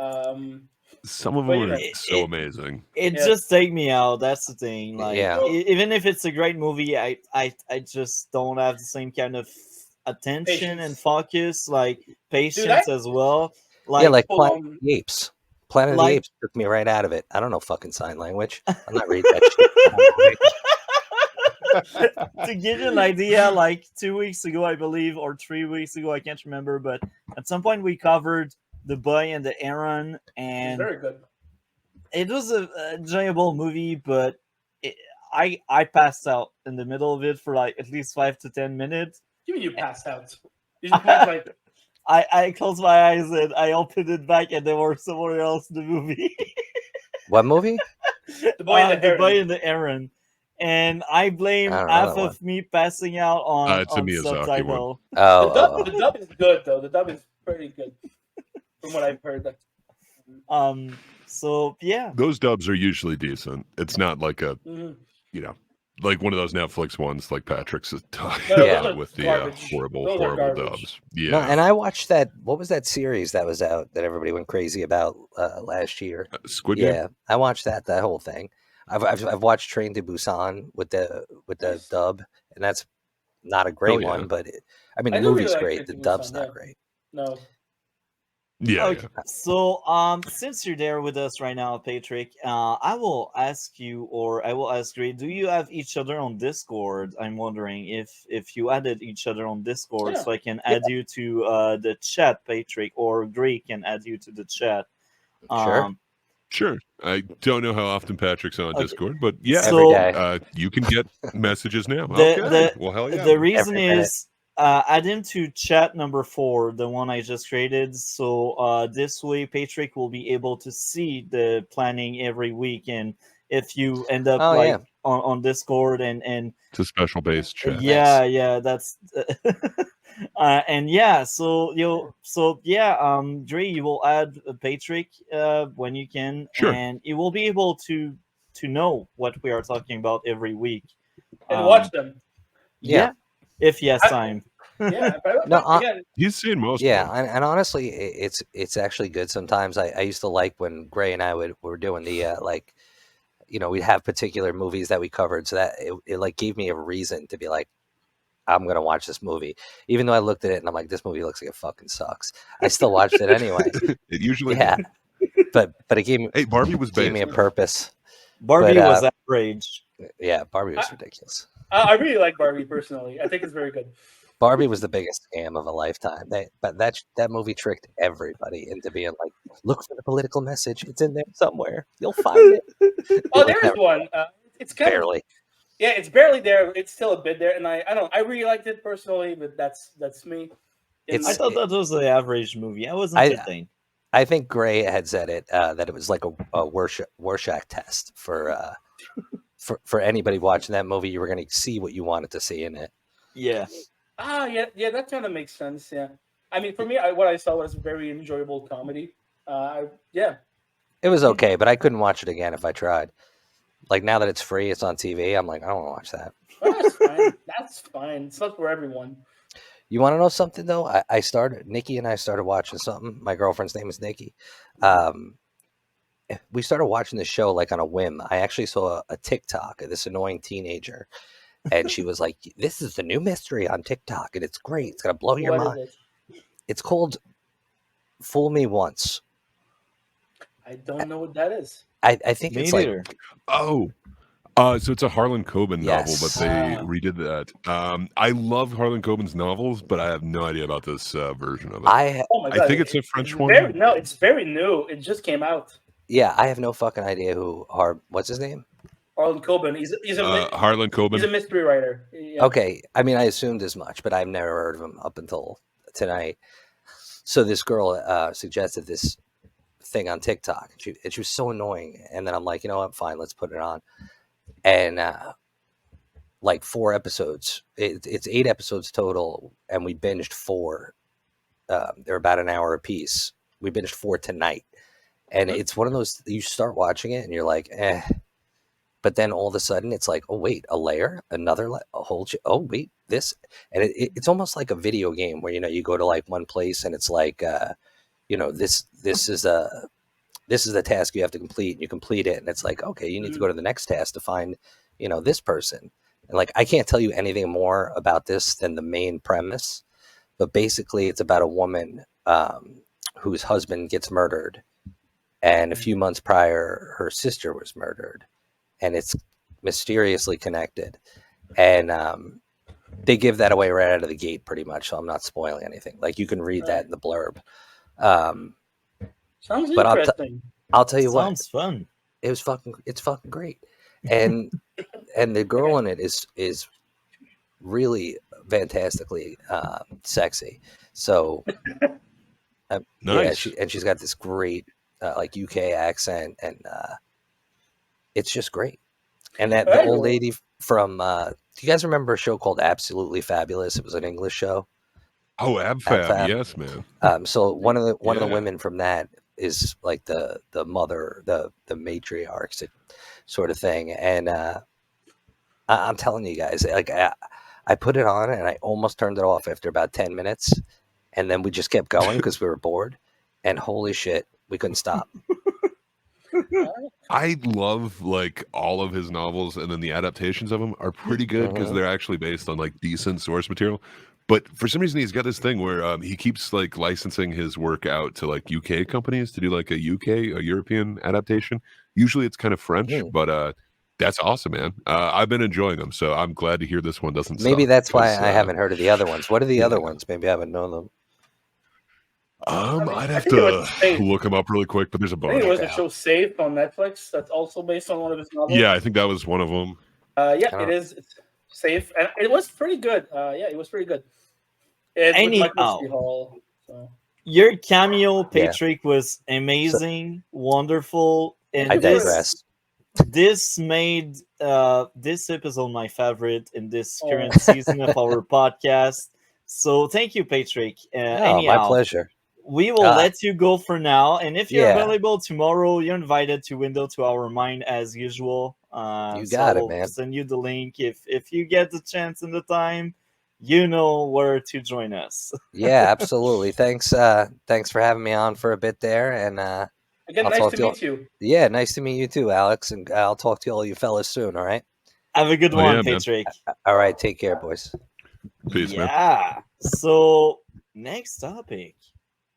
Some of them are so amazing. It just take me out. That's the thing. Like, even if it's a great movie, I just don't have the same kind of attention and focus, like patience as well. Like, like Planet of the Apes. Planet of the Apes took me right out of it. I don't know fucking sign language. I'm not reading that shit. To give you an idea, like 2 weeks ago, I believe, or 3 weeks ago, I can't remember, but at some point we covered The Boy and the Heron, and very good. It was a enjoyable movie, but I passed out in the middle of it for like at least 5 to 10 minutes. You mean you passed out? You just like I closed my eyes and I opened it back, and there was somewhere else in the movie. What movie? The Boy and the Heron. The Boy and the Heron. And I blame half of me passing out on subtitle. The dub is good though. The dub is pretty good, from what I've heard. So yeah, Those dubs are usually decent. It's not like a Mhm. like one of those Netflix ones like Patrick's talking No, Yeah. those about are with the garbage. horrible Those are garbage. dubs. No, Yeah, and I watched that. What was that series that was out that everybody went crazy about last year? Squid Game. Yeah, I watched that whole thing. I've watched Train to Busan with the Nice. dub, and that's not a Hell great yeah. one, but I mean I the do really movie's like great. Train The to dub's Busan, not yeah. great. No. Yeah, okay. yeah. So since you're there with us right now, Patrick, I will ask you, or I will ask Gray, do you have each other on Discord? I'm wondering if you added each other on Discord, Yeah. so I can add you to the chat, Patrick, or Gray can add you to the chat. Sure. Sure. I don't know how often Patrick's on Okay. Discord, but yeah, Every So day. you can get messages now. the Okay. Well, hell yeah. the reason Every minute. is add him to chat number 4, the one I just created. So this way, Patrick will be able to see the planning every week, and if you end up Oh, like yeah. on Discord and It's a special base chat. yeah, yeah, that's and yeah, so yeah, Dre, you will add Patrick when you can, Sure. and you will be able to know what we are talking about every week. And watch them. Yeah, if he has I- time. Yeah. But No, again, He's seen most Yeah, of them. and honestly, it's actually good sometimes. I used to like when Gray and I were doing the like, we'd have particular movies that we covered, so that it like gave me a reason to be like, I'm gonna watch this movie, even though I looked at it and I'm like, this movie looks like it fucking sucks. I still watched it anyway. It usually Yeah, but it gave me Hey, Barbie was gave me a based. purpose. Barbie But, was average. Yeah, Barbie was ridiculous. I really like Barbie personally. I think it's very good. Barbie was the biggest scam of a lifetime. But that movie tricked everybody into being like, look for the political message. It's in there somewhere. You'll find it. Oh, It was there is never- one. It's kind of barely. yeah, it's barely there. It's still a bit there, and I don't. I really liked it personally, but that's me. It's- I thought that was the average movie. I was I- entertained. I think Gray had said it that it was like a Rorschach test for anybody watching that movie. You were going to see what you wanted to see in it. Yeah. Yeah, that kind of makes sense. Yeah, I mean, for me, what I saw was very enjoyable comedy. Yeah, It was okay, but I couldn't watch it again if I tried. Like now that it's free, it's on TV. I'm like, I don't want to watch that. well, that's fine. That's fine. It's not for everyone. You want to know something though? Nikki and I started watching something. My girlfriend's name is Nikki. We started watching the show like on a whim. I actually saw a TikTok of this annoying teenager, and she was like, "This is the new mystery on TikTok, and it's great. It's gonna blow your What is mind." it? It's called "Fool Me Once." I don't know what that is. I think Me it's like neither. Oh. So it's a Harlan Coben novel, but Yes. they Ah. redid that. I love Harlan Coben's novels, but I have no idea about this version of it. Oh my god! I think it's a French one. It's very new. It just came out. I have no fucking idea what's his name? Harlan Coben. He's a Harlan Coben. he's a mystery writer. Yeah. Okay, I mean, I assumed as much, but I've never heard of him up until tonight. So this girl suggested this thing on TikTok, and she was so annoying. And then I'm like, you know what? Fine, let's put it on. And like 4 episodes. It's 8 episodes total, and we binged 4. They're about an hour a piece. We binged 4 tonight, and it's one of those you start watching it and you're like, eh. But then all of a sudden it's like, oh wait, a layer, another a whole. Oh wait, this, and it's almost like a video game where you go to like one place and it's like, this is the task you have to complete, and you complete it, and it's like, okay, you need to go to the next task to find, this person. And like, I can't tell you anything more about this than the main premise, but basically it's about a woman whose husband gets murdered, and a few months prior, her sister was murdered, and it's mysteriously connected. And they give that away right out of the gate pretty much, so I'm not spoiling anything. Like, you can read that in the blurb. Sounds But interesting. I'll tell you what, Sounds fun. it's fucking great. And and the girl in it is really fantastically sexy. So Nice. yeah, she's got this great like UK accent, and it's just great. And that the old lady from do you guys remember a show called Absolutely Fabulous? It was an English show. Oh, AbFab. AbFab. Yes, man. So one of the women from that is like the mother, the matriarch sort of thing. And I'm telling you guys, like I put it on and I almost turned it off after about 10 minutes, and then we just kept going because we were bored. And holy shit, we couldn't stop. I love like all of his novels, and then the adaptations of them are pretty good because they're actually based on like decent source material. But for some reason, he's got this thing where he keeps like licensing his work out to like UK companies to do like a European adaptation. Usually, it's kind of French, but that's awesome, man. I've been enjoying them, so I'm glad to hear this one doesn't. Maybe suck, that's why I haven't heard of the other ones. What are the yeah. other ones? Maybe I haven't known them. I'd have think it was to Safe. look him up really quick, but there's a I bunch. think it was the show Safe on Netflix. That's also based on one of his novels. Yeah, I think that was one of them. Yeah, it is. It's Safe, and it was pretty good. Yeah, it was pretty good. It's with Michael C. Hall. So. Your cameo, Patrick, was amazing, wonderful, and I digress. This made this episode my favorite in this current season of our podcast. So thank you, Patrick. Anyhow, my pleasure. We will let you go for now, and if you're available tomorrow, you're invited to Window to Our Mind as usual. You got it, man. Send you the link if you get the chance and the time. You know where to join us. Yeah, absolutely. Thanks for having me on for a bit there, and again, nice to meet you. Yeah, nice to meet you too, Alex, and I'll talk to all you fellas soon. All right. Have a good one, Patrick. All right, take care, boys. Peace, man. Yeah. So next topic.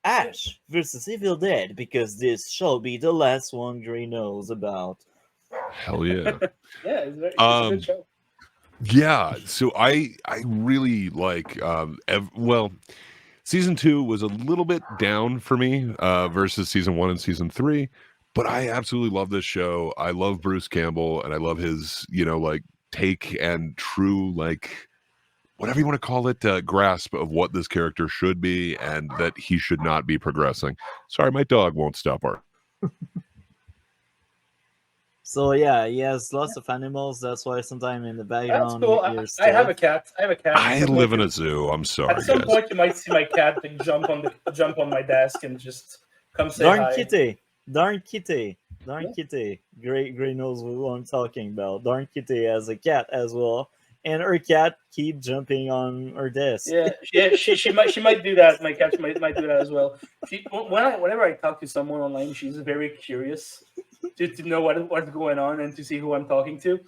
Ash versus Evil Dead, because this shall be the last one Gray knows about. Hell yeah. Yeah, it's a good show. Yeah, so I really like season 2 was a little bit down for me versus season 1 and season 3, but I absolutely love this show. I love Bruce Campbell, and I love his, like take and true, like whatever you want to call it, grasp of what this character should be and that he should not be progressing. Sorry, my dog won't stop barking. So yeah, he has lots of animals. That's why sometimes in the background. That's cool. I have a cat. I live in a zoo. I'm sorry. At some point, you might see my cat jump on my desk and just come say hi. Darn kitty. Gray knows what I'm talking about. Darn kitty has a cat as well, and her cat keep jumping on her desk. Yeah. She might do that. My cat might do that as well. Whenever I talk to someone online, she's very curious to know what's going on and to see who I'm talking to.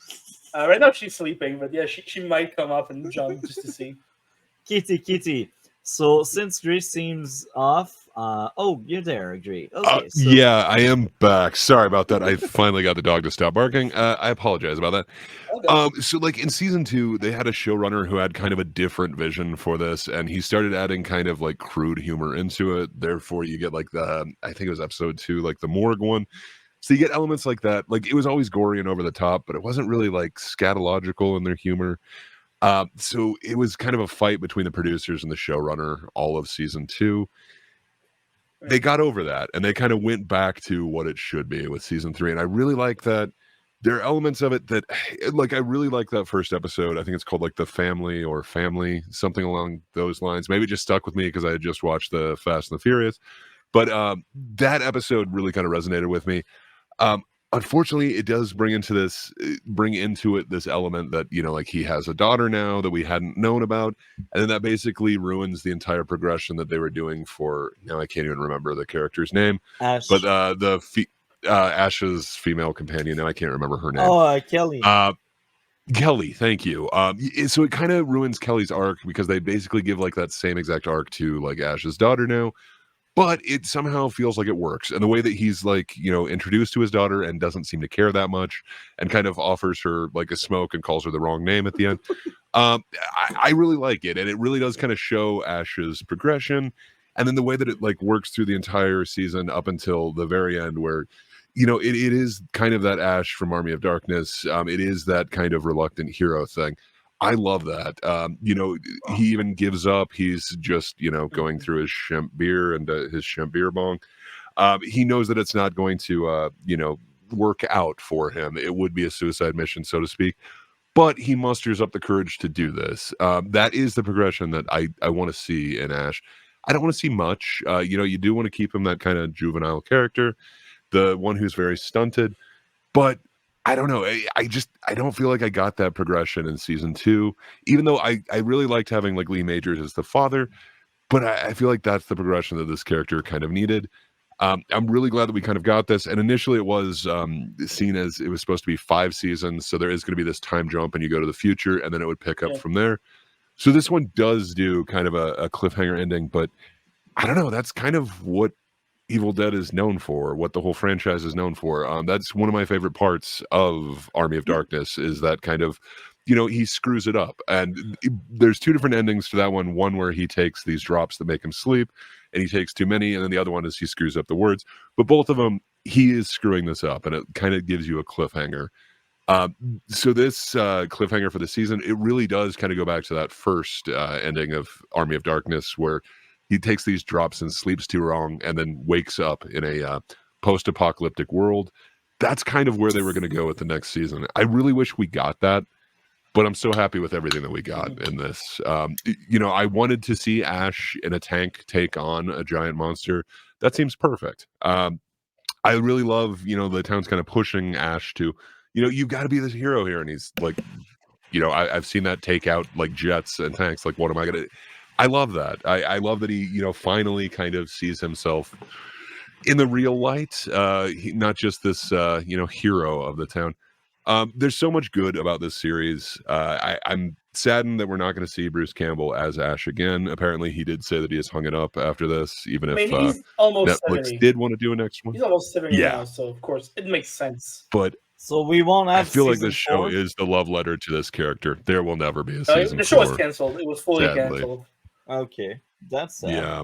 Right now she's sleeping, but yeah, she might come up and jump just to see. Kitty. So since Grace seems off, you're there, Gray. Okay. Yeah, I am back. Sorry about that. I finally got the dog to stop barking. I apologize about that. Okay. So like in season 2, they had a showrunner who had kind of a different vision for this, and he started adding kind of like crude humor into it. Therefore, you get like I think it was episode 2, like the morgue one. So you get elements like that. Like it was always gory and over the top, but it wasn't really like scatological in their humor. So it was kind of a fight between the producers and the showrunner all of season 2. They got over that, and they kind of went back to what it should be with season 3. And I really like that. There are elements of it that, like, I really like that first episode. I think it's called like The Family or Family, something along those lines. Maybe it just stuck with me because I had just watched the Fast and the Furious. But that episode really kind of resonated with me. Unfortunately, it does bring into it this element that, like he has a daughter now that we hadn't known about, and then that basically ruins the entire progression that they were doing for. Now I can't even remember the character's name, Ash. But Ash's female companion. Now I can't remember her name. Oh, Kelly. Kelly, thank you. So it kind of ruins Kelly's arc because they basically give like that same exact arc to like Ash's daughter now. But it somehow feels like it works. And the way that he's like, introduced to his daughter and doesn't seem to care that much and kind of offers her like a smoke and calls her the wrong name at the end. I really like it. And it really does kind of show Ash's progression. And then the way that it like works through the entire season up until the very end where, it is kind of that Ash from Army of Darkness. It is that kind of reluctant hero thing. I love that. He even gives up. He's just, going through his Shemp beer and his Shemp beer bong. He knows that it's not going to, work out for him. It would be a suicide mission, so to speak. But he musters up the courage to do this. That is the progression that I want to see in Ash. I don't want to see much. You do want to keep him that kind of juvenile character, the one who's very stunted. But I don't know. I don't feel like I got that progression in season 2, even though I really liked having like Lee Majors as the father. But I feel like that's the progression that this character kind of needed. I'm really glad that we kind of got this. And initially it was seen as it was supposed to be 5 seasons. So there is going to be this time jump and you go to the future and then it would pick up from there. So this one does do kind of a cliffhanger ending, but I don't know. That's kind of what Evil Dead is known for, what the whole franchise is known for. That's one of my favorite parts of Army of Darkness is that kind of, he screws it up. And there's 2 different endings to that one. One where he takes these drops that make him sleep and he takes too many. And then the other one is he screws up the words. But both of them, he is screwing this up and it kind of gives you a cliffhanger. So this cliffhanger for the season, it really does kind of go back to that first ending of Army of Darkness where he takes these drops and sleeps too long and then wakes up in a post-apocalyptic world. That's kind of where they were going to go with the next season. I really wish we got that, but I'm so happy with everything that we got in this. I wanted to see Ash in a tank take on a giant monster. That seems perfect. I really love, the town's kind of pushing Ash to, you've got to be this hero here. And he's like, I've seen that take out like jets and tanks. Like, what am I going to... I love that. I love that he, finally kind of sees himself in the real light, not just this, hero of the town. There's so much good about this series. I'm saddened that we're not going to see Bruce Campbell as Ash again. Apparently, he did say that he has hung it up after this, even if he's almost Netflix 70. did want to do a next one. He's almost 70 now, so of course it makes sense. But so we won't have. I feel like this season 4? show is the love letter to this character. There will never be a season 4. The show was canceled. It was fully sadly. canceled. Okay, that's sad. Yeah.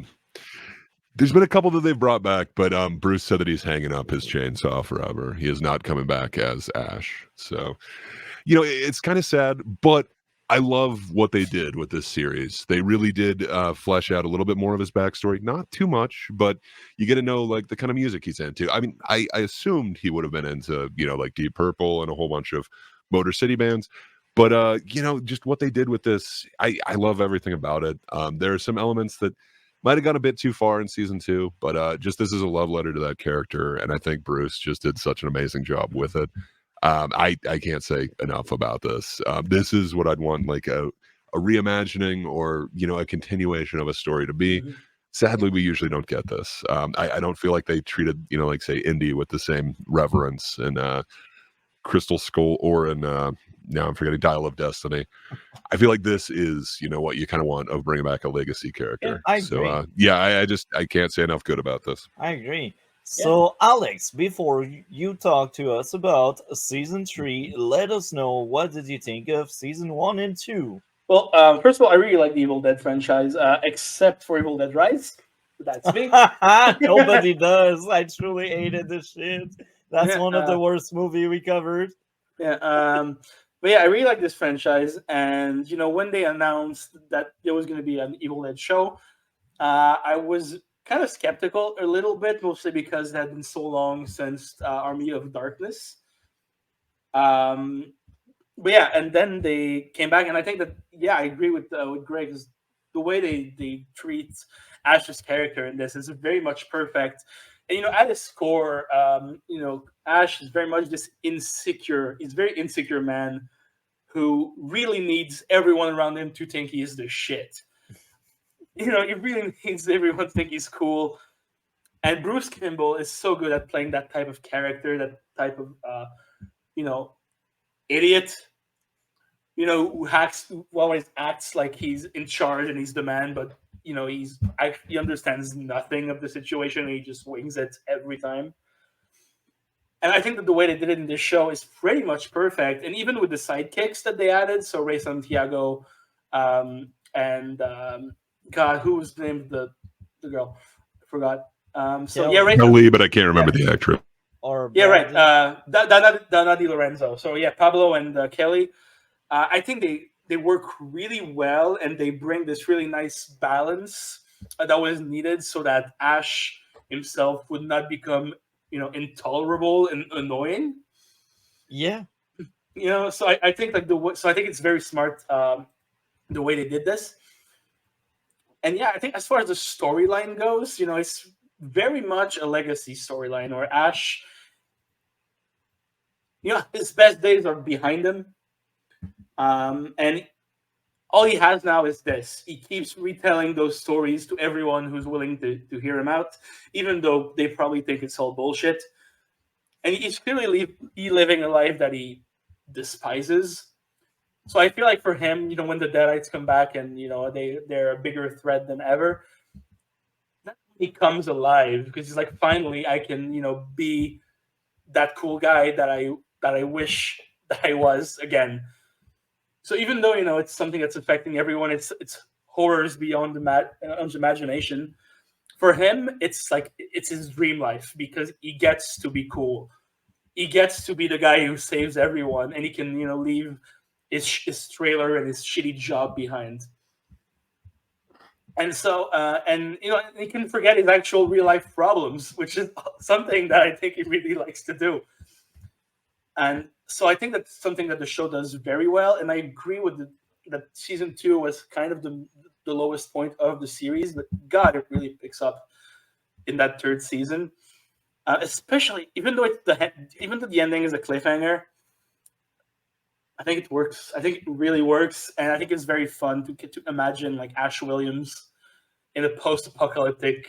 There's been a couple that they've brought back, but Bruce said that he's hanging up his chainsaw forever. He is not coming back as Ash. So, it's kind of sad, but I love what they did with this series. They really did flesh out a little bit more of his backstory. Not too much, but you get to know like the kind of music he's into. I mean, I assumed he would have been into, like Deep Purple and a whole bunch of Motor City bands. But, just what they did with this, I love everything about it. There are some elements that might have gone a bit too far in season 2, but just this is a love letter to that character. And I think Bruce just did such an amazing job with it. I can't say enough about this. This is what I'd want, like a reimagining or, a continuation of a story to be. Mm-hmm. Sadly, we usually don't get this. I don't feel like they treated, like say Indy with the same reverence in Crystal Skull or in now I'm forgetting Dial of Destiny. I feel like this is, what you kind of want of bringing back a legacy character. Yeah, I agree. So, I can't say enough good about this. I agree. So, Alex, before you talk to us about season 3, let us know what did you think of season 1 and 2. Well, first of all, I really like the Evil Dead franchise, except for Evil Dead Rise. That's me. Nobody does. I truly hated this shit. That's one of the worst movie we covered. Yeah. But yeah, I really like this franchise. And, when they announced that there was going to be an Evil Dead show, I was kind of skeptical a little bit, mostly because it had been so long since Army of Darkness. But yeah, and then they came back, and I think that, I agree with Greg, is the way they treat Ash's character in this is very much perfect. And, at its core, Ash is very much this very insecure man who really needs everyone around him to think he is the shit. He really needs everyone to think he's cool. And Bruce Campbell is so good at playing that type of character, that type of, idiot, who always acts like he's in charge and he's the man, but he understands nothing of the situation and he just wings it every time. And I think that the way they did it in this show is pretty much perfect. And even with the sidekicks that they added, so Ray Santiago, and God, who was the name of the girl? I forgot. Ray Lee, but I can't remember the actress. Right. Donna Di Lorenzo. So Pablo and Kelly. I think they work really well, and they bring this really nice balance that was needed, so that Ash himself would not become, intolerable and annoying. Yeah. So I think I think it's very smart the way they did this. And yeah, I think as far as the storyline goes, it's very much a legacy storyline where Ash, his best days are behind him. And all he has now is this. He keeps retelling those stories to everyone who's willing to hear him out, even though they probably think it's all bullshit. And he's clearly living a life that he despises. So I feel like for him, when the Deadites come back and they're a bigger threat than ever, he comes alive because he's like, finally, I can be that cool guy that I wish that I was again. So even though it's something that's affecting everyone, it's horrors beyond the imagination. For him, it's like it's his dream life because he gets to be cool. He gets to be the guy who saves everyone, and he can leave his trailer and his shitty job behind. And so, he can forget his actual real life problems, which is something that I think he really likes to do. And so I think that's something that the show does very well. And I agree with that season 2 was kind of the lowest point of the series, but God, it really picks up in that 3rd season. Especially, even though the ending is a cliffhanger, I think it works. I think it really works, and I think it's very fun to imagine like Ash Williams in a post-apocalyptic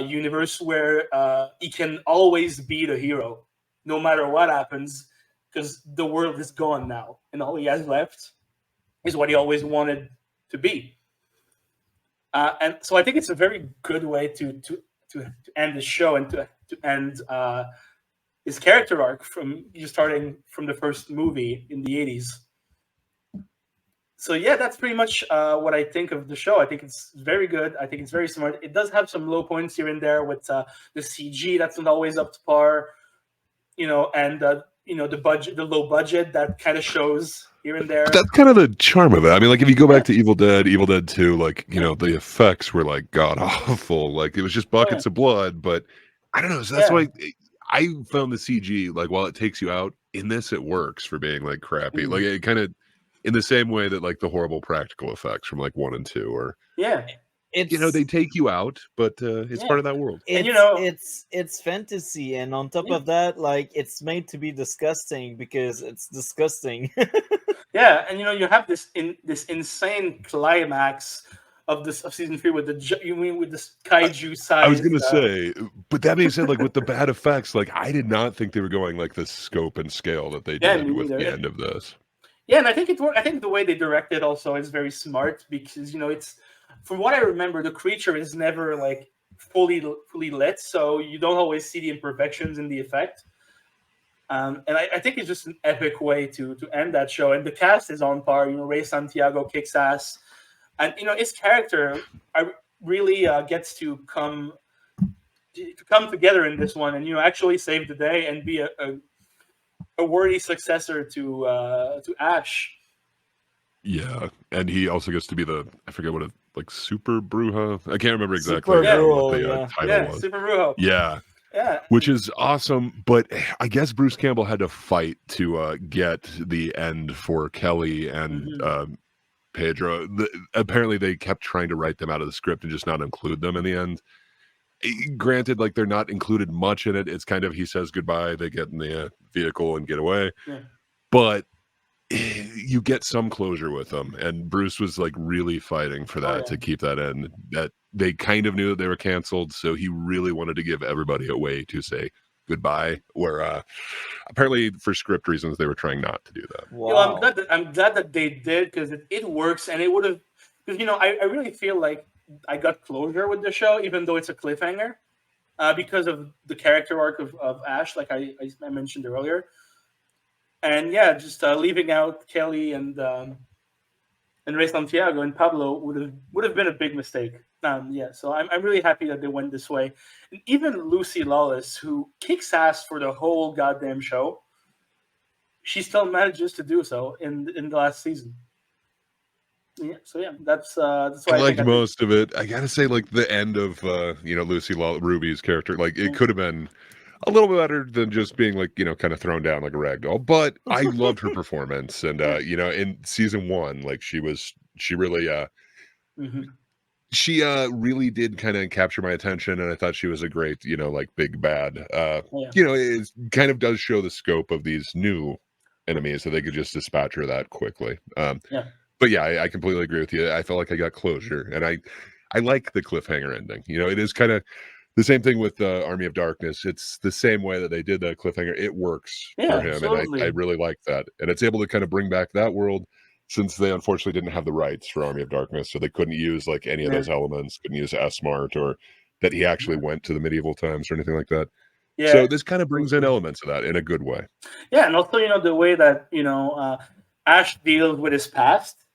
universe where he can always be the hero, no matter what happens, because the world is gone now, and all he has left is what he always wanted to be. And so I think it's a very good way to end the show and to end his character arc from starting from the first movie in the 80s. So yeah, that's pretty much what I think of the show. I think it's very good. I think it's very smart. It does have some low points here and there with the CG that's not always up to par, and the budget, the low budget that kind of shows here and there. But that's kind of the charm of it. I mean, like if you go back to Evil Dead 2, like the effects were like god awful. Like it was just buckets of blood. But I don't know. So that's why I found the CG, like while it takes you out, in this it works for being like crappy. Like it kind of in the same way that like the horrible practical effects from like 1 and 2 or it's they take you out, but it's part of that world. It's fantasy, and on top of that, like it's made to be disgusting because it's disgusting. Yeah, and you have this insane climax of season 3 with this kaiju size. I was gonna say, but that being said, like with the bad effects, like I did not think they were going like the scope and scale that they did with the end of this. Yeah, and I think it worked. I think the way they directed also is very smart because it's, from what I remember, the creature is never like fully lit, so you don't always see the imperfections in the effect. And I think it's just an epic way to end that show. And the cast is on par. Ray Santiago kicks ass, and his character really gets to come together in this one, and actually save the day and be a worthy successor to Ash. Yeah, and he also gets to be I forget what like Super Bruja. I can't remember exactly what the title was. Super Brujo. Yeah, which is awesome. But I guess Bruce Campbell had to fight to get the end for Kelly and Pedro. Apparently, they kept trying to write them out of the script and just not include them in the end. Granted, like they're not included much in it. It's kind of he says goodbye, they get in the vehicle and get away. But you get some closure with them, and Bruce was like really fighting for that to keep that in. That they kind of knew that they were canceled, so he really wanted to give everybody a way to say goodbye. Where apparently, for script reasons, they were trying not to do that. Wow. I'm glad that they did because it works, and it would have because I really feel like I got closure with the show, even though it's a cliffhanger, because of the character arc of Ash, like I mentioned earlier. And just leaving out Kelly and Ray Santiago and Pablo would have been a big mistake. So I'm really happy that they went this way. And even Lucy Lawless, who kicks ass for the whole goddamn show, she still manages to do so in the last season. That's why I liked most of it. I gotta say, like the end of Lucy Ruby's character, like it could have been a little bit better than just being like kind of thrown down like a rag doll. But I loved her performance, and in season 1, like she really She really did kind of capture my attention, and I thought she was a great, like big bad. Yeah. It kind of does show the scope of these new enemies, so they could just dispatch her that quickly. Yeah. But yeah, I completely agree with you. I felt like I got closure, and I like the cliffhanger ending. It is kind of the same thing with Army of Darkness. It's the same way that they did the cliffhanger. It works Yeah, for him, and I absolutely. really like that. And it's able to kind of bring back that world, since they unfortunately didn't have the rights for Army of Darkness, so they couldn't use like any of Yeah. those elements, couldn't use S-Mart or that he actually went to the medieval times or anything like that. Yeah. So this kind of brings in elements of that in a good way. Yeah, and also the way that Ash deals with his past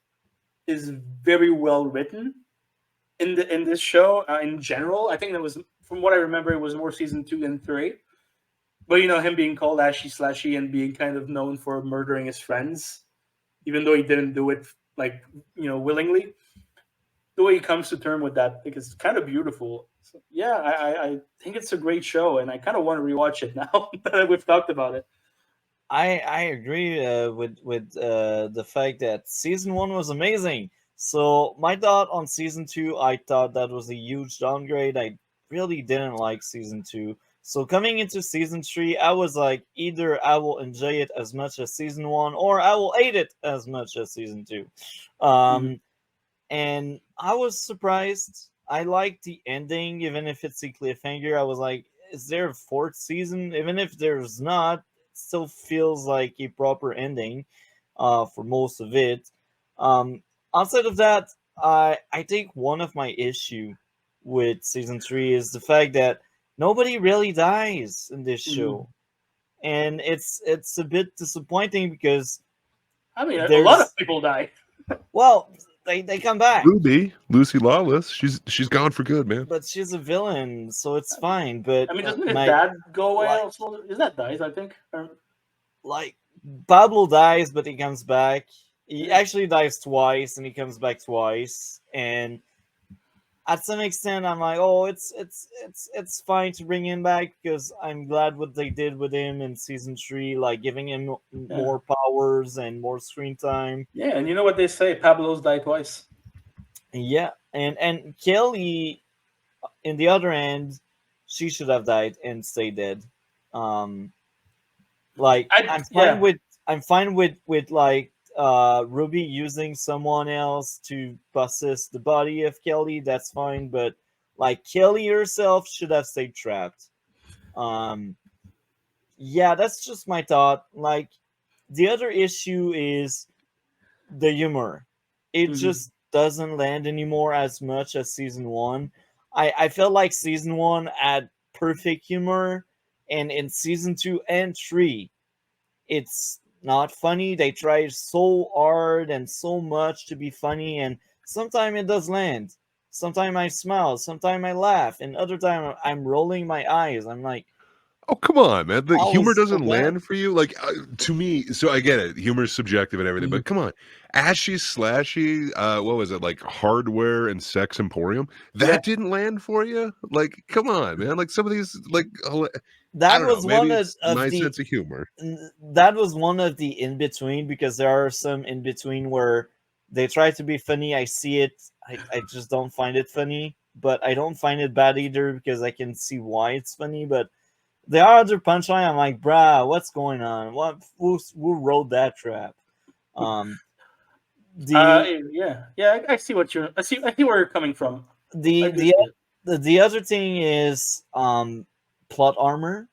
is very well written in this show. In general, I think that was, from what I remember, it was more season 2 than 3. But him being called Ashy Slashy and being kind of known for murdering his friends, even though he didn't do it like willingly. The way he comes to term with that, I think it's kind of beautiful. So, yeah, I think it's a great show, and I kind of want to rewatch it now that we've talked about it. I agree with the fact that season 1 was amazing. So my thought on season 2, I thought that was a huge downgrade. I really didn't like season 2. So coming into season 3, I was like, either I will enjoy it as much as season 1, or I will hate it as much as season 2. And I was surprised. I liked the ending, even if it's a cliffhanger. I was like, is there a 4th season? Even if there's not, still feels like a proper ending for most of it. Outside of that, I think one of my issue with season 3 is the fact that nobody really dies in this show, and it's a bit disappointing because I mean, a lot of people die. Well, they come back. Lucy Lawless, she's gone for good, man. But she's a villain, so it's fine. But I mean, doesn't his dad go away also? His dad dies, I think. Like Pablo dies, but he comes back. He actually dies twice, and he comes back twice. And at some extent, I'm like, oh, it's fine to bring him back because I'm glad what they did with him in season 3, like giving him more powers and more screen time. Yeah, and you know what they say, Pablo's died twice. Yeah, and Kelly, in the other end, she should have died and stay dead. Like I'm fine with like Ruby using someone else to possess the body of Kelly. That's fine, but like Kelly herself should have stayed trapped. Yeah, that's just my thought. Like the other issue is the humor. It just doesn't land anymore as much as season 1. I felt like season 1 had perfect humor, and in season 2 and 3, it's not funny. They try so hard and so much to be funny, and sometimes it does land. Sometimes I smile, sometimes I laugh, and other time I'm rolling my eyes. I'm like, oh, come on, man. The humor doesn't so land for you? Like, to me, so I get it. Humor is subjective and everything, but come on. Ashy Slashy, what was it, like Hardware and Sex Emporium? That didn't land for you? Like, come on, man. Like, some of these, like, that was one of my the sense of humor. That was one of the in between, because there are some in between where they try to be funny. I see it. I just don't find it funny, but I don't find it bad either because I can see why it's funny. But the other punchline, I'm like, brah, what's going on? Who wrote that trap? I see what you're. I see where you're coming from. The other thing is plot armor.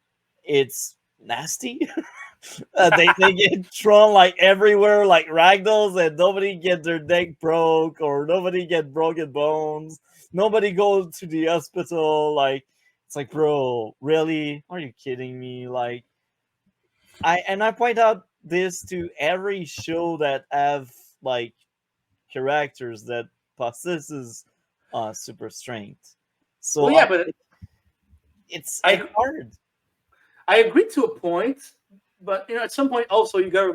It's nasty. They get thrown like everywhere, like ragdolls, and nobody get their neck broke or nobody get broken bones. Nobody goes to the hospital. Like, it's like, bro, really? Are you kidding me? Like, I point out this to every show that have like characters that possesses super strength. So but it's hard. I agree to a point, but at some point also you gotta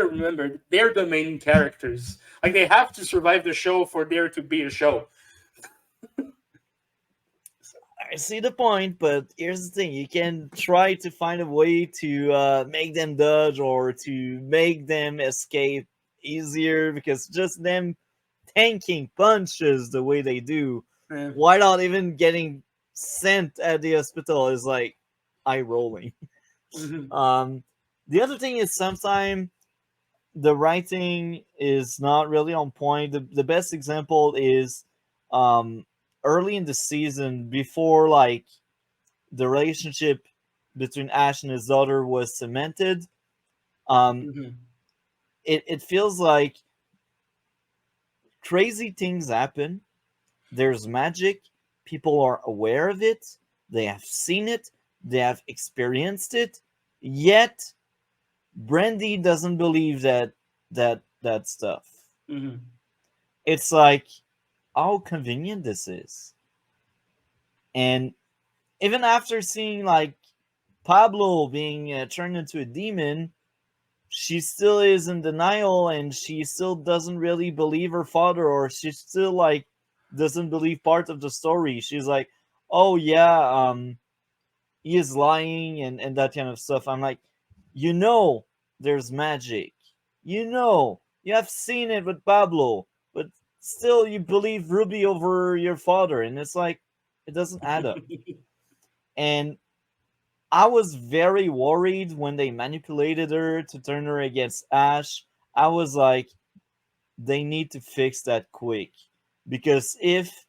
remember they're the main characters. Like, they have to survive the show for there to be a show. I see the point, but here's the thing: you can try to find a way to make them dodge or to make them escape easier, because just them tanking punches the way they do, Yeah. without even getting sent at the hospital, is like eye rolling. Mhm. The other thing is sometimes the writing is not really on point. The best example is um, early in the season, before like the relationship between Ash and his daughter was cemented. Um, Mhm. it feels like crazy things happen. There's magic. People are aware of it. They have seen it. They have experienced it. Yet Brandy doesn't believe that stuff. Mhm. It's like how convenient this is. And even after seeing like Pablo being turned into a demon, she still is in denial, and she still doesn't really believe her father, or she still like doesn't believe part of the story. She's like, oh yeah, he is lying, and that kind of stuff. I'm like, you know, there's magic. You have seen it with Pablo, but still you believe Ruby over your father, and it's like it doesn't add up. And I was very worried when they manipulated her to turn her against Ash. I was like, they need to fix that quick, because if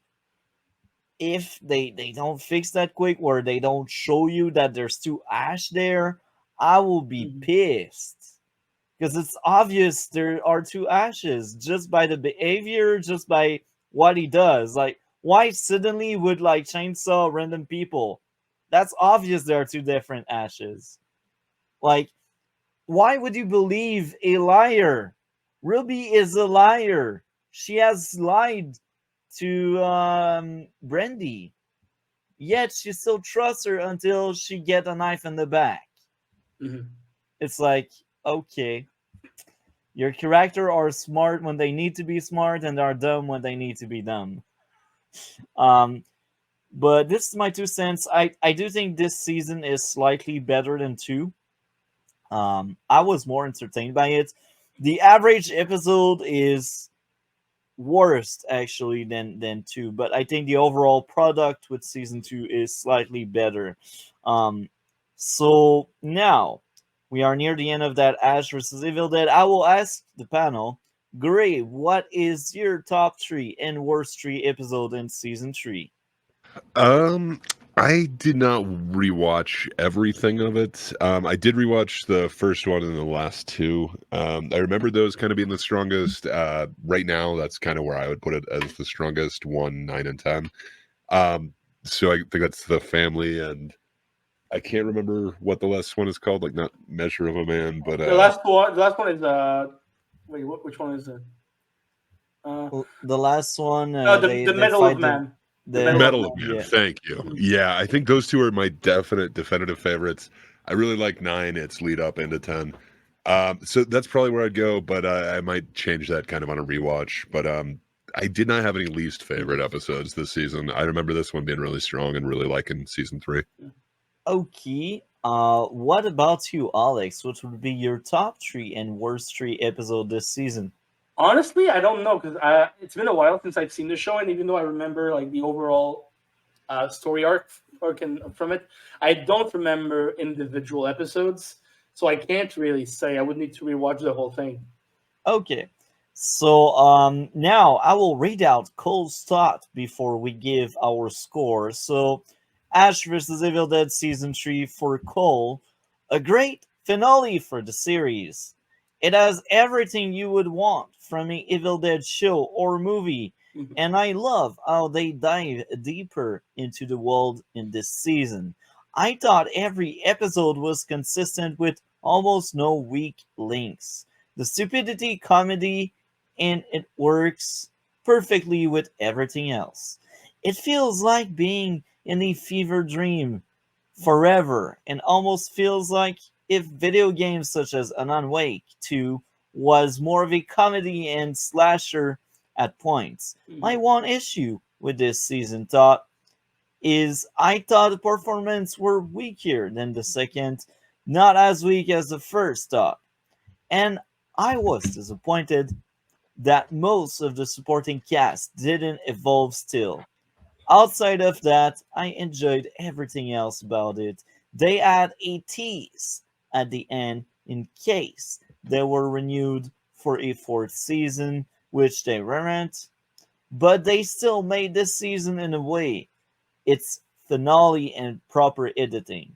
they don't fix that quick, or they don't show you that there's two Ash there, I will be Mhm. pissed, because it's obvious there are two Ashes just by the behavior, just by what he does. Like, why suddenly would like chainsaw random people? That's obvious there are two different Ashes. Like, why would you believe a liar? Ruby is a liar. She has lied to Brandy, yet she still trusts her until she get a knife in the back. Mhm. It's like, okay, your character are smart when they need to be smart, and are dumb when they need to be dumb. Um, but this is my 2 cents. I do think this season is slightly better than 2. I was more entertained by it. The average episode is worse actually than 2, but I think the overall product with season 2 is slightly better. Um, so now we are near the end of that Ash versus Evil Dead. I will ask the panel, Gray, what is your top 3 and worst 3 episode in season 3? Um, I did not rewatch everything of it. I did rewatch the first one and the last two. I remember those kind of being the strongest. Right now, that's kind of where I would put it as the strongest, 1, 9, and 10. Um, so I think that's the family, and I can't remember what the last one is called, like not Measure of a Man, but The last one is wait, which one is it? The last one, No, the they Medal of fight Man. The Medal of the Metal Man. of Man. yeah. Thank you. Mhm. Yeah, I think those two are my definitive favorites. I really like 9, its lead up into 10. So that's probably where I'd go, but I might change that kind of on a rewatch. But I did not have any least favorite episodes this season. I remember this one being really strong and really liking season 3. Okay. What about you, Alex? What would be your top 3 and worst 3 episode this season? Honestly, I don't know because it's been a while since I've seen the show, and even though I remember like the overall story from it, I don't remember individual episodes, so I can't really say. I would need to rewatch the whole thing. Okay. So now I will read out Cole's thought before we give our score. So Ash vs. Evil Dead Season 3 for Cole, a great finale for the series. It has everything you would want from an Evil Dead show or movie, Mhm. and I love how they dive deeper into the world in this season. I thought every episode was consistent with almost no weak links. The stupidity comedy, and it works perfectly with everything else. It feels like being in a fever dream forever, and almost feels like if video games such as Alan Wake 2 was more of a comedy and slasher at points. My Mhm. one issue with this season thought is I thought the performance were weaker than the second, not as weak as the first thought. And I was disappointed that most of the supporting cast didn't evolve still. Outside of that, I enjoyed everything else about it. They had a tease at the end in case they were renewed for a fourth season, which they weren't, but they still made this season in a way its finale and proper editing.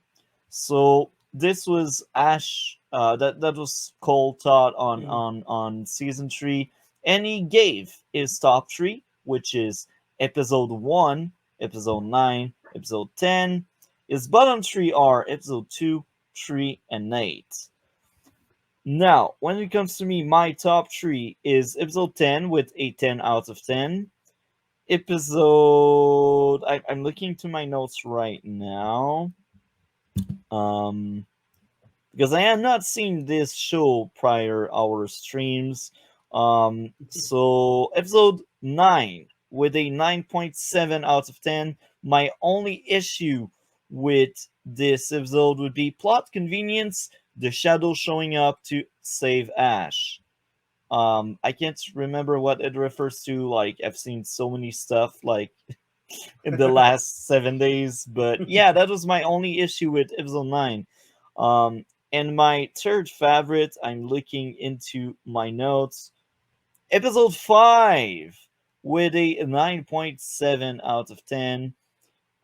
So this was Ash. That was Cole thought on Mhm. season 3, and he gave his top three, which is episode 1, episode 9, episode 10. His bottom three are episode 2, 3, and 8. Now, when it comes to me, my top three is episode 10 with a 10 out of 10. I'm looking to my notes right now. Um, because I have not seen this show prior our streams. So episode 9 with a 9.7 out of 10. My only issue with this episode would be plot convenience, the shadow showing up to save Ash. I can't remember what it refers to. Like, I've seen so many stuff like in the last 7 days, but yeah, that was my only issue with episode 9. And my third favorite, I'm looking into my notes, episode 5 with a 9.7 out of 10.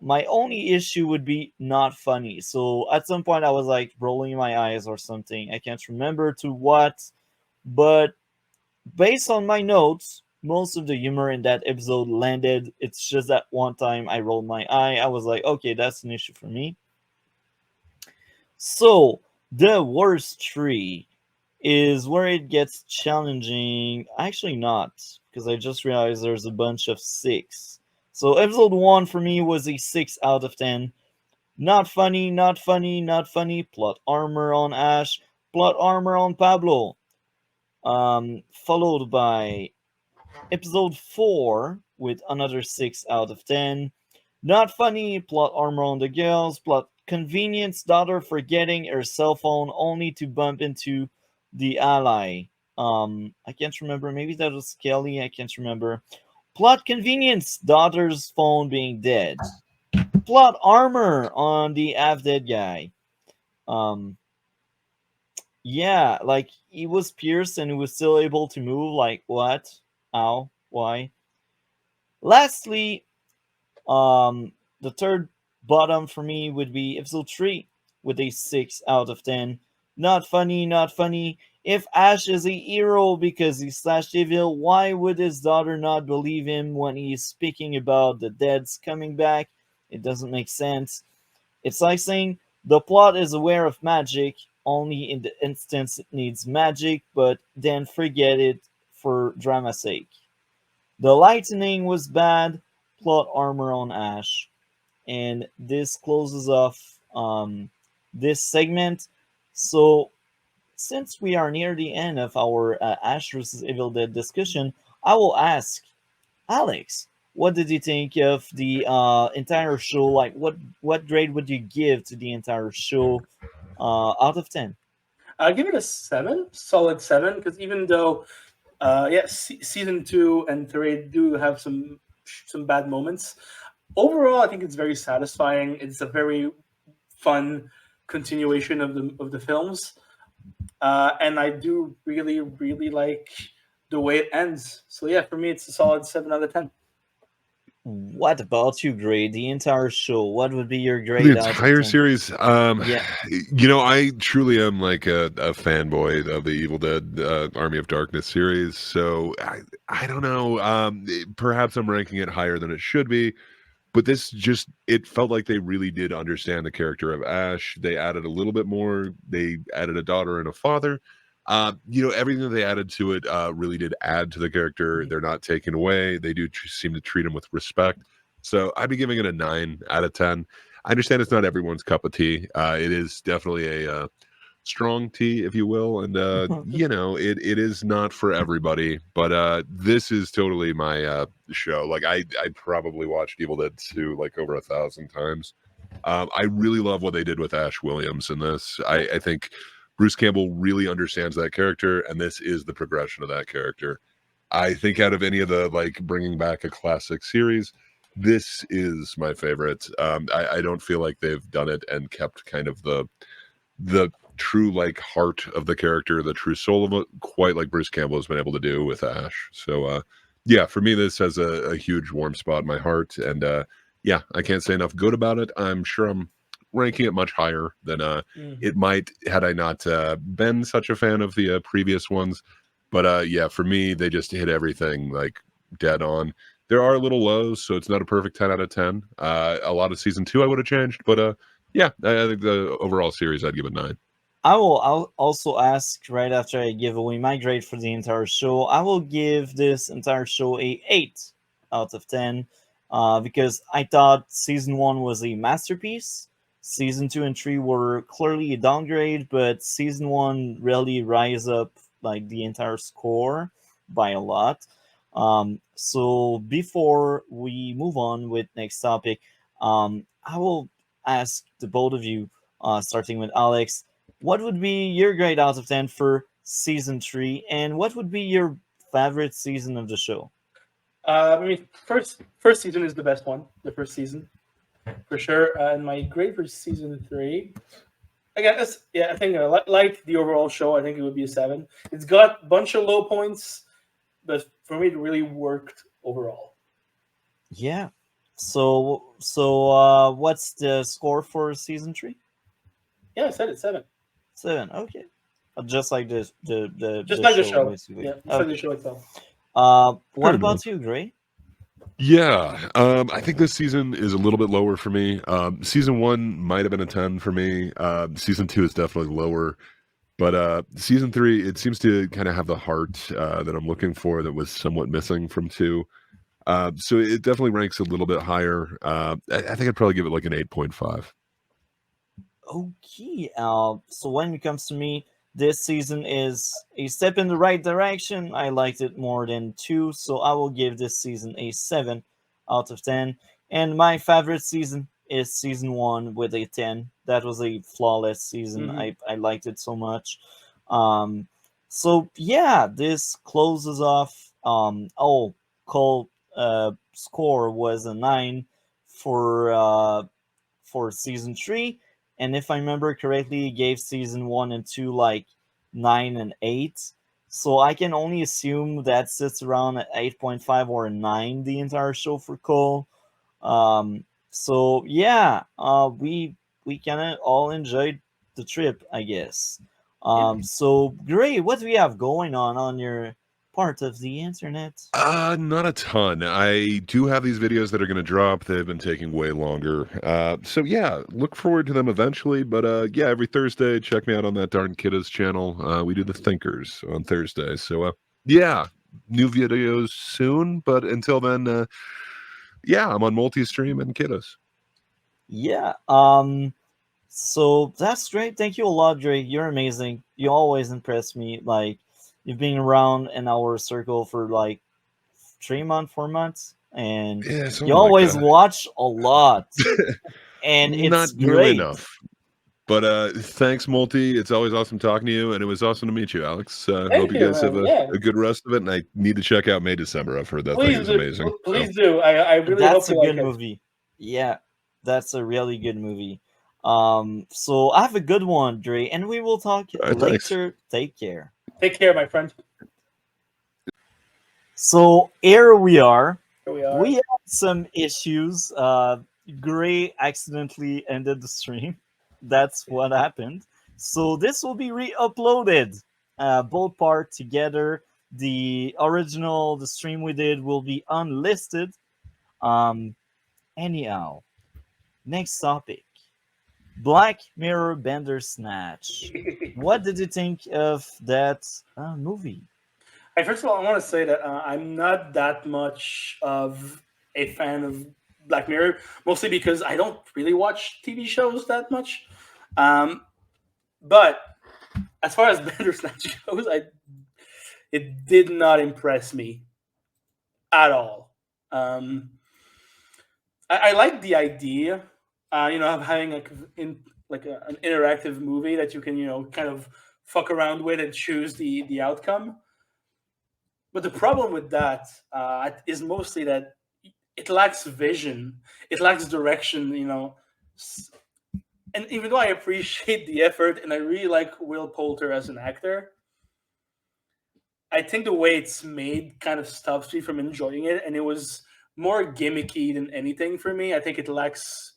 My only issue would be not funny. So at some point I was like rolling my eyes or something. I can't remember to what, but based on my notes, most of the humor in that episode landed. It's just that one time I rolled my eye. I was like, okay, that's an issue for me. So, the worst three is where it gets challenging. Actually, not, because I just realized there's a bunch of 6. So, episode 1 for me was a 6 out of 10. Not funny, not funny, not funny. Plot armor on Ash, plot armor on Pablo. Followed by episode 4 with another 6 out of 10. Not funny, plot armor on the girls, plot convenience, daughter forgetting her cell phone only to bump into the ally. I can't remember, maybe that was Kelly, I can't remember. Plot convenience, daughter's phone being dead. Plot armor on the half dead guy. Um, yeah, like he was pierced and he was still able to move. Like, what? How? Why? Lastly, the third bottom for me would be episode 3 with a 6 out of 10. Not funny, not funny. If Ash is a hero because he slashed evil, why would his daughter not believe him when he's speaking about the dead's coming back? It doesn't make sense. It's like saying the plot is aware of magic only in the instance it needs magic, but then forget it for drama's sake. The lightning was bad, plot armor on Ash. And this closes off this segment. So, since we are near the end of our Ash vs. Evil Dead discussion, I will ask Alex, what did you think of the entire show? Like, what grade would you give to the entire show out of 10? I give it a 7, solid 7, because even though, season 2 and 3 do have some bad moments, overall I think it's very satisfying. It's a very fun continuation of the films, and I do really like the way it ends. So yeah, for me it's a solid 7 out of 10. What about you, grade? The entire show. What would be your The grade out of entire 10? series, Yeah. I truly am like a fanboy of the Evil Dead Army of Darkness series. So I don't know. Perhaps I'm ranking it higher than it should be, but it felt like they really did understand the character of Ash. They added a little bit more. They added a daughter and a father. Everything that they added to it really did add to the character. They're not taken away. They do seem to treat him with respect. So I'd be giving it a 9 out of 10. I understand it's not everyone's cup of tea. It is definitely a strong tea, if you will, and it is not for everybody. But this is totally my show. Like I probably watched Evil Dead 2 like over 1,000 times. I really love what they did with Ash Williams in this. I think Bruce Campbell really understands that character, and this is the progression of that character. I think out of any of the like bringing back a classic series, this is my favorite. I don't feel like they've done it and kept kind of the true like heart of the character, the true soul of it, quite like Bruce Campbell has been able to do with Ash. So yeah, for me this has a huge warm spot in my heart, and yeah, I can't say enough good about it. I'm sure I'm ranking it much higher than it might had I not been such a fan of the previous ones. But yeah, for me they just hit everything like dead on. There are little lows, so it's not a perfect 10 out of 10. A lot of season 2 I would have changed, but yeah, I think the overall series I'd give it 9. I'll also ask right after I give away my grade for the entire show. I will give this entire show a 8 out of 10 because I thought season 1 was a masterpiece. Season 2 and 3 were clearly a downgrade, but season 1 really rise up like the entire score by a lot. So before we move on with next topic, I will ask the both of you, starting with Alex, what would be your grade out of 10 for season 3, and what would be your favorite season of the show? I mean, first season is the best one. The first season, for sure. And my grade for season 3, again, I think like the overall show, I think it would be a 7. It's got a bunch of low points, but for me, it really worked overall. Yeah. So what's the score for season 3? Yeah, I said it, 7. 7. Okay. Just like the Just like the show. basically. Yeah, just like the show itself. What Fair about enough. you, Gray? Yeah, I think this season is a little bit lower for me. Season 1 might have been a 10 for me. Season 2 is definitely lower. But season 3, it seems to kind of have the heart that I'm looking for that was somewhat missing from 2. So it definitely ranks a little bit higher. I think I'd probably give it like an 8.5. Okay. So when it comes to me, this season is a step in the right direction. I liked it more than 2, so I will give this season a 7 out of 10. And my favorite season is season 1 with a 10. That was a flawless season. I liked it so much. So yeah, this closes off. Cole score was a 9 for season 3, and if I remember correctly, he gave season 1 and 2 like 9 and 8. So I can only assume that sits around at 8.5 or 9 the entire show for Cole. So yeah, we kind of all enjoyed the trip, I guess. So Gray, what do we have going on your part of the internet? Not a ton. I do have these videos that are going to drop. They've been taking way longer. So yeah, look forward to them eventually. But yeah, every Thursday, check me out on that darn Kiddas channel. We do the Thinkers on Thursday. So yeah, new videos soon. But until then, yeah, I'm on multi-stream and Kiddas. Yeah. So that's great. Thank you a lot, Drake. You're amazing. You always impress me. Like, you've been around in our circle for like 3 months, 4 months, and Yeah, you always watch a lot. And it's not great. nearly enough. But thanks, Multi. It's always awesome talking to you, and it was awesome to meet you, Alex. Hope you guys have a good rest of it, and I need to check out May December. I've heard that thing is amazing. Please do. I really that's hope a good like movie. Yeah, that's a really good movie. So I have a good one, Dre, and we will talk later. Thanks. Take care. Take care, my friend. So here we are. Here we are. We had some issues. Gray accidentally ended the stream. That's what happened. So this will be re-uploaded, both part together. The original, the stream we did, will be unlisted. Anyhow, next topic. Black Mirror Bandersnatch. What did you think of that movie? First of all, I want to say that I'm not that much of a fan of Black Mirror, mostly because I don't really watch TV shows that much. But as far as Bandersnatch goes, it did not impress me at all. I like the idea, of having an interactive movie that you can, kind of fuck around with and choose the outcome. But the problem with that is mostly that it lacks vision, it lacks direction. And even though I appreciate the effort and I really like Will Poulter as an actor, I think the way it's made kind of stops me from enjoying it, and it was more gimmicky than anything for me. I think it lacks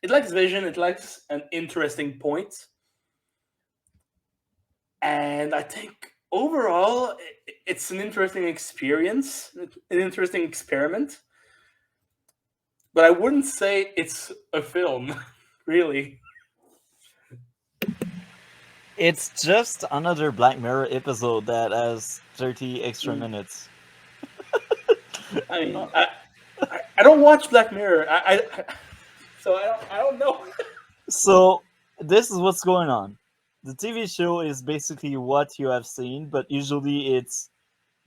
vision, it lacks an interesting point, and I think overall it's an interesting experience, an interesting experiment. But I wouldn't say it's a film, really. It's just another Black Mirror episode that has 30 extra minutes. I mean, I don't watch Black Mirror. So I don't know. So this is what's going on. The TV show is basically what you have seen, but usually it's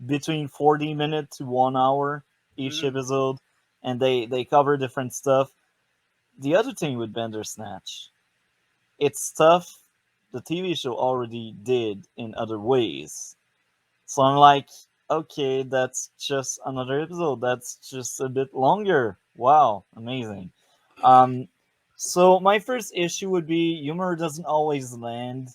between 40 minutes to 1 hour each Mhm. episode, and they cover different stuff. The other thing with Bandersnatch, it's stuff the TV show already did in other ways. So I'm like, okay, that's just another episode. That's just a bit longer. Wow, amazing. Um, so my first issue would be humor doesn't always land.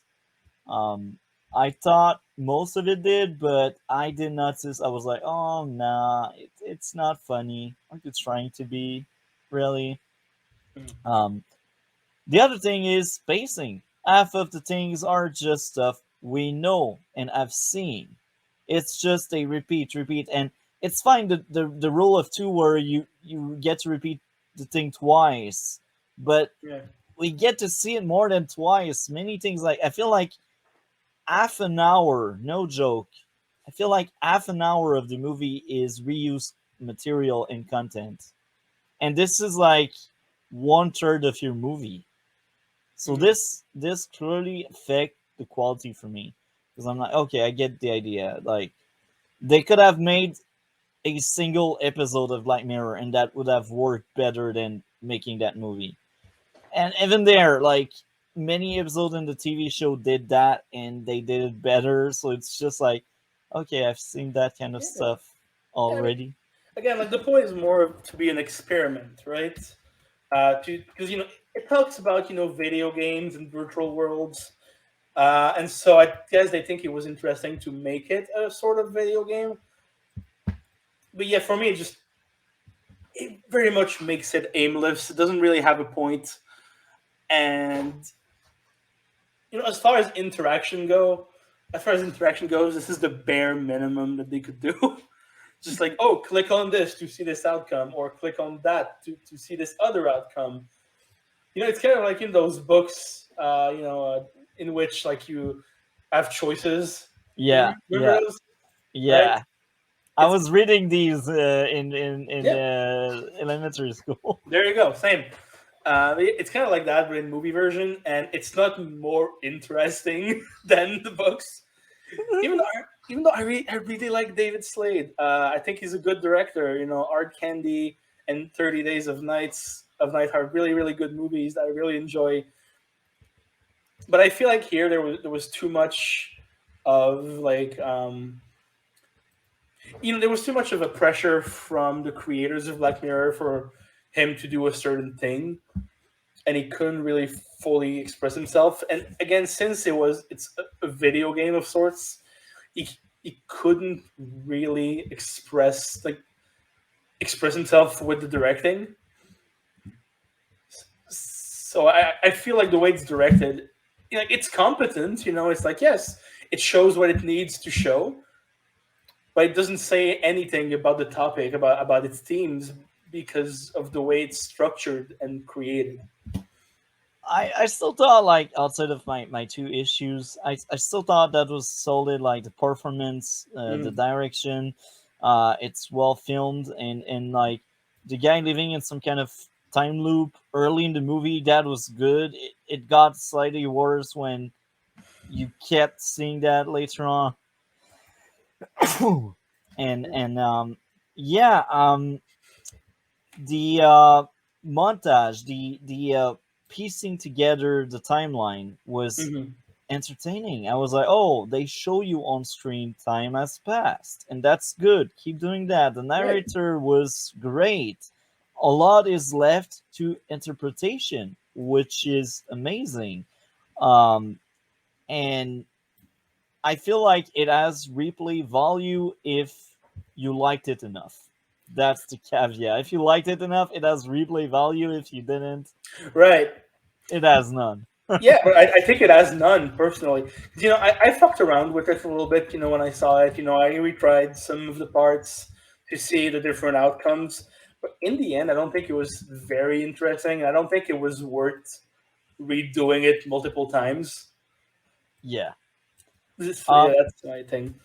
Um, I thought most of it did, but I did notice. I was like, oh nah, it's not funny. Aren't you trying to be? Really? Mhm. The other thing is spacing. Half of the things are just stuff we know and have seen. It's just a repeat, and it's fine. The rule of two where you get to repeat the thing twice, but Yeah. we get to see it more than twice. Many things like I feel like half an hour, no joke. I feel like half an hour of the movie is reused material and content, and this is like 1/3 of your movie. So Mhm. this clearly affect the quality for me because I'm like, okay, I get the idea. Like they could have made a single episode of Black Mirror, and that would have worked better than making that movie. And even there, like many episodes in the TV show did that, and they did it better. So it's just like, okay, I've seen that kind of Yeah. stuff Yeah. I mean, already. again, like the point is more to be an experiment, right? To because it talks about video games and virtual worlds, and so I guess they think it was interesting to make it a sort of video game. But yeah, for me, it very much makes it aimless. It doesn't really have a point, and as far as interaction goes, this is the bare minimum that they could do. Just like, oh, click on this to see this outcome, or click on that to see this other outcome. It's kind of like in those books, in which like you have choices. Yeah, Remember yeah, those, right? yeah. I It's was reading these in Yeah. elementary school. There you go. Same. It's kind of like that, but in movie version, and it's not more interesting than the books. Even though I really like David Slade. I think he's a good director. Art Candy and 30 Days of Night are really really good movies that I really enjoy. But I feel like here there was too much of like there was too much of a pressure from the creators of Black Mirror for him to do a certain thing, and he couldn't really fully express himself. And again, since it's a video game of sorts, he couldn't really express himself with the directing. So I feel like the way it's directed, it's competent. It's like, yes, it shows what it needs to show, but it doesn't say anything about the topic, about its themes, because of the way it's structured and created. I still thought like outside of my two issues, I still thought that was solid. Like the performance, the Mm. direction, it's well filmed, and like the guy living in some kind of time loop early in the movie, that was good. It got slightly worse when you kept seeing that later on. And yeah, the montage, the piecing together the timeline was Mhm. entertaining. I was like, oh, they show you on screen time has passed, and that's good. Keep doing that. The Right. narrator was great. A lot is left to interpretation, which is amazing. Um, and I feel like it has replay value if you liked it enough. That's the caveat. If you liked it enough, it has replay value. If you didn't, Right. it has none. Yeah, but I think it has none personally. 'Cause, I fucked around with it a little bit. When I saw it, I retried some of the parts to see the different outcomes. But in the end, I don't think it was very interesting. I don't think it was worth redoing it multiple times. Yeah. Yeah, that's my thing.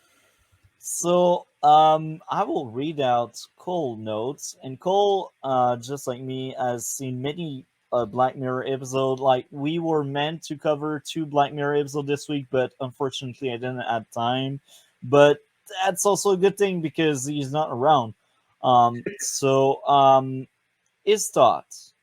So I will read out Cole notes, and Cole, just like me, has seen many Black Mirror episode. Like we were meant to cover 2 Black Mirror episode this week, but unfortunately I didn't have time. But that's also a good thing because he's not around. His thoughts.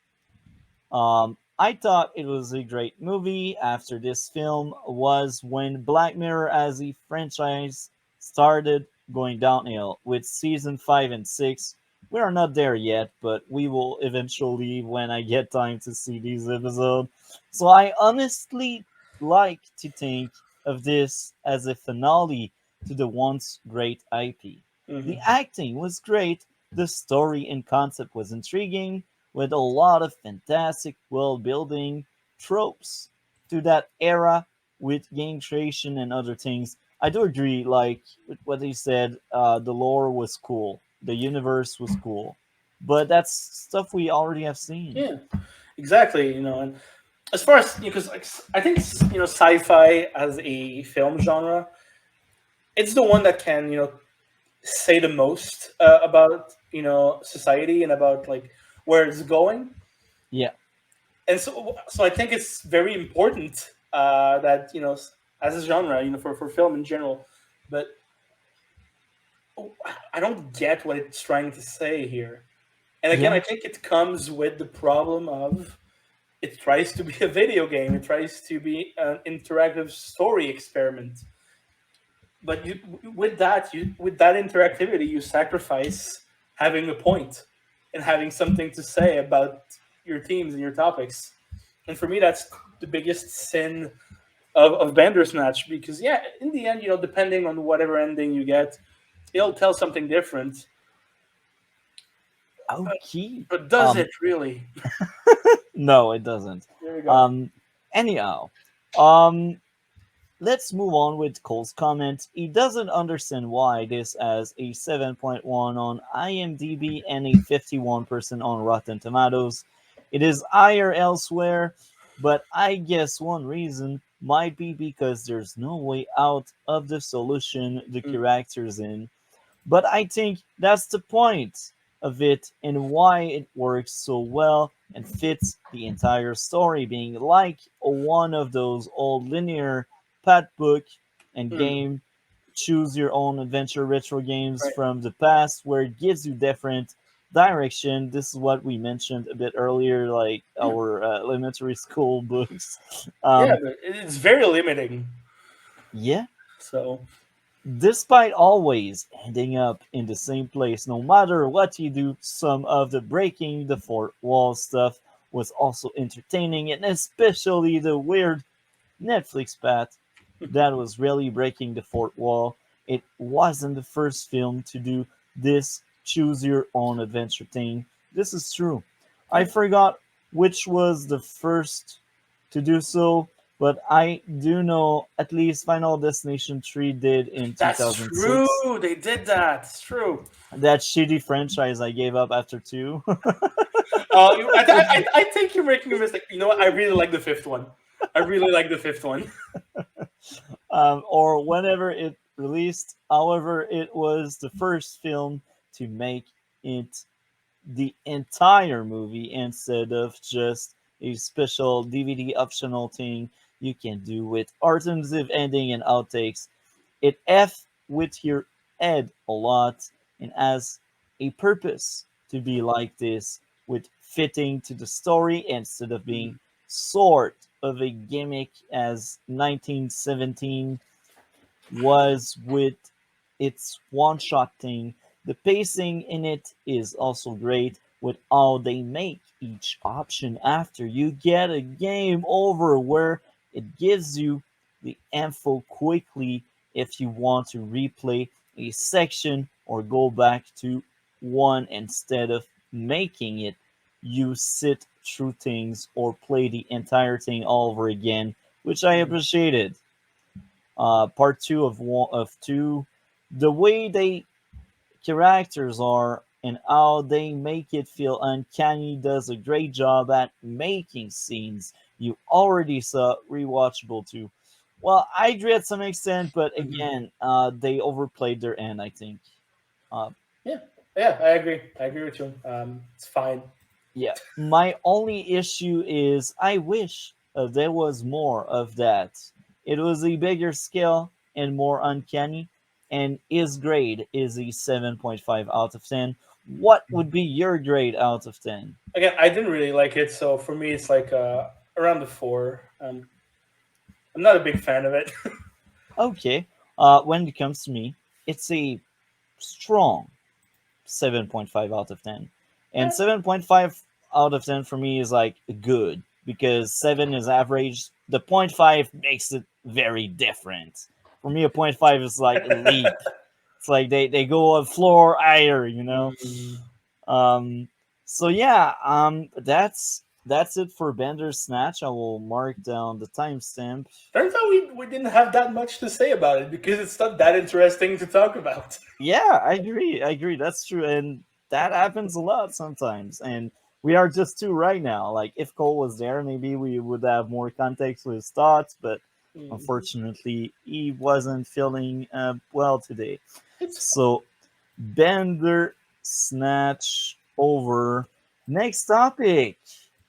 I thought it was a great movie after this film was when Black Mirror as a franchise started going downhill with season 5 and 6. We are not there yet, but we will eventually when I get time to see these episodes. So I honestly like to think of this as a finale to the once great IP. The Hmm. acting was great, the story and concept was intriguing, with a lot of fantastic world building tropes to that era with game creation and other things. I do agree, like with what he said, the lore was cool, the universe was cool, but that's stuff we already have seen. Yeah, exactly. And as far as because I think sci-fi as a film genre, it's the one that can say the most about society and about like where it's going. Yeah, And so I think it's very important that as a genre, for film in general. But I don't get what it's trying to say here. And again, I yeah, think it comes with the problem of it tries to be a video game. It tries to be an interactive story experiment. But with that interactivity, you sacrifice having a point and having something to say about your teams and your topics. And for me, that's the biggest sin of Bandersnatch because yeah, in the end, depending on whatever ending you get, it'll tell something different. But, okay. but does it really? No, it doesn't. There we go. Um, anyhow, um, let's move on with Cole's comment. He doesn't understand why this has a 7.1 on IMDb and a 51% on Rotten Tomatoes. It is higher elsewhere, but I guess one reason might be because there's no way out of the solution the Mm, character's in. But I think that's the point of it and why it works so well and fits the entire story, being like one of those old linear pad book and mm, game choose your own adventure retro games right. from the past where it gives you different direction. This is what we mentioned a bit earlier, like Yeah, our elementary school books. yeah, um, but it's very limiting. yeah, So despite always ending up in the same place no matter what you do. Some of the breaking the fourth wall stuff was also entertaining, and especially the weird Netflix path that was really breaking the fourth wall. It wasn't the first film to do this choose your own adventure thing. This is true. I yeah, forgot which was the first to do so, but I do know at least Final Destination 3 did in that's 2006. true. They did that. It's true. That shitty franchise I gave up after 2. I think you're making a mistake. You know what? I really like the fifth one. I really like the fifth one. Or whenever it released. However, it was the first film to make it the entire movie instead of just a special DVD optional thing you can do with alternative ending and outtakes. It F with your head a lot and has a purpose to be like this with fitting to the story instead of being short of a gimmick as 1917 was with its one shot thing. The pacing in it is also great with how they make each option after you get a game over, where it gives you the info quickly if you want to replay a section or go back to one instead of making it you sit through things or play the entire thing all over again, which I appreciated. Part two of two, the way they characters are and how they make it feel uncanny does a great job at making scenes you already saw rewatchable too. Well, I agree at some extent, but Mhm. again, they overplayed their end, I think. Uh, Yeah, yeah, I agree. I agree with you. It's fine. yeah, my only issue is I wish there was more of that. It was a bigger scale and more uncanny, and his grade is a 7.5 out of 10. What would be your grade out of 10? Again, I didn't really like it, so for me, it's like around the four. I'm not a big fan of it. Okay, when it comes to me, it's a strong 7.5 out of 10. And Yeah. 7.5 out of 10 for me is like good because 7 is average. The point 0.5 makes it very different. For me, a point 0.5 is like a leap. It's like they go a floor higher, you know? Mm. Um, so yeah, that's it for Bandersnatch. I will mark down the timestamp. Turns out we didn't have that much to say about it because it's not that interesting to talk about. Yeah, I agree. I agree. That's true, and that happens a lot sometimes. And we are just two right now. Like if Cole was there, maybe we would have more context with his thoughts. But Mm. unfortunately, he wasn't feeling well today. It's fine. So Bender snatch over. Next topic: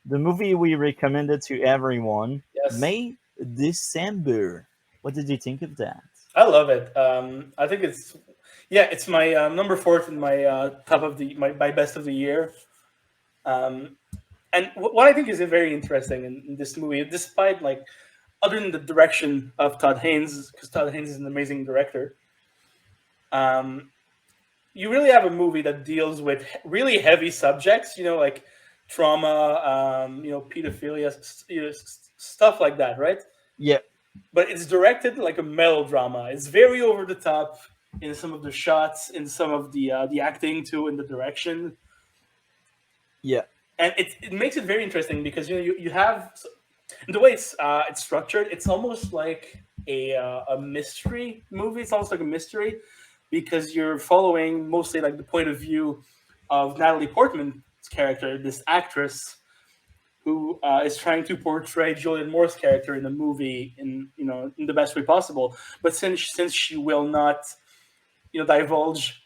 the movie we recommended to everyone, Yes, May December. What did you think of that? I love it. I think it's yeah, it's my number fourth in my top of the my best of the year. Um, and what I think is very interesting in this movie, despite like other than the direction of Todd Haynes, because Todd Haynes is an amazing director. Um, you really have a movie that deals with really heavy subjects, like trauma, pedophilia, stuff like that, right? Yeah, But it's directed like a melodrama. It's very over the top in some of the shots, in some of the acting too, in the direction, yeah, and it makes it very interesting because you have the way it's structured. It's almost like a mystery movie. It's almost like a mystery because you're following mostly like the point of view of Natalie Portman's character, this actress who is trying to portray Julianne Moore's character in the movie in the best way possible. But since she will not divulge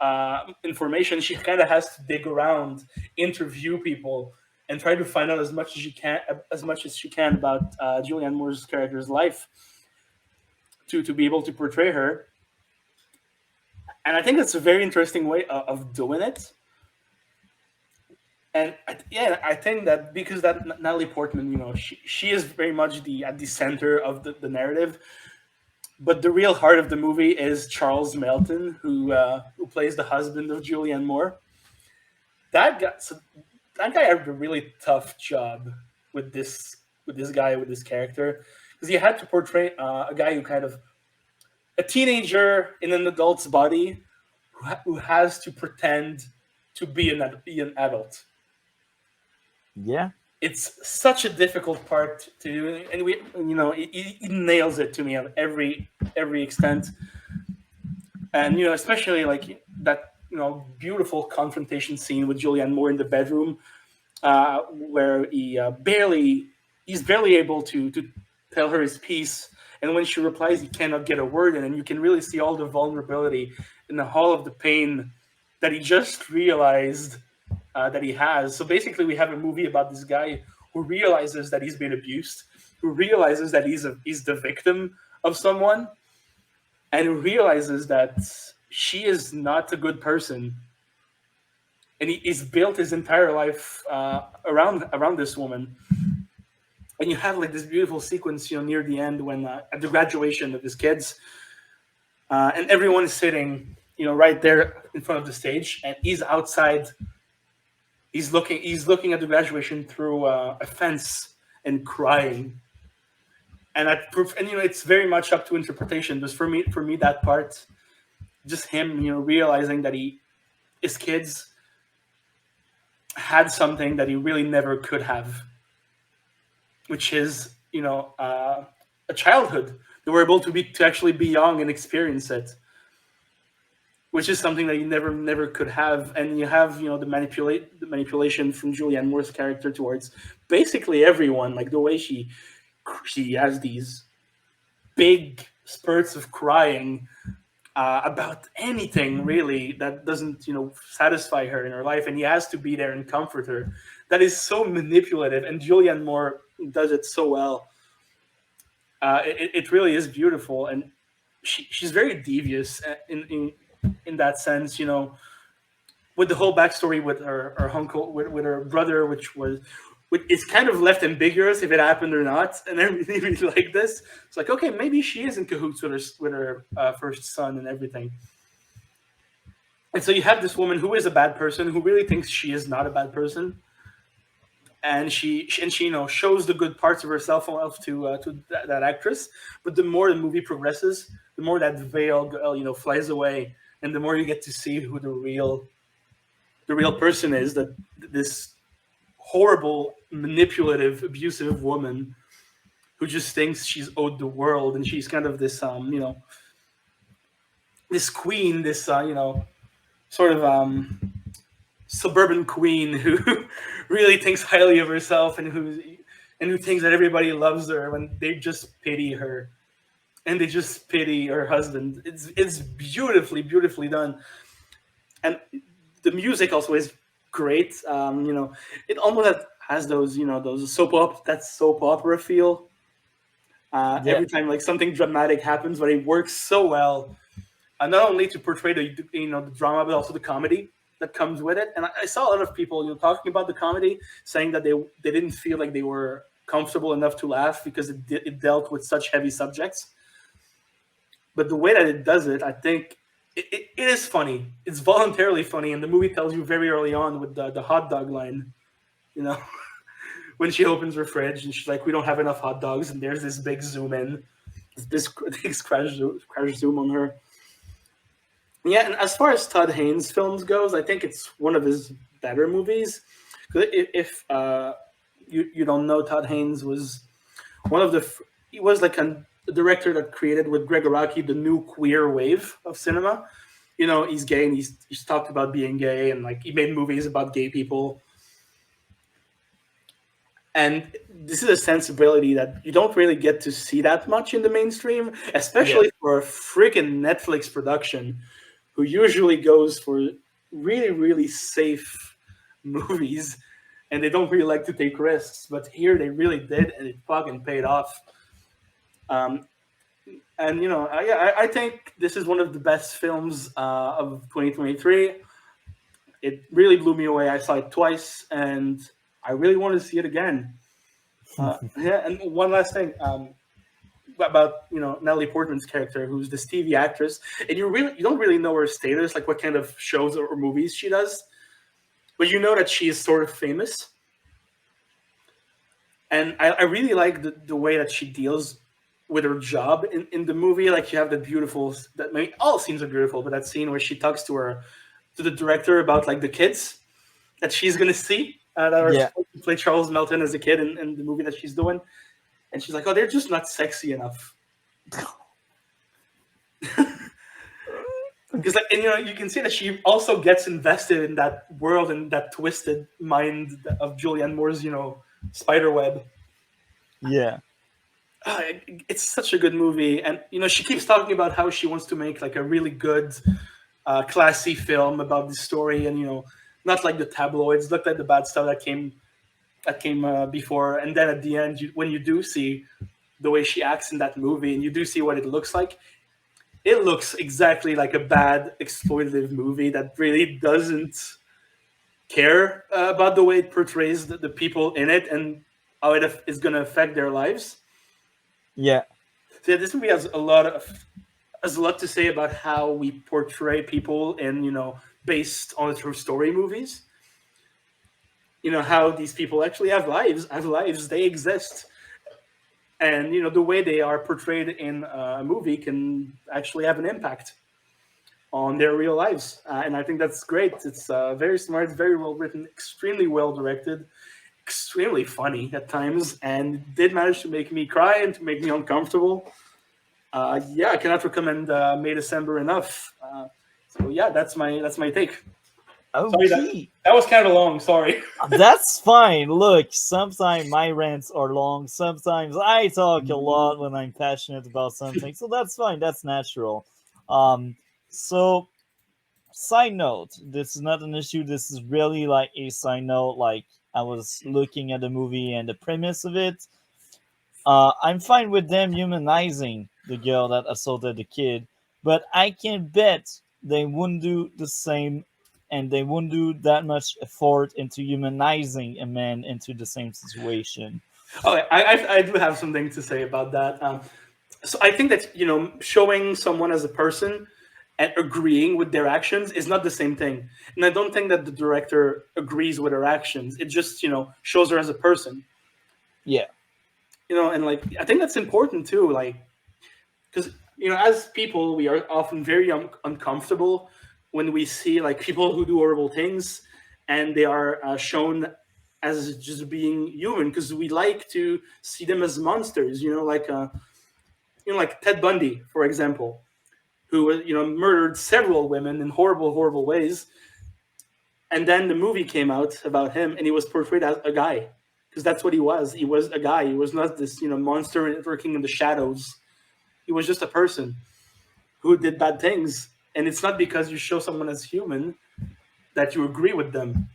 information, she kind of has to dig around, interview people, and try to find out as much as she can about Julianne Moore's character's life to be able to portray her. And I think that's a very interesting way of doing it. And yeah, I think that because that Natalie Portman, she is very much at the center of the narrative. But the real heart of the movie is Charles Melton, who plays the husband of Julianne Moore. That guy, so that guy had a really tough job with this guy with this character because he had to portray a guy who kind of a teenager in an adult's body who has to pretend to be an adult. yeah. It's such a difficult part to do, and he nails it to me on every extent, and especially like that beautiful confrontation scene with Julianne Moore in the bedroom, where he's barely able to tell her his piece, and when she replies, he cannot get a word in, and you can really see all the vulnerability and all of the pain that he just realized that he has. So basically, we have a movie about this guy who realizes that he's been abused, who realizes that he's the victim of someone, and who realizes that she is not a good person, and he's built his entire life around this woman. And you have like this beautiful sequence, near the end when at the graduation of his kids, and everyone is sitting, right there in front of the stage, and he's outside. He's looking at the graduation through a fence and crying. And it's very much up to interpretation. But for me, that part, just him, realizing that his kids had something that he really never could have, which is, a childhood. They were able to actually be young and experience it, which is something that you never could have. And you have, the manipulation from Julianne Moore's character towards basically everyone, like the way she has these big spurts of crying about anything really that doesn't satisfy her in her life, and he has to be there and comfort her. That is so manipulative, and Julianne Moore does it so well. It really is beautiful, and she's very devious in that sense, with the whole backstory with her uncle, with her brother, which it's kind of left ambiguous if it happened or not. And I really like this. It's like, okay, maybe she is in cahoots with her first son and everything. And so you have this woman who is a bad person, who really thinks she is not a bad person, and she shows the good parts of herself to that actress. But the more the movie progresses, the more that veil flies away, and the more you get to see who the real person is. That this horrible, manipulative, abusive woman who just thinks she's owed the world, and she's kind of this this queen, this sort of suburban queen who really thinks highly of herself, and who thinks that everybody loves her when they just pity her, and they just pity her husband. It's beautifully done, and the music also is great. It almost has those those soap opera feel. Every time like something dramatic happens, but it works so well, not only to portray the drama, but also the comedy that comes with it. And I saw a lot of people talking about the comedy, saying that they didn't feel like they were comfortable enough to laugh because it dealt with such heavy subjects. But the way that it does it, I think it is funny. It's voluntarily funny, and the movie tells you very early on with the hot dog line, when she opens her fridge and she's like, "We don't have enough hot dogs," and there's this big zoom in, this crash zoom on her. Yeah, and as far as Todd Haynes' films goes, I think it's one of his better movies. If you don't know, Todd Haynes was he was like a director that created with Greg Araki the new queer wave of cinema. He's gay, and he's talked about being gay, and like he made movies about gay people. And this is a sensibility that you don't really get to see that much in the mainstream, especially for a freaking Netflix production, who usually goes for really, really safe movies, and they don't really like to take risks. But here they really did, and it fucking paid off. I think this is one of the best films of 2023. It really blew me away. I saw it twice, and I really want to see it again. And one last thing about Natalie Portman's character, who's this TV actress, and you don't really know her status, like what kind of shows or movies she does, but you know that she is sort of famous. And I really like the way that she deals with her job in the movie. Like you have all scenes are beautiful, but that scene where she talks to the director about like the kids that she's gonna see that are supposed to play Charles Melton as a kid in the movie that she's doing, and she's like, "Oh, they're just not sexy enough." Because you can see that she also gets invested in that world and that twisted mind of Julianne Moore's spider web. Yeah. It's such a good movie, and she keeps talking about how she wants to make like a really good, classy film about this story, and not like the tabloids, not like the bad stuff that came before. And then at the end, when you do see the way she acts in that movie, and you do see what it looks like, it looks exactly like a bad exploitative movie that really doesn't care about the way it portrays the people in it, and how it is going to affect their lives. Yeah. So yeah, this movie has a lot to say about how we portray people in, based on the true story movies. How these people actually have lives, they exist, and the way they are portrayed in a movie can actually have an impact on their real lives. And I think that's great. It's very smart, very well written, extremely well directed, extremely funny at times, and did manage to make me cry and to make me uncomfortable. Yeah, I cannot recommend May December enough. So yeah, that's my take. Sorry, Okay. that was kind of long. Sorry. That's fine. Look, sometimes my rants are long. Sometimes I talk a lot when I'm passionate about something. So that's fine. That's natural. So side note, this is not an issue. This is really like a side note. Like I was looking at the movie and the premise of it. I'm fine with them humanizing the girl that assaulted the kid, but I can bet they wouldn't do the same, and they wouldn't do that much effort into humanizing a man into the same situation. Okay, I do have something to say about that. So I think that showing someone as a person and agreeing with their actions is not the same thing. And I don't think that the director agrees with her actions. It just shows her as a person. Yeah. And like I think that's important too. Like because as people we are often very uncomfortable when we see like people who do horrible things, and they are shown as just being human, because we like to see them as monsters. Like Ted Bundy, for example, who murdered several women in horrible, horrible ways. And then the movie came out about him, and he was portrayed as a guy, because that's what he was. He was a guy. He was not this monster working in the shadows. He was just a person who did bad things. And it's not because you show someone as human that you agree with them.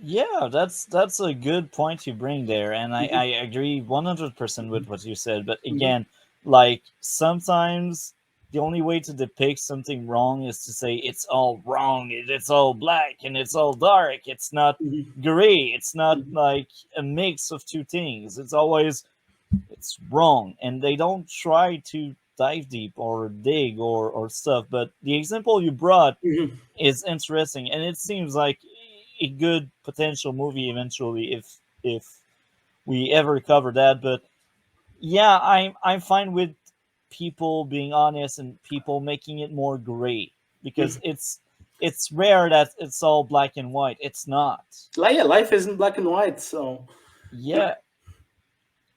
Yeah, that's a good point you bring there, and I agree 100% with what you said. But again, like sometimes the only way to depict something wrong is to say it's all wrong, it's all black, and it's all dark. It's not gray. It's not like a mix of two things. It's wrong, and they don't try to dive deep or dig or stuff. But the example you brought is interesting, and it seems like a good potential movie eventually if we ever cover that. But yeah, I'm fine with people being honest and people making it more gray, because it's rare that it's all black and white. It's not. Yeah, life isn't black and white, so Yeah.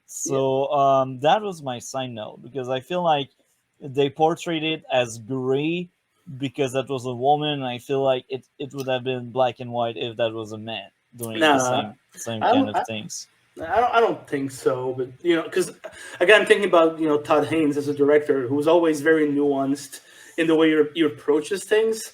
So that was my side note, because I feel like they portrayed it as gray because that was a woman, and I feel like it would have been black and white if that was a man doing the nah, same I kind don't, of things. I don't think so. But because again, I'm thinking about Todd Haynes as a director, who's always very nuanced in the way he approaches things.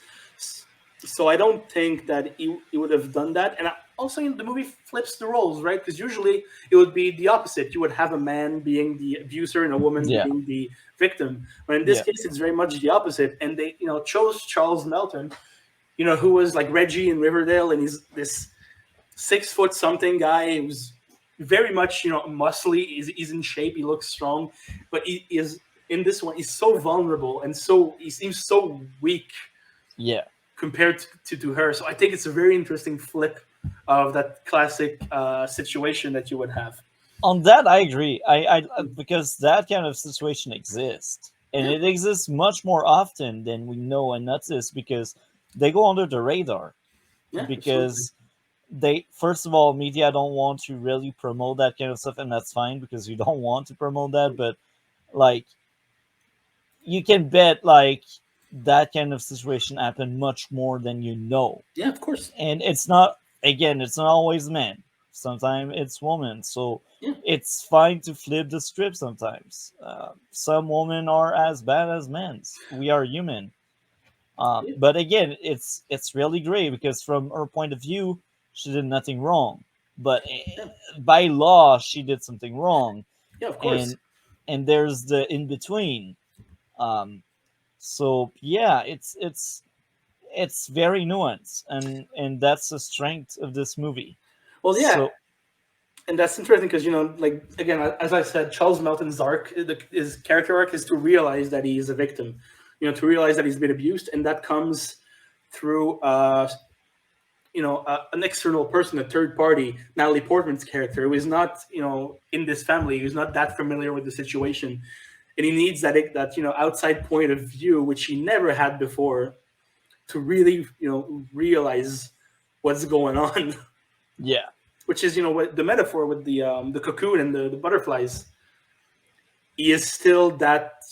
So I don't think that he would have done that. And also, the movie flips the roles, right? Because usually it would be the opposite. You would have a man being the abuser and a woman Yeah. being the victim. But in this Yeah. case, it's very much the opposite. And they, chose Charles Melton, who was like Reggie in Riverdale, and he's this 6 foot something guy who's very much, muscly. He's in shape. He looks strong, but he is in this one. He's so vulnerable, and he seems so weak. Yeah. Compared to her. So I think it's a very interesting flip of that classic situation that you would have. On that, I agree. I because that kind of situation exists, and Yeah. it exists much more often than we know and notice, because they go under the radar. Yeah, Because they, first of all, media don't want to really promote that kind of stuff, and that's fine because you don't want to promote that. But like, you can bet like that kind of situation happen much more than you know. yeah, of course. And it's not, again, it's not always men. Sometimes it's women. So Yeah. it's fine to flip the script sometimes. Some women are as bad as men. We are human. Yeah. But again, it's really great because from her point of view, she did nothing wrong. But by law, she did something wrong. Yeah, of course. And there's the in between. So yeah, it's very nuanced, and that's the strength of this movie. Well, yeah. So, And that's interesting because, like, again, as I said, Charles Melton's arc, his character arc, is to realize that he is a victim, to realize that he's been abused, and that comes through an external person, a third party, Natalie Portman's character, who is not, in this family, who's not that familiar with the situation, and he needs that outside point of view, which he never had before, to really realize what's going on. Yeah. Which is what the metaphor with the cocoon and the butterflies. He is still that,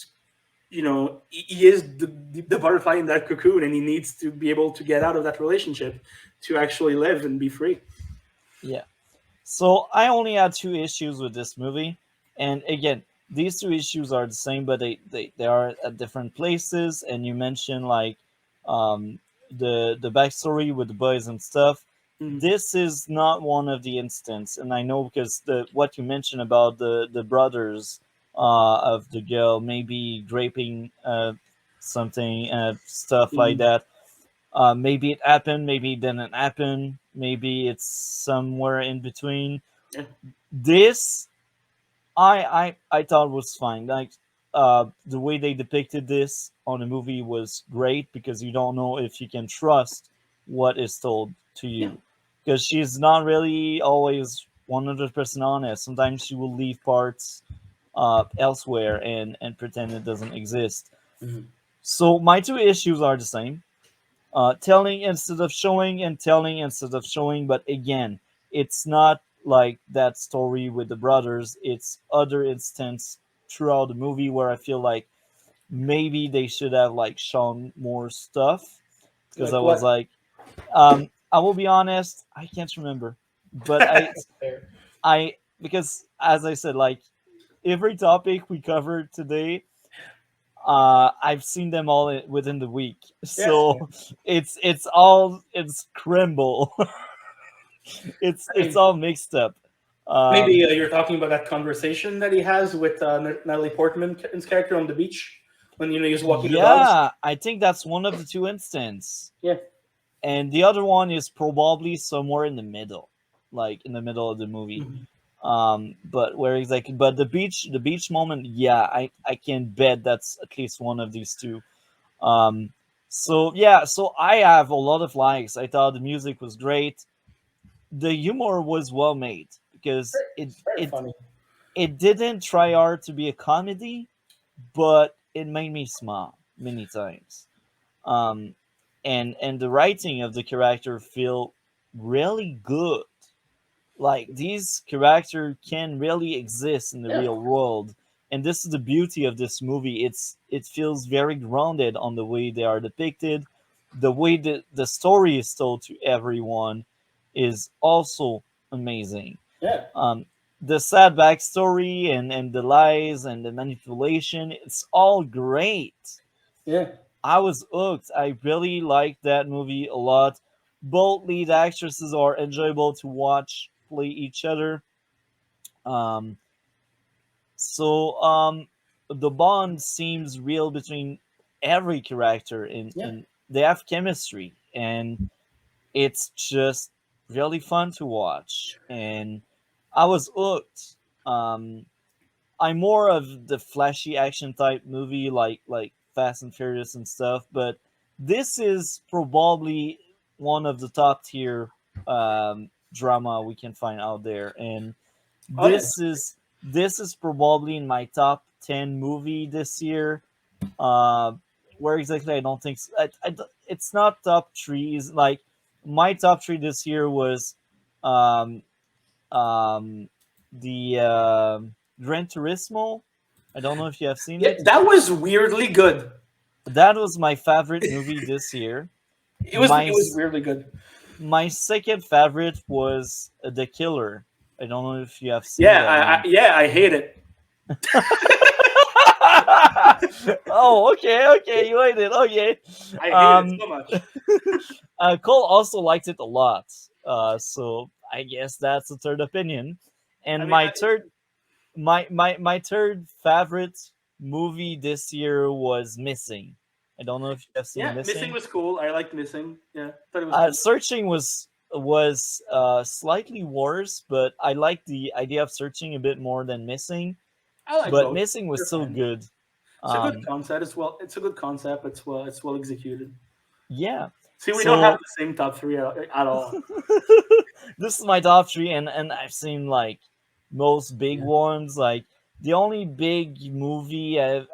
he is the butterfly in that cocoon, and he needs to be able to get out of that relationship to actually live and be free. Yeah. So I only had 2 issues with this movie, and again, these 2 issues are the same, but they are at different places. And you mentioned like the backstory with the boys and stuff. This is not one of the instances, and I know because what you mentioned about the brothers of the girl maybe draping something stuff like that. Maybe it happened, maybe it didn't happen, maybe it's somewhere in between. Yeah. This, I thought was fine. Like the way they depicted this on the movie was great because you don't know if you can trust what is told to you, because she's not really always 100% honest. Sometimes she will leave parts elsewhere and pretend it doesn't exist. So my 2 issues are the same. Telling instead of showing and telling instead of showing. But again, it's not like that story with the brothers. It's other instance throughout the movie where I feel like maybe they should have like shown more stuff, because Like I was what? like, I will be honest, I can't remember, but I because as I said, like every topic we covered today, I've seen them all within the week, so it's scramble. It's all mixed up. Maybe you're talking about that conversation that he has with Natalie Portman's character on the beach when he's walking the dogs. Yeah, I think that's one of the 2 instances. Yeah. And the other one is probably somewhere in the middle, like in the middle of the movie. But where exactly? But the beach moment, yeah, I can bet that's at least one of these 2. So yeah, so I have a lot of likes. I thought the music was great. The humor was well made because Very funny. it didn't try hard to be a comedy, but it made me smile many times. Um, and the writing of the character feel really good. Like these characters can really exist in the real world, and this is the beauty of this movie. It feels very grounded on the way they are depicted. The way that the story is told to everyone is also amazing. Yeah. The sad backstory and the lies and the manipulation, it's all great. Yeah. I was hooked. I really liked that movie a lot. Both lead actresses are enjoyable to watch play each other. Um, so the bond seems real between every character, in they have chemistry, and it's just really fun to watch. And I was hooked. I'm more of the flashy action type movie, like Fast and Furious and stuff. But this is probably one of the top tier drama we can find out there, and this is probably in my top 10 movie this year. Uh, where exactly I don't think so. It's not top 3. Is like my top 3 this year was um, um, the Gran Turismo. I don't know if you have seen it. That was weirdly good. That was my favorite movie this year. It was weirdly good. My second favorite was The Killer. I don't know if you have seen that. I hate it. Oh, okay, you liked it. Okay, I hate it so much. Cole also liked it a lot. So I guess that's a third opinion. And my third favorite movie this year was Missing. I don't know if you have seen Missing. Missing was cool. I liked Missing. Yeah, thought it was cool. Searching was was slightly worse, but I like the idea of searching a bit more than missing. I like But both. missing was They're still fine. good. It's a good concept. It's a good concept. It's well executed. Yeah. See, we don't have So the same top three at all. this is my top three, and I've seen like most big Yeah. ones. Like the only big movie I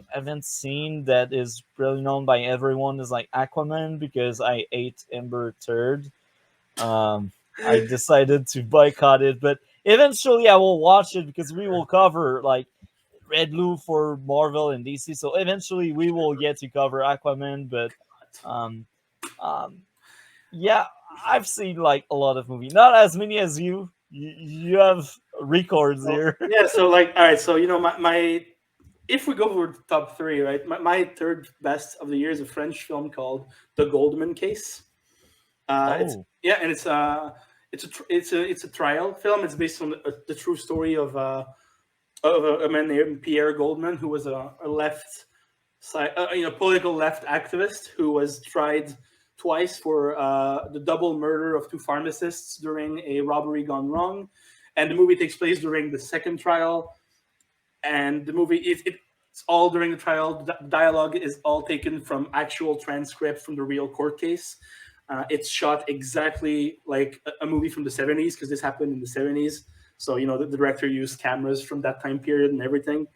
haven't seen that is really known by everyone is like Aquaman, because I ate Ember Turd. I decided to boycott it, but eventually I will watch it because we will cover like RedBlue for Marvel and DC. So eventually we will get to cover Aquaman, but um, um, yeah, I've seen like a lot of movies, not as many as you. You have records So, here. yeah. So like, all right. So my if we go for the top three, right? My third best of the year is a French film called The Goldman Case. It's Oh, yeah, and it's a trial film. It's based on the true story of a man named Pierre Goldman, who was a left side, political left activist who was tried twice for the double murder of two pharmacists during a robbery gone wrong. And the movie takes place during the second trial. And the movie it's all during the trial. The dialogue is all taken from actual transcript from the real court case. It's shot exactly like a movie from the 70s because this happened in the 70s. So the director used cameras from that time period and everything.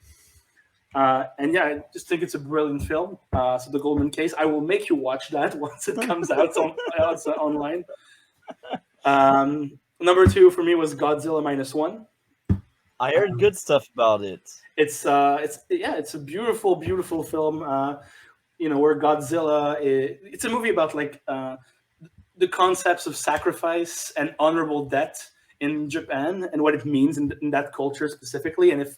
And yeah, I just think it's a brilliant film. So The Goldman Case, I will make you watch that once it comes out online. Number two for me was Godzilla -1. I heard good stuff about it. It's a beautiful, beautiful film. Where Godzilla it's a movie about like the concepts of sacrifice and honorable death in Japan and what it means in that culture specifically, and if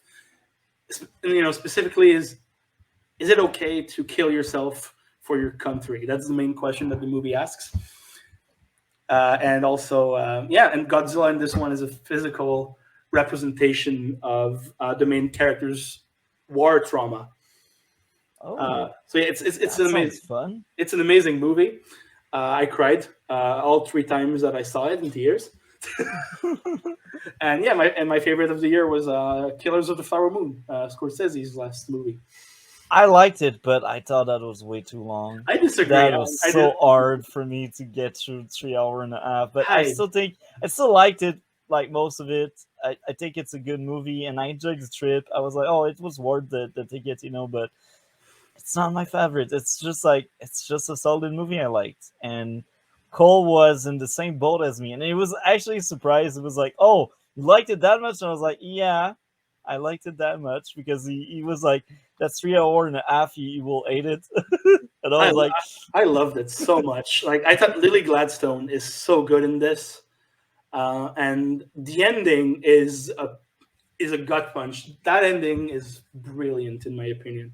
specifically is it okay to kill yourself for your country? That's the main question that the movie asks. And also, and Godzilla in this one is a physical representation of the main character's war trauma. Oh, So yeah, it's that an sounds amazing fun. it's an amazing movie. I cried all three times that I saw it in tears. And yeah, my favorite of the year was Killers of the Flower Moon, Scorsese's last movie. I liked it, but I thought that was way too long. I disagree. That was I so did. hard for me to get through 3 hour and a half. But I I still liked it, like most of it. I think it's a good movie, and I enjoyed the trip. I was like, oh, it was worth the ticket, but it's not my favorite. It's just a solid movie I liked. And Cole was in the same boat as me, and he was actually surprised. It was like, oh, you liked it that much? And I was like, yeah, I liked it that much, because he was like, that's 3 hour and a half, you will hate it. And I I, was like, I loved it so much. Like I thought Lily Gladstone is so good in this, and the ending is a gut punch. That ending is brilliant in my opinion.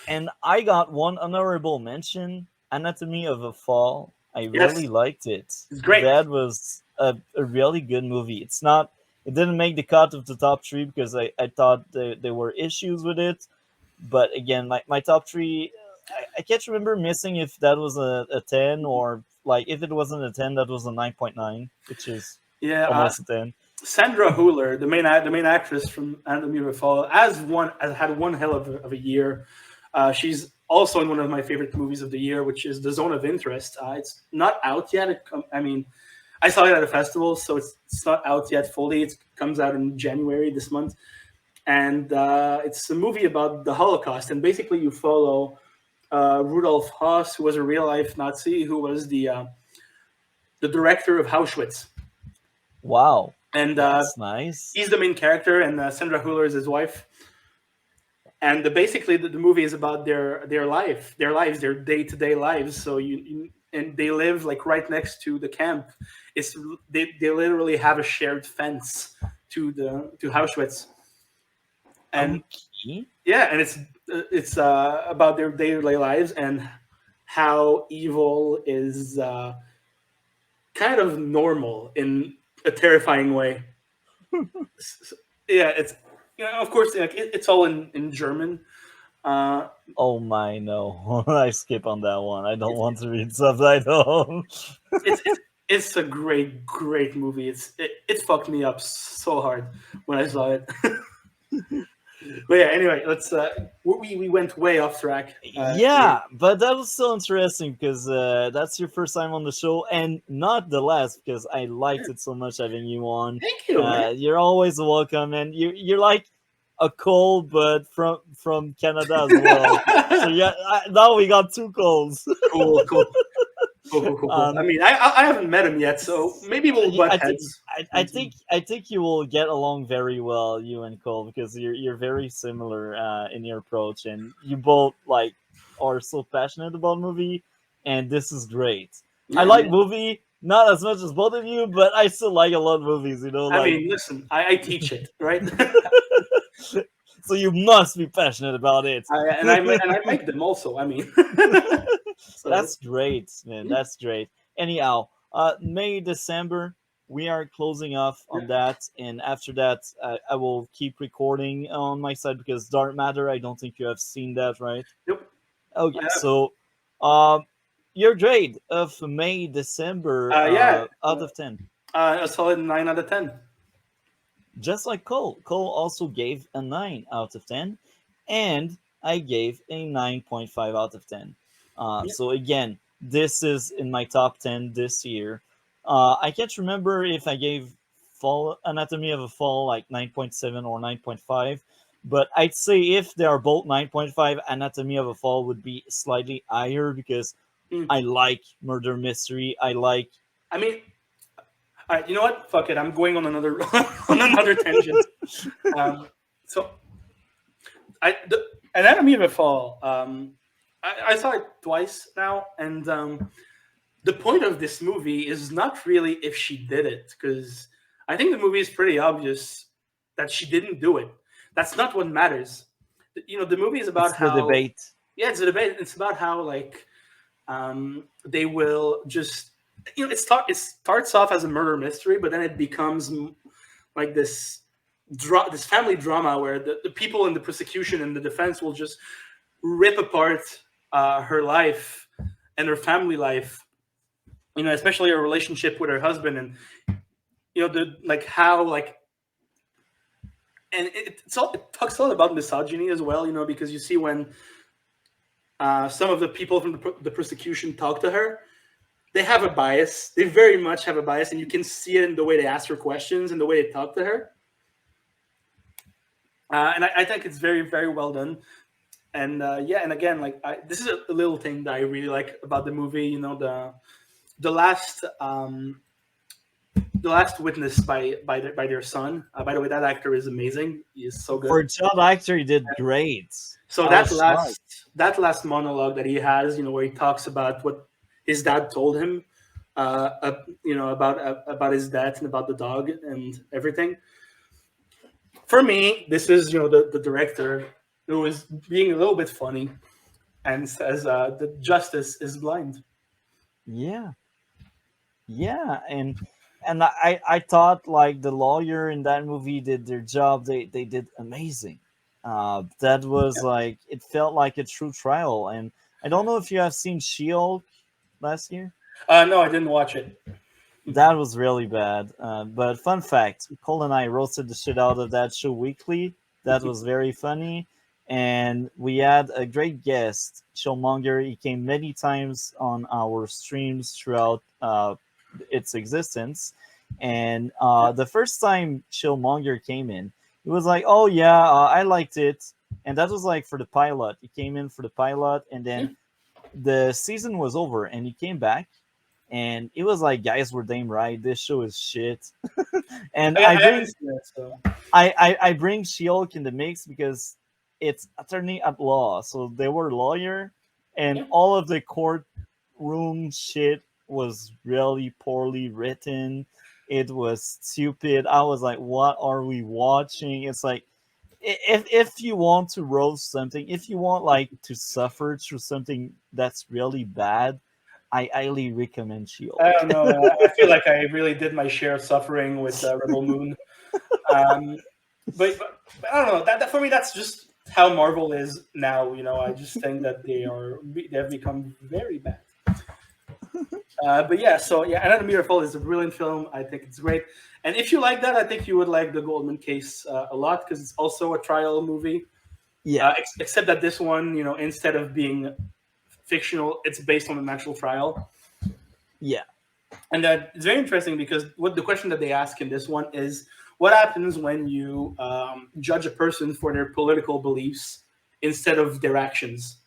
and I got one honorable mention, Anatomy of a Fall. I Yes, really liked it. it's great. That was a really good movie. It didn't make the cut of the top three because I thought there were issues with it. But again, my top three, I can't remember missing if that was a 10, or like if it wasn't a 10, that was a 9.9, which is Yeah, almost a 10. Sandra Hüller, the main actress from Anatomy of a Fall, has had one hell of a year. She's also in one of my favorite movies of the year, which is The Zone of Interest. It's not out yet. I saw it at a festival, so it's not out yet fully. It comes out in January this month, and it's a movie about the Holocaust. And basically, you follow Rudolf Haas, who was a real life Nazi, who was the director of Auschwitz. Wow, And that's nice. he's the main character, and Sandra Hüller is his wife. And basically, the movie is about their lives, their day-to-day lives. So and they live like right next to the camp. They literally have a shared fence to Auschwitz. And Okay. yeah, and it's about their daily lives and how evil is kind of normal in a terrifying way. Yeah, it's of course it's all in German. Uh, Oh my, no. I skip on that one. I don't want to read subtitles. it's It's a great movie. It fucked me up so hard when I saw it. But yeah, anyway, let's. We went way off track. Yeah, but that was still interesting because that's your first time on the show, and not the last because I liked it so much having you on. Thank you, man. You're always welcome, and you're like a Cole, but from Canada as well. So yeah, now we got two Coles. Cool. I mean, I haven't met him yet, so maybe we'll butt I heads. I think you will get along very well, you and Cole, because you're very similar in your approach, and you both like are so passionate about movie, and this is great. I like movie, not as much as both of you, but I still like a lot of movies. You know, I like mean, listen, I teach it, right? so you must be passionate about it. And I make them also. I mean, so That's great, man. That's great. Anyhow, May, December, we are closing off on that, and after that, I will keep recording on my side because Dark Matter. I don't think you have seen that, right? Nope. Okay, Yeah. so, your grade of May, December, Yeah. out of 10. A solid 9 out of 10. Just like Cole. Cole also gave a 9 out of 10, and I gave a 9.5 out of 10. So again, this is in my top 10 this year. I can't remember if I gave Fall Anatomy of a Fall like 9.7 or 9.5, but I'd say if they are both 9.5, Anatomy of a Fall would be slightly higher because I like murder mystery. I mean, all right, you know what? Fuck it. I'm going on another on another tangent. So, the Anatomy of a Fall. I saw it twice now, and the point of this movie is not really if she did it, because I think the movie is pretty obvious that she didn't do it. That's not what matters. You know, the movie is about how the debate. Yeah, it's a debate. It's about how they will just it starts off as a murder mystery, but then it becomes like this family drama where the people in the prosecution and the defense will just rip apart her life and her family life, especially her relationship with her husband, and and it talks a lot about misogyny as well, because you see when some of the people from the prosecution talk to her, they have a bias. They very much have a bias, and you can see it in the way they ask her questions and the way they talk to her. And I think it's very, very well done. And and again, this is a little thing that I really like about the movie. The last witness by their son. By the way, that actor is amazing. He is so good. For a child actor, he did great. So that last monologue that he has, where he talks about what his dad told him, about his death and about the dog and everything. For me, this is the director who is being a little bit funny and says that justice is blind. Yeah, and I thought like the lawyer in that movie did their job. They did amazing. That was like, it felt like a true trial. And I don't know if you have seen She-Hulk last year. No, I didn't watch it. That was really bad. But fun fact, Cole and I roasted the shit out of that show weekly. That was very funny. And we had a great guest, Chillmonger. He came many times on our streams throughout its existence. And the first time Chillmonger came in, he was like, "Oh yeah, I liked it," and that was like for the pilot. He came in for the pilot, and then the season was over, and he came back, and it was like, "Guys, we're damn right. This show is shit." And I bring She-Hulk in the mix because it's attorney at law, so they were lawyer, and all of the courtroom shit was really poorly written. It was stupid. I was like, what are we watching? It's like, if you want to roast something, if you want like to suffer through something that's really bad, I highly recommend She-Hulk. I don't know. I feel like I really did my share of suffering with Rebel Moon. But I don't know. That for me, that's just how Marvel is now. I just think that they have become very bad. But yeah, so yeah, Anatomy of a Fall is a brilliant film. I think it's great. And if you like that, I think you would like The Goldman Case a lot because it's also a trial movie. Yeah, Except that this one, instead of being fictional, it's based on an actual trial. yeah. And it's very interesting because what the question that they ask in this one is, what happens when you judge a person for their political beliefs instead of their actions?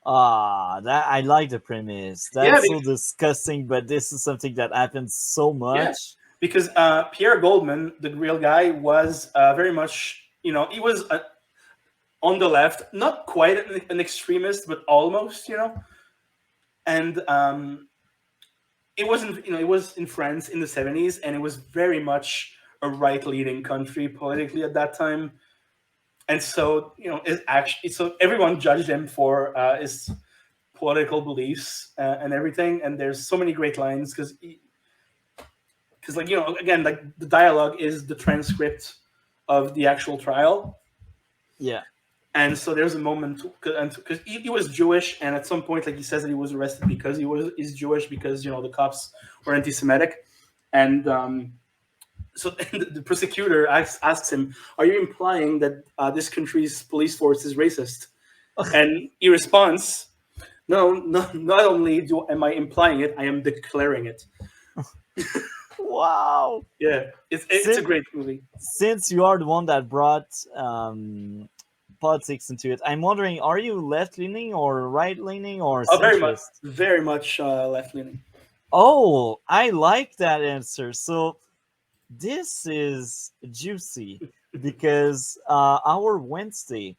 That I like the premise. Yeah, That's so disgusting, but this is something that happens so much. because Pierre Goldman, the real guy, was very much, he was on the left, not quite an extremist, but almost, and it wasn't, it was in France in the 70s, and it was very much a right-leaning country politically at that time. And so, so everyone judged him for his political beliefs and everything. And there's so many great lines because like, again, like the dialogue is the transcript of the actual trial. Yeah. And so there's a moment because he was Jewish, and at some point, like, he says that he was arrested because he's Jewish because the cops were anti-Semitic, and so the prosecutor asks him, "Are you implying that this country's police force is racist?" And he responds, "No, not only am I implying it, I am declaring it." Wow. Yeah, it's a great movie. Since you are the one that brought politics into it, I'm wondering, are you left-leaning or right-leaning or centrist? Very much left-leaning. Oh, I like that answer. So this is juicy because our Wednesday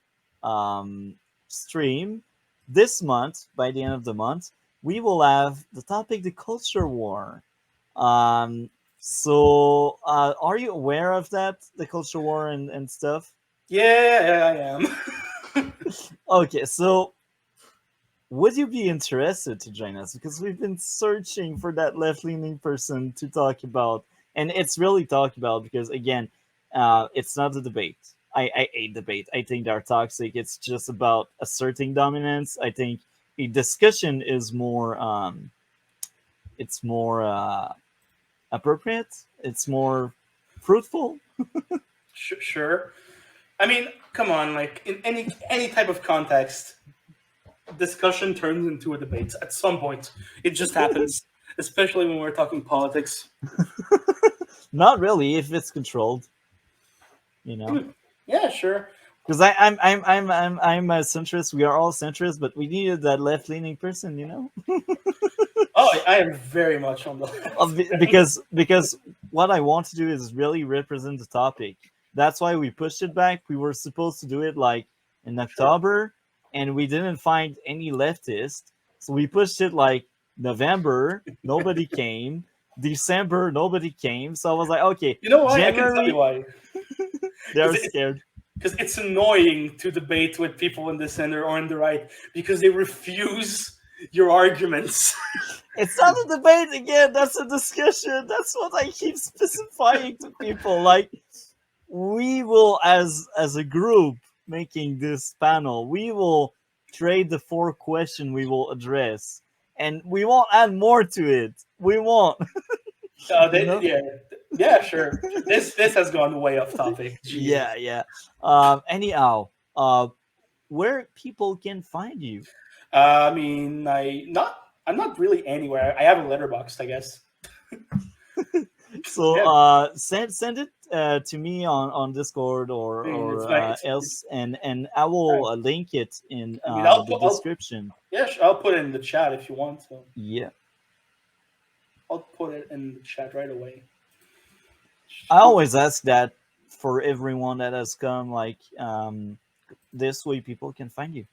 stream this month, by the end of the month, we will have the topic, the culture war. So are you aware of that, the culture war and stuff? Yeah, I am. Okay, so would you be interested to join us? Because we've been searching for that left-leaning person to talk about, and it's really talked about because, again, it's not a debate. I hate debate. I think they're toxic. It's just about asserting dominance. I think a discussion is more it's more appropriate. It's more fruitful. Sure. I mean, come on, like in any type of context, discussion turns into a debate at some point. It just happens, especially when we're talking politics. Not really, if it's controlled. Yeah, sure. Because I'm a centrist. We are all centrists, but we needed that left-leaning person. Oh, I am very much on the left. because what I want to do is really represent the topic. That's why we pushed it back. We were supposed to do it like in October, and we didn't find any leftist, so we pushed it like November. Nobody came. December, nobody came. So I was like, okay, You know why? January, I can tell you why. They're scared. Because it's annoying to debate with people in the center or in the right because they refuse your arguments. It's not a debate again. That's a discussion. That's what I keep specifying to people. Like, we will, as a group making this panel, we will trade the 4 questions we will address, and we won't add more to it. We won't. Yeah, sure. This has gone way off topic. Jeez. Yeah. Anyhow, where people can find you? I mean, I'm not really anywhere. I have a letterbox, I guess. So send it to me on Discord or else, and I will link it in the description. I'll put it in the chat if you want to. Yeah, I'll put it in the chat right away. I always ask that for everyone that has come. Like, this way people can find you.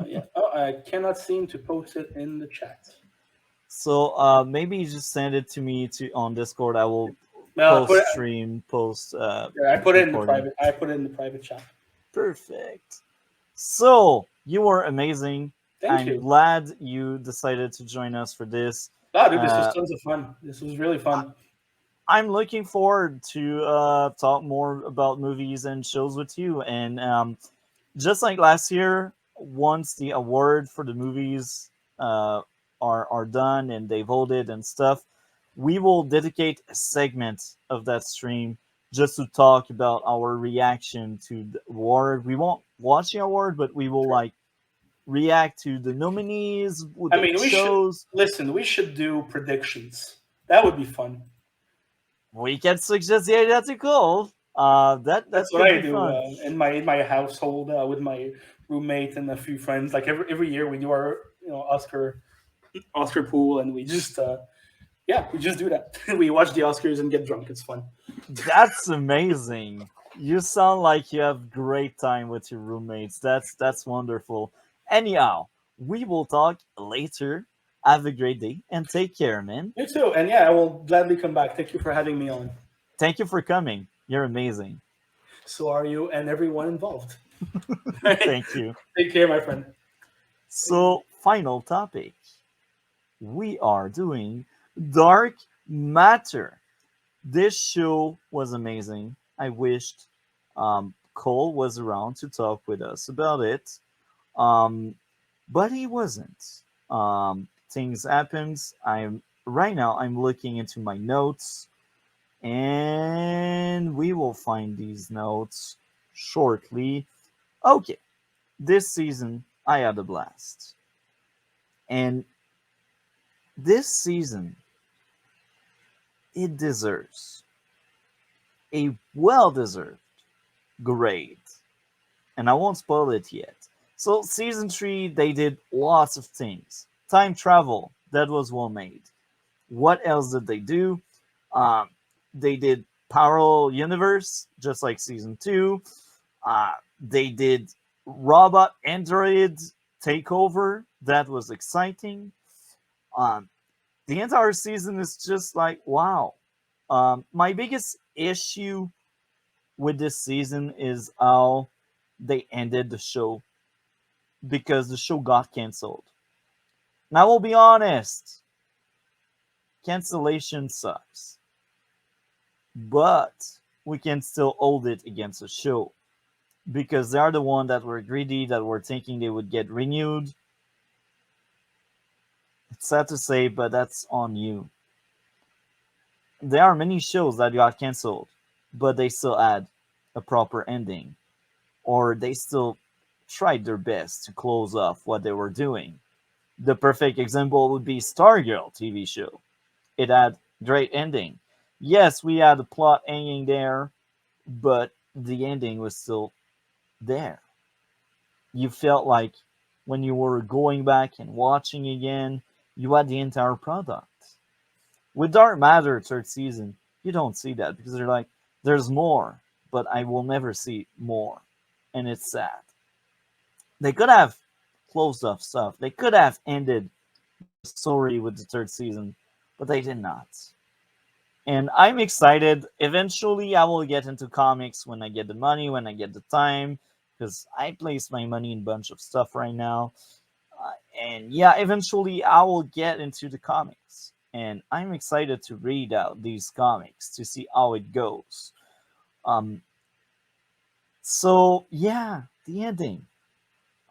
Yeah. Oh, I cannot seem to post it in the chat. So maybe you just send it to me on Discord. I will I put it in the private. I put it in the private chat. Perfect. So you were amazing. Thank you. I'm glad you decided to join us for this. Oh, dude, this was tons of fun. This was really fun. I'm looking forward to talk more about movies and shows with you. And just like last year, once the award for the movies are are done and they voted and stuff, we will dedicate a segment of that stream just to talk about our reaction to the award. We won't watch the award, but we will like react to the nominees, who I they mean, we should chose. listen. We should do predictions. That would be fun. We can suggest the idea to Cole. That That's what could I be do fun. in my household with my roommate and a few friends. Like every year we do our Oscar pool, and we just we just do that. We watch the Oscars and get drunk. It's fun. That's amazing. You sound like you have great time with your roommates. That's wonderful. Anyhow, we will talk later. Have a great day and take care, man. You too, and yeah, I will gladly come back. Thank you for having me on. Thank you for coming. You're amazing. So are you and everyone involved. Right. Thank you. Take care, my friend. So, final topic. We are doing Dark Matter. This show was amazing. I wished Cole was around to talk with us about it, but he wasn't. Things happens. I'm right now. I'm looking into my notes, and we will find these notes shortly. Okay, this season I had a blast, and this season it deserves a well-deserved grade, and I won't spoil it yet. So season 3 they did lots of things. Time travel, that was well made. What else did they do? They did parallel universe, just like season 2. They did robot android takeover, that was exciting. um, the entire season is just like wow. My biggest issue with this season is how they ended the show, because the show got canceled. And I will be honest, cancellation sucks, but we can still hold it against the show because they are the one that were greedy, that were thinking they would get renewed. It's sad to say, but that's on you. There are many shows that got canceled, but they still had a proper ending, or they still tried their best to close off what they were doing. The perfect example would be Stargirl TV show. It had great ending. Yes, we had a plot hanging there, but the ending was still there. You felt like when you were going back and watching again, you had the entire product. With Dark Matter third season, you don't see that because they're like, there's more, but I will never see more. And it's sad. They could have closed off stuff. They could have ended the story with the third season, but they did not. And I'm excited. Eventually, I will get into comics when I get the money, when I get the time, because I place my money in a bunch of stuff right now. And yeah, eventually I will get into the comics. And I'm excited to read out these comics to see how it goes. Um, so yeah, the ending.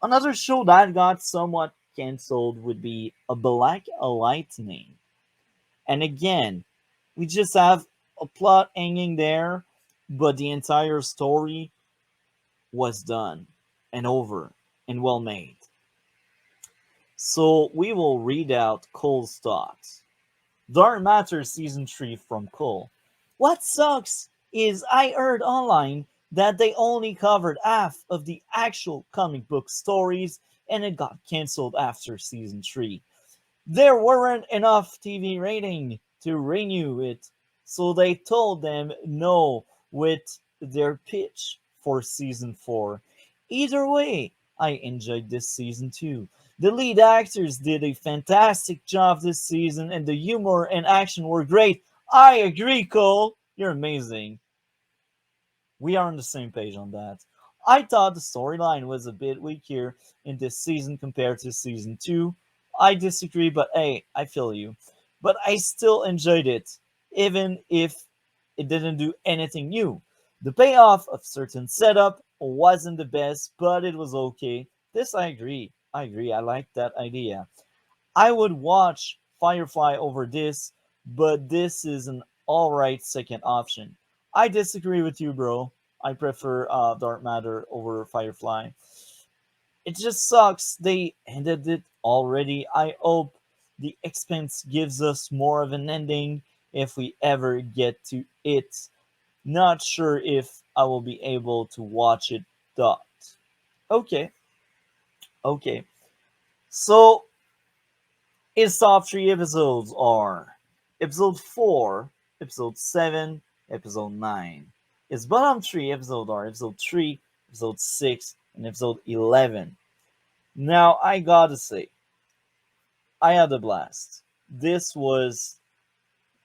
Another show that got somewhat canceled would be A Black Lightning. And again, we just have a plot hanging there, but the entire story was done and over and well made. So we will read out Cole's thoughts. Dark Matter Season 3 from Cole. What sucks is I heard online that they only covered half of the actual comic book stories and it got cancelled after Season 3. There weren't enough TV rating to renew it, so they told them no with their pitch for Season 4. Either way, I enjoyed this season too. The lead actors did a fantastic job this season, and the humor and action were great. I agree, Cole. You're amazing. We are on the same page on that. I thought the storyline was a bit weaker in this season compared to season 2. I disagree, but hey, I feel you. But I still enjoyed it, even if it didn't do anything new. The payoff of certain setup wasn't the best, but it was okay. This I agree. I like that idea. I would watch Firefly over this, but this is an alright second option. I disagree with you, bro. I prefer Dark Matter over Firefly. It just sucks they ended it already. I hope The Expanse gives us more of an ending if we ever get to it. Not sure if I will be able to watch it. Dot. Okay, okay. So its top three episodes are Episode 4, Episode 7, Episode 9. Its bottom three episodes are Episode 3, Episode 6, and Episode 11. Now, I gotta say, I had a blast. This was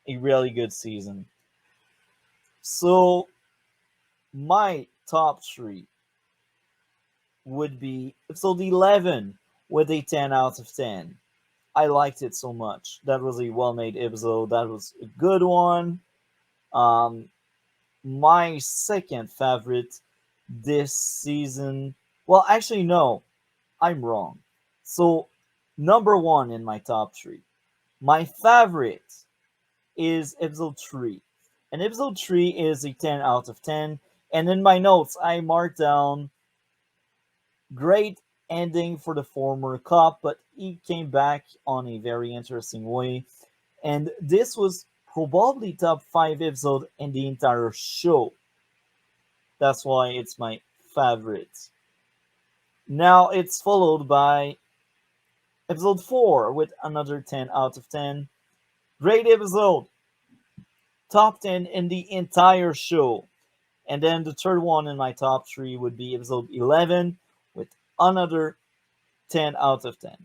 a really good season. So, my top three would be Episode 11 with a 10 out of 10. I liked it so much. That was a well-made episode. That was a good one. Um, my second favorite this season. Well, actually, no, I'm wrong. So, number one in my top three. My favorite is episode 3. And episode 3 is a 10 out of 10. And in my notes, I marked down great ending for the former cop, but he came back on a very interesting way. And this was probably top 5 episode in the entire show. That's why it's my favorite. Now it's followed by episode 4 with another 10 out of 10. Great episode. Top 10 in the entire show. And then the third one in my top 3 would be episode 11 with another 10 out of 10.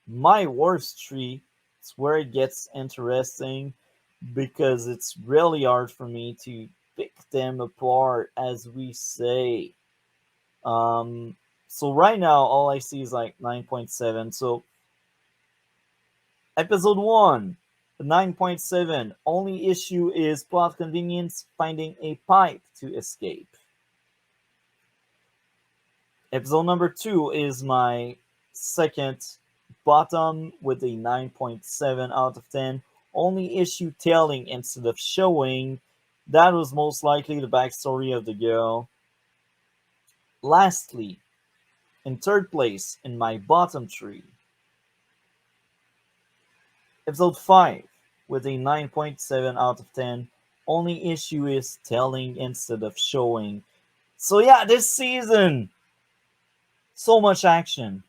My worst 3 is where it gets interesting because it's really hard for me to pick them apart, as we say. So right now, all I see is like 9.7. So episode 1, 9.7. Only issue is plot convenience, finding a pipe to escape. Episode number 2 is my second bottom with a 9.7 out of 10. Only issue telling instead of showing. That was most likely the backstory of the girl. Lastly, in third place in my bottom 3, episode 5 with a 9.7 out of 10. Only issue is telling instead of showing. So yeah, this season, so much action.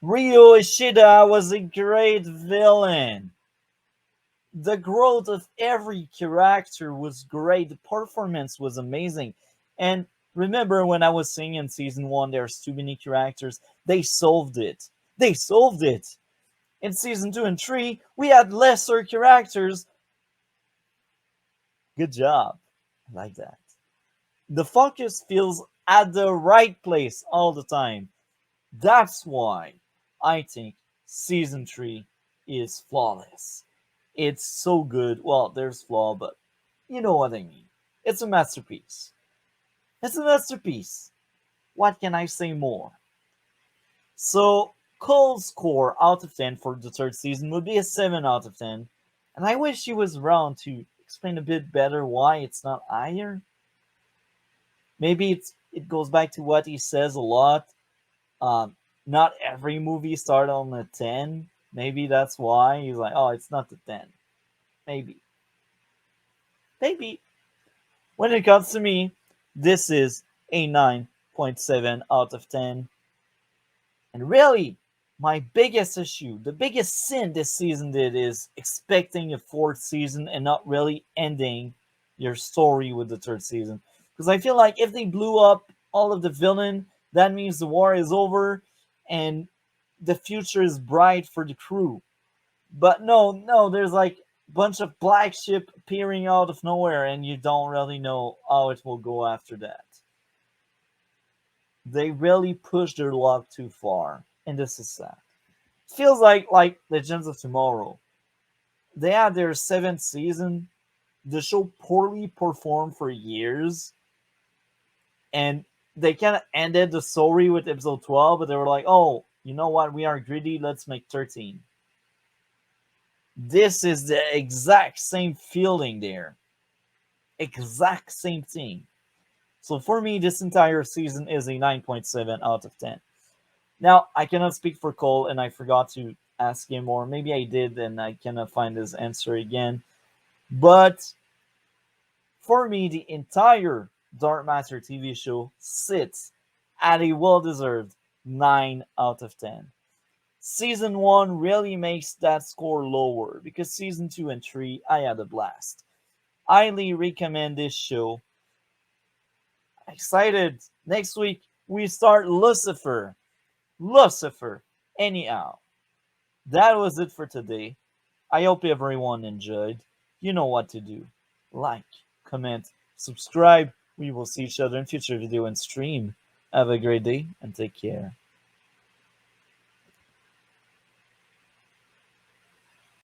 Ryo Ishida was a great villain. The growth of every character was great. The performance was amazing. And remember when I was saying in season 1 there's too many characters? They solved it. They solved it. In season 2 and 3, we had lesser characters. Good job. I like that. The focus feels at the right place all the time. That's why I think season 3 is flawless. It's so good. Well, there's flaw, but you know what I mean. It's a masterpiece. It's a masterpiece. What can I say more? So, Cole's score out of 10 for the third season would be a 7 out of 10. And I wish he was around to explain a bit better why it's not higher. Maybe it goes back to what he says a lot. Not every movie started on a 10. Maybe that's why he's like, oh, it's not the 10. Maybe. Maybe. When it comes to me, this is a 9.7 out of 10. And really, my biggest issue, the biggest sin this season did is expecting a fourth season and not really ending your story with the third season. Because I feel like if they blew up all of the villain, that means the war is over and the future is bright for the crew. But no, there's like a bunch of black ship appearing out of nowhere and you don't really know how it will go after that. They really pushed their luck too far, and this is sad. It feels like Legends of Tomorrow. They had their 7th season. The show poorly performed for years, and they kind of ended the story with episode 12, but they were like, oh, You know what? We are greedy. Let's make 13. This is the exact same feeling there. Exact same thing. So for me, this entire season is a 9.7 out of 10. Now, I cannot speak for Cole, and I forgot to ask him, or maybe I did, and I cannot find his answer again. But for me, the entire Dark Matter TV show sits at a well-deserved 9 out of 10. Season 1 really makes that score lower because season 2 and 3, I had a blast. Highly recommend this show. Excited. Next week, we start Lucifer. Anyhow, that was it for today. I hope everyone enjoyed. You know what to do. Like, comment, subscribe. We will see each other in future video and stream. Have a great day and take care.